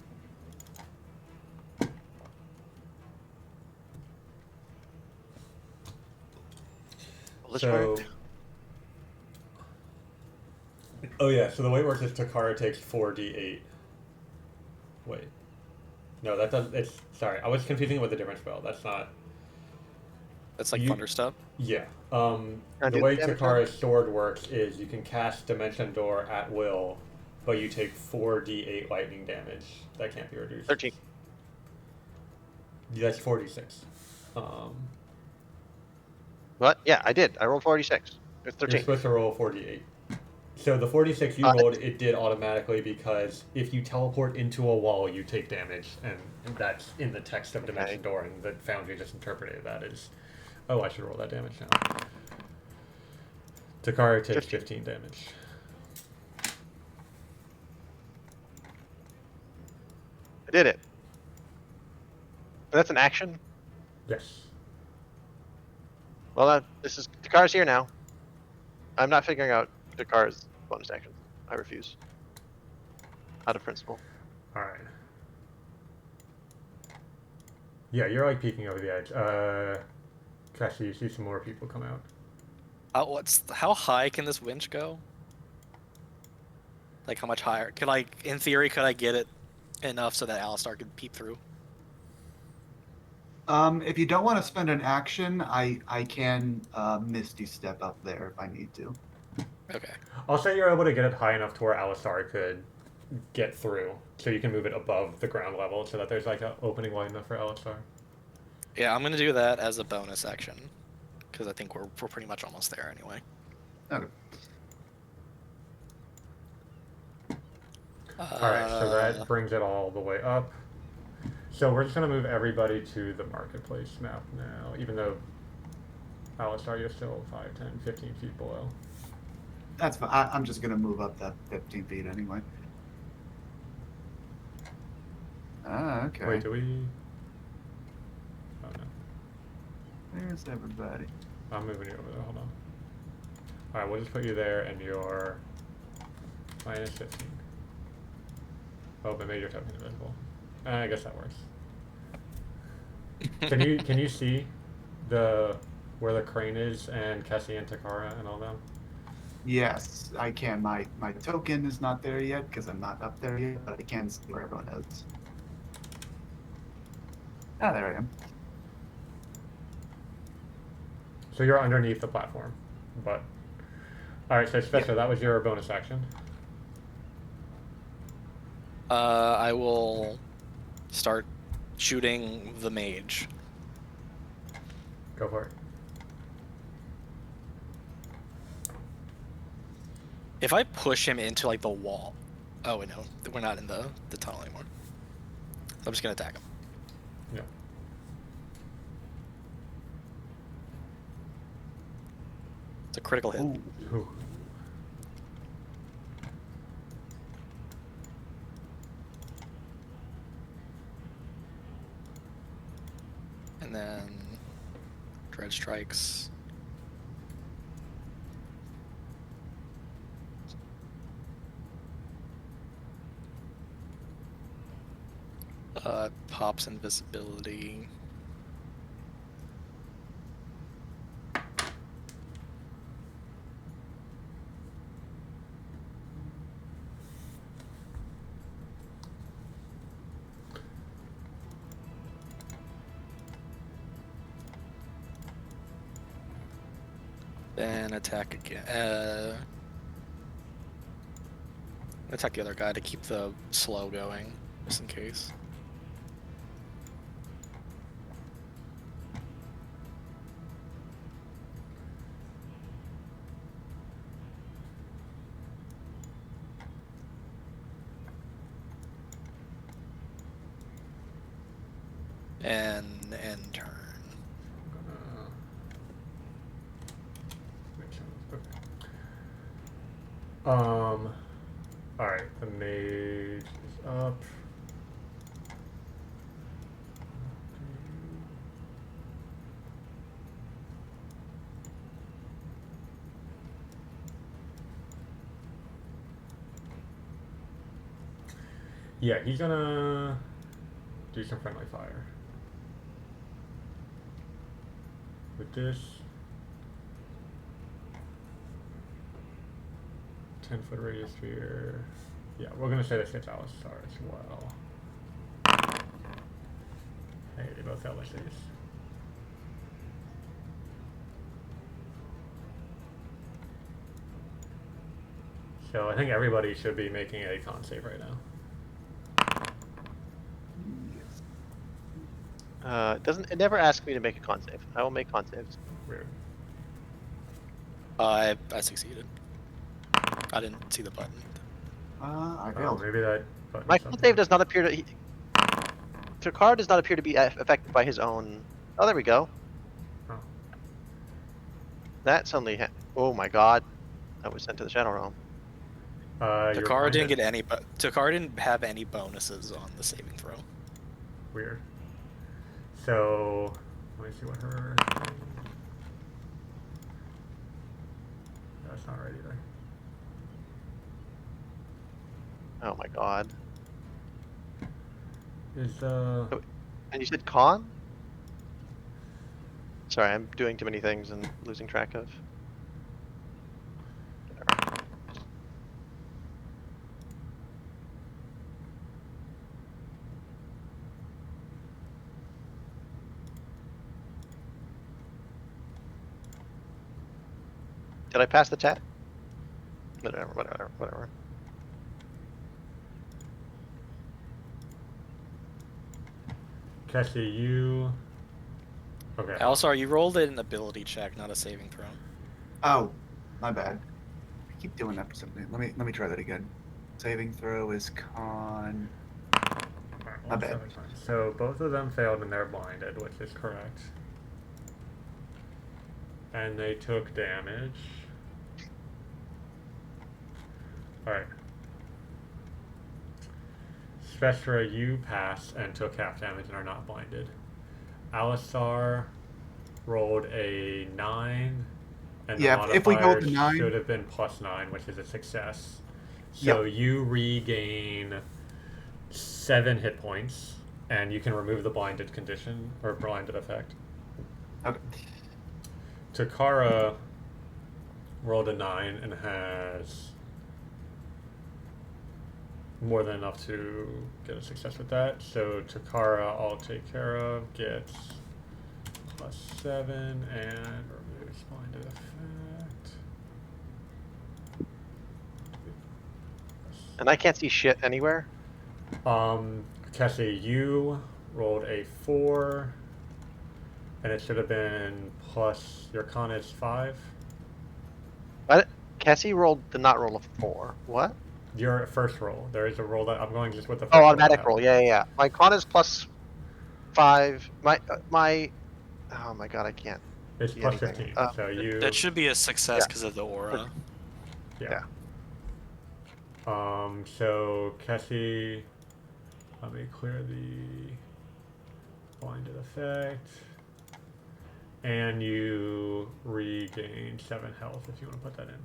Will this work? Oh yeah, so the way it works is Takara takes 4d8. Wait. No, that doesn't, it's, sorry, I was confusing it with a different spell. That's not, That's like You- Thunderstep. yeah. Can I The do way damage Takara's sword works is you can cast Dimension Door at will, but you take 4d8 lightning damage. That can't be reduced. 13. That's 46. What? Yeah, I did. I rolled 46. It's You're 13. supposed to roll 48. So the 46 you rolled, it did automatically because if you teleport into a wall, you take damage, and that's in the text of Dimension Door, and the Foundry just interpreted that as, oh, I should roll that damage now. Takara takes 15 damage. I did it. That's an action? Yes. Well, Dakar's here now. I'm not figuring out Dakar's bonus actions. I refuse. Out of principle. All right. Yeah, you're like peeking over the edge. Cassie, you see some more people come out. How high can this winch go? Like how much higher? In theory, could I get it enough so that Alistar could peep through? If you don't want to spend an action, I can Misty Step up there if I need to. Okay. I'll say you're able to get it high enough to where Alistar could get through, so you can move it above the ground level, so that there's like an opening wide enough for Alistar. Yeah, I'm gonna do that as a bonus action, because I think we're pretty much almost there anyway. Okay. Alright, so that brings it all the way up. So we're just going to move everybody to the marketplace map now, even though Alistar, you're still 5, 10, 15 feet below. That's fine. I'm just gonna move up that 15 feet anyway. Ah, okay. Wait, do we... Oh, no. There's everybody. I'm moving you over there, hold on. Alright, we'll just put you there, and you're minus 15. Oh, but made your token invisible. I guess that works. Can you see where the crane is and Cassie and Takara and all them? Yes, I can. My token is not there yet because I'm not up there yet, but I can see where everyone is. Ah, there I am. So you're underneath the platform, but... Alright, so Spencer, Yep. that was your bonus action. I will start shooting the mage. Go for it. If I push him into like the wall, oh wait, no, we're not in the tunnel anymore. I'm just gonna attack him. Yeah. It's a critical hit. Ooh. And then Dread Strikes. Pops invisibility. Then attack again. Attack the other guy to keep the slow going, just in case. And end turn. Alright, the mage is up. Yeah, he's gonna do some friendly fire. With this 10-foot radius sphere. Yeah, we're gonna say this hits Alistar as well. Hey, they both got LSAs. So I think everybody should be making a con save right now. It never asks me to make a con save. I will make con saves. Weird. I succeeded. I didn't see the button. I Oh, failed. maybe that button My con save does not appear to. Takar does not appear to be affected by his own. Oh, there we go. Oh. That suddenly. Oh my god. I was sent to the Shadow Realm. Takara didn't get any, but Takara didn't have any bonuses on the saving throw. Weird. So, let me see what her... That's not right either. Oh my god. Is And you said con? Sorry, I'm doing too many things and losing track of. Whatever. Did I pass the chat? Whatever. Cassie, you. Okay. Also, you rolled an ability check, not a saving throw. Oh, my bad. I keep doing that for something. Let me try that again. Saving throw is con. My bad. So both of them failed and they're blinded, which is correct. And they took damage. Alright. Spectra, you pass and took half damage and are not blinded. Alistar rolled a 9, and Yeah, the if we go with modifier the 9. should have been +9, which is a success. So you regain 7 hit points, and you can remove the blinded condition or blinded effect. Okay. Takara rolled a 9 and has more than enough to get a success with that. So Takara, I'll take care of, gets +7 and removes blinded effect. And I can't see shit anywhere. Cassie, you rolled a 4, and it should have been plus your con is 5. What? Cassie did not roll a 4. What? Your first roll. There is a roll that I'm going just with the first Oh, roll. automatic roll. Yeah. My con is +5. Oh my god, I can't It's see plus anything. 15. So you. That should be a success Yeah. because of the aura. Yeah. So Cassie, let me clear the blinded effect. And you regain 7 health if you want to put that in.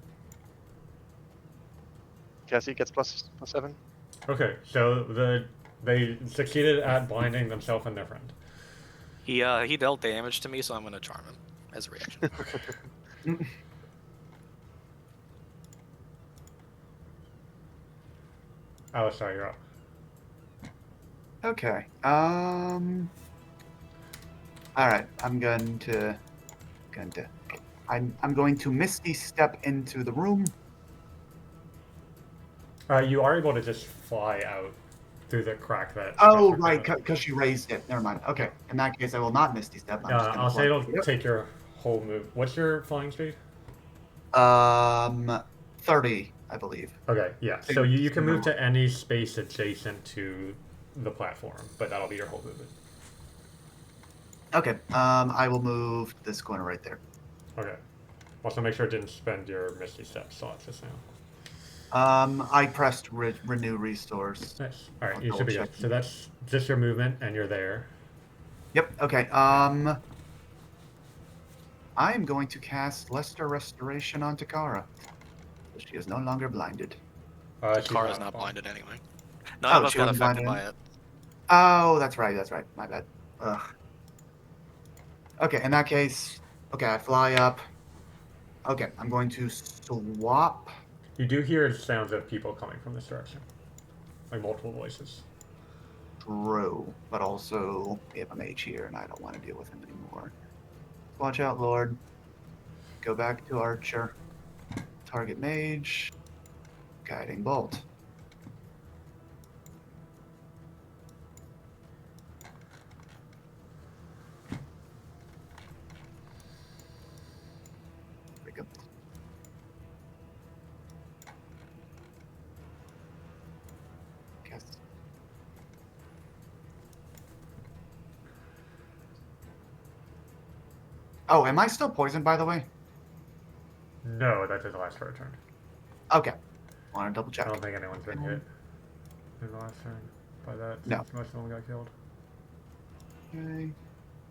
Cassie gets +7. Okay, so they succeeded at blinding themselves and their friend. He dealt damage to me, so I'm gonna charm him as a reaction. Alistar, you're up. Okay. All right. I'm going to Misty step into the room. You are able to just fly out through the crack that. Oh, right, because she raised it. Never mind. Okay. In that case, I will not Misty step. I'm just gonna I'll say it'll fly. take your whole move. What's your flying speed? 30, I believe. Okay, yeah. So you can move to any space adjacent to the platform, but that'll be your whole movement. Okay. I will move this corner right there. Okay. Also, make sure it didn't spend your Misty Step slots just now. I pressed renew restores. Nice. All right, you should be good. So that's just your movement, and you're there. Yep. Okay. I am going to cast Lesser Restoration on Takara. She is no longer blinded. Kara's not blinded anyway. None of us got affected by it. Oh, that's right. My bad. Ugh. Okay, in that case, okay, I fly up. Okay, I'm going to swap. You do hear sounds of people coming from this direction, like multiple voices. True, but also we have a mage here, and I don't want to deal with him anymore. Watch out, Lord. Go back to Archer. Target mage. Guiding bolt. There we go. Guess. Oh, am I still poisoned, by the way? No, that doesn't last for a turn. Okay. Want to double check. I don't think anyone's been hit in the last turn by that. No. Most of them got killed. Okay.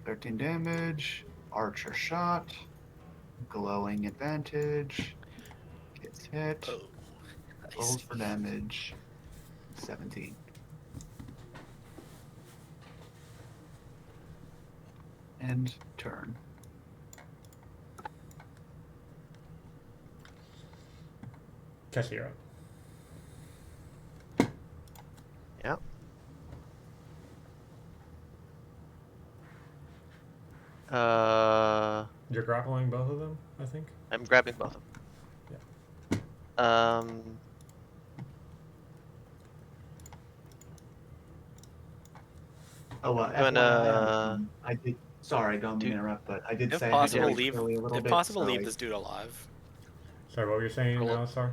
13 damage. Archer shot. Glowing advantage. Gets hit. Oh, I Rolls see. for damage. 17. End turn. Cassie, you're up. Yeah. You're grappling both of them, I think. I'm grabbing both of them. Oh, I'm FYI, gonna I did. Sorry, I don't mean do- to interrupt, but I did If say I had to possible, leave leave. early a little If bit. possible, so leave I- this dude alive. Sorry, what were you saying, Roll- Alistar?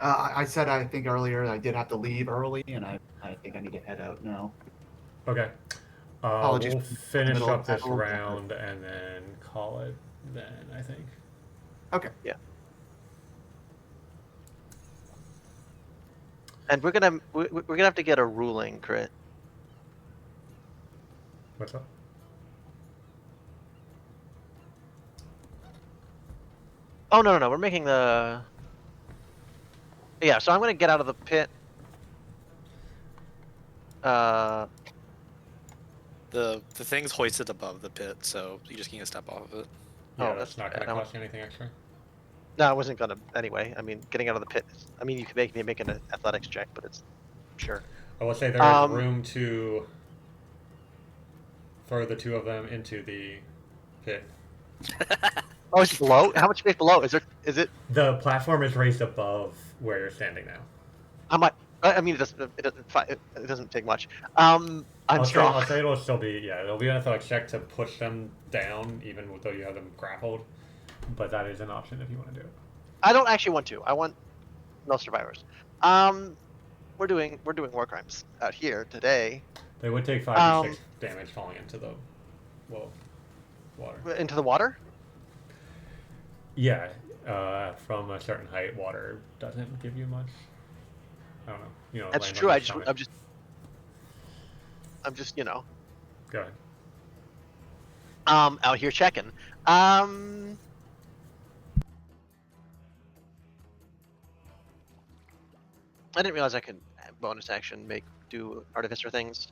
I said I think earlier I did have to leave early, and I think I need to head out now. Okay. Apologies We'll for the finish middle up of this battle, but- round and then call it then, I think. Okay. and we're gonna have to get a ruling crit. What's up? Oh no, we're making the. Yeah, so I'm gonna get out of the pit. The thing's hoisted above the pit, so you just can't step off of it. Yeah, Oh, that's that's not bad. going to cost you anything extra. No, I wasn't gonna anyway. I mean, getting out of the pit. I mean, you can make an athletics check, but it's sure. I will say there is Um, room to throw the two of them into the pit. Oh, it's below. How much space below? Is there? Is it? The platform is raised above where you're standing now. How much? I mean, it doesn't take much. I'm strong. I'll say it'll still be, yeah, it'll be an athletics check to push them down, even though you have them grappled. But that is an option if you want to do it. I don't actually want to. I want no survivors. We're doing war crimes out here today. They would take 5d6 damage falling into the water. Into the water. Yeah, from a certain height, water doesn't give you much. I don't know. You know, That's land true. on I'm your stomach. just Go ahead. out here checking. I didn't realize I could bonus action do artificer things.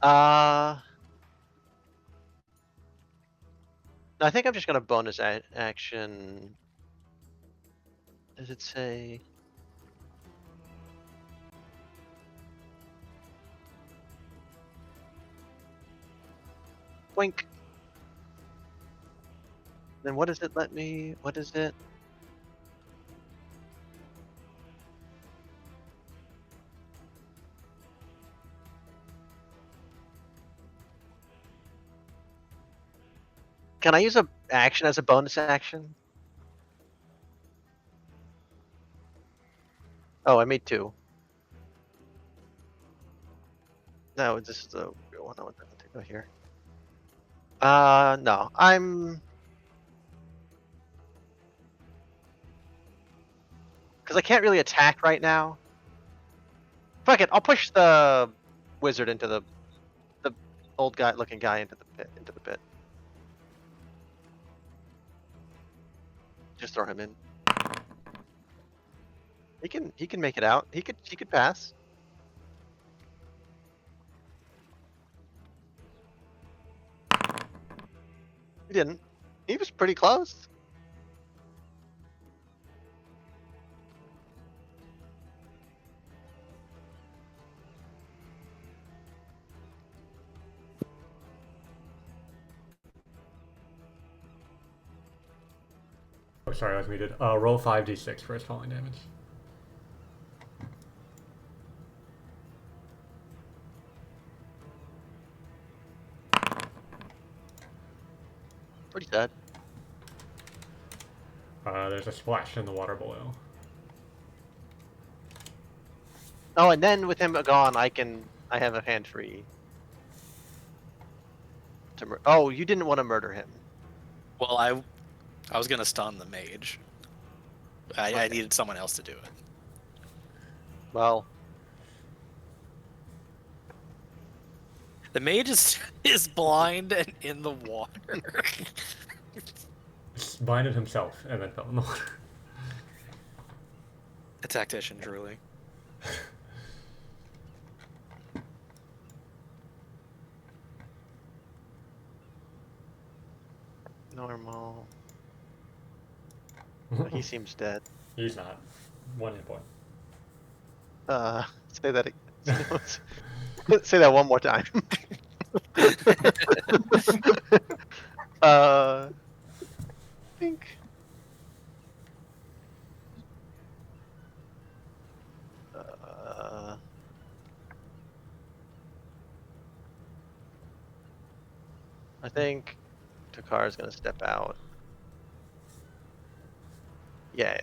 I think I'm just gonna bonus action. Does it say? Boink. Then what does it let me? What is it? Can I use a action as a bonus action? Oh, I made 2. No, this is the real one. I want to go here. No, because I can't really attack right now. Fuck it, I'll push the wizard into the old looking guy into the pit. Just throw him in. He can make it out. He could pass. He didn't. He was pretty close. Oh, sorry, I was muted. Roll 5d6 for his falling damage. Pretty sad. There's a splash in the water below. Oh, and then with him gone, I have a hand free. Oh, you didn't want to murder him. Well, I was gonna stun the mage. I Okay. needed someone else to do it. Well, The mage is blind and in the water. Blinded himself and then fell in the water. A tactician, truly. Normal. He seems dead. He's not. 1 hit point. Say that. Say that one more time. I think. I think Takar is gonna step out. Yeah.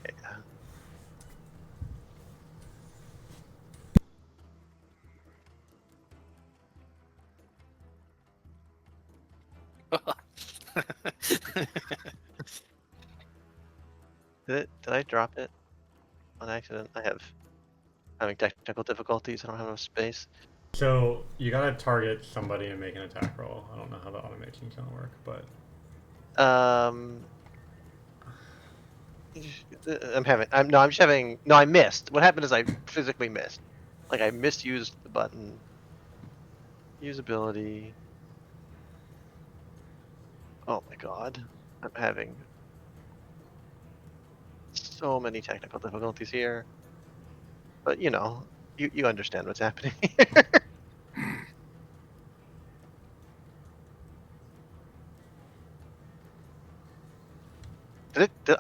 Did I drop it on accident? I have having technical difficulties. I don't have enough space. So you gotta target somebody and make an attack roll. I don't know how the automation's gonna work, but I'm just having. No, I missed. What happened is I physically missed. Like I misused the button. Usability. Oh my god. I'm having so many technical difficulties here. But you know, you understand what's happening here.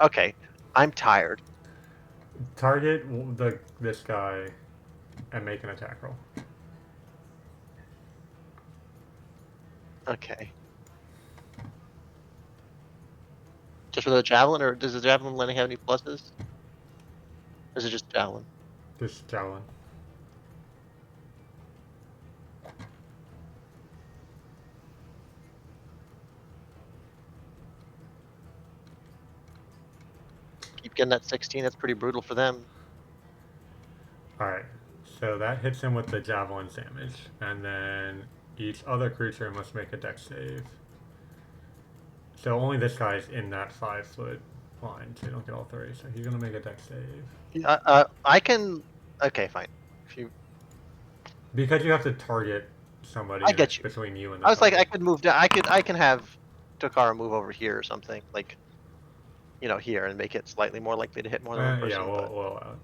Okay, I'm tired. target this guy and make an attack roll. Okay. Just for the javelin, or does the javelin landing have any pluses? Or is it just javelin? This javelin. Keep getting that 16. That's pretty brutal for them. Alright, so that hits him with the javelin's damage, and then each other creature must make a dex save. So only this guy's in that 5-foot line, so you don't get all 3. So he's gonna make a dex save. I can. Okay, fine. If you, Because you have to target somebody I get you. between you and the I was like, I target. could move down. I can have Takara move over here or something, like, you know, here, and make it slightly more likely to hit more than one person. Yeah, but we'll allow it.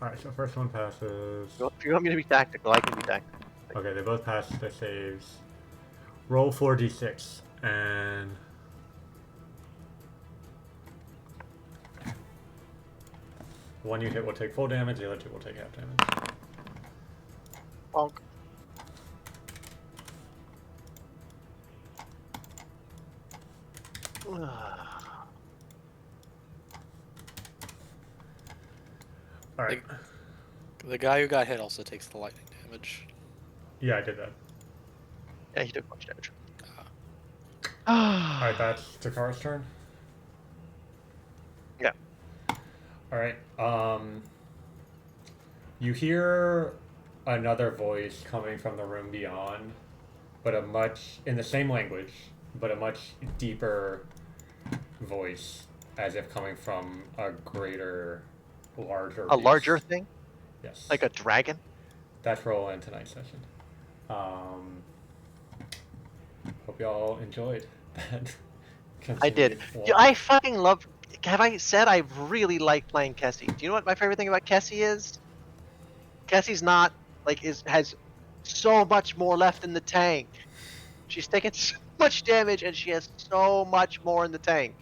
Alright, so first one passes. if you want me to be tactical, I can be tactical. Okay, they both pass their saves. Roll 4d6, and one you hit will take full damage, the other 2 will take half damage. Bonk. Alright. The guy who got hit also takes the lightning damage. Yeah, I did that. Yeah, he took a bunch of damage. Alright, that's Takara's turn. Yeah. Alright, you hear another voice coming from the room beyond, but in the same language, but a much deeper voice, as if coming from a larger A beast. larger thing, Yes. like a dragon. That's roll in tonight's session. Hope y'all enjoyed that. I did. Well, Yeah, I fucking love. Have I said I really like playing Kessie? Do you know what my favorite thing about Kessie is? Kessie's not like has so much more left in the tank. She's taken so much damage and she has so much more in the tank.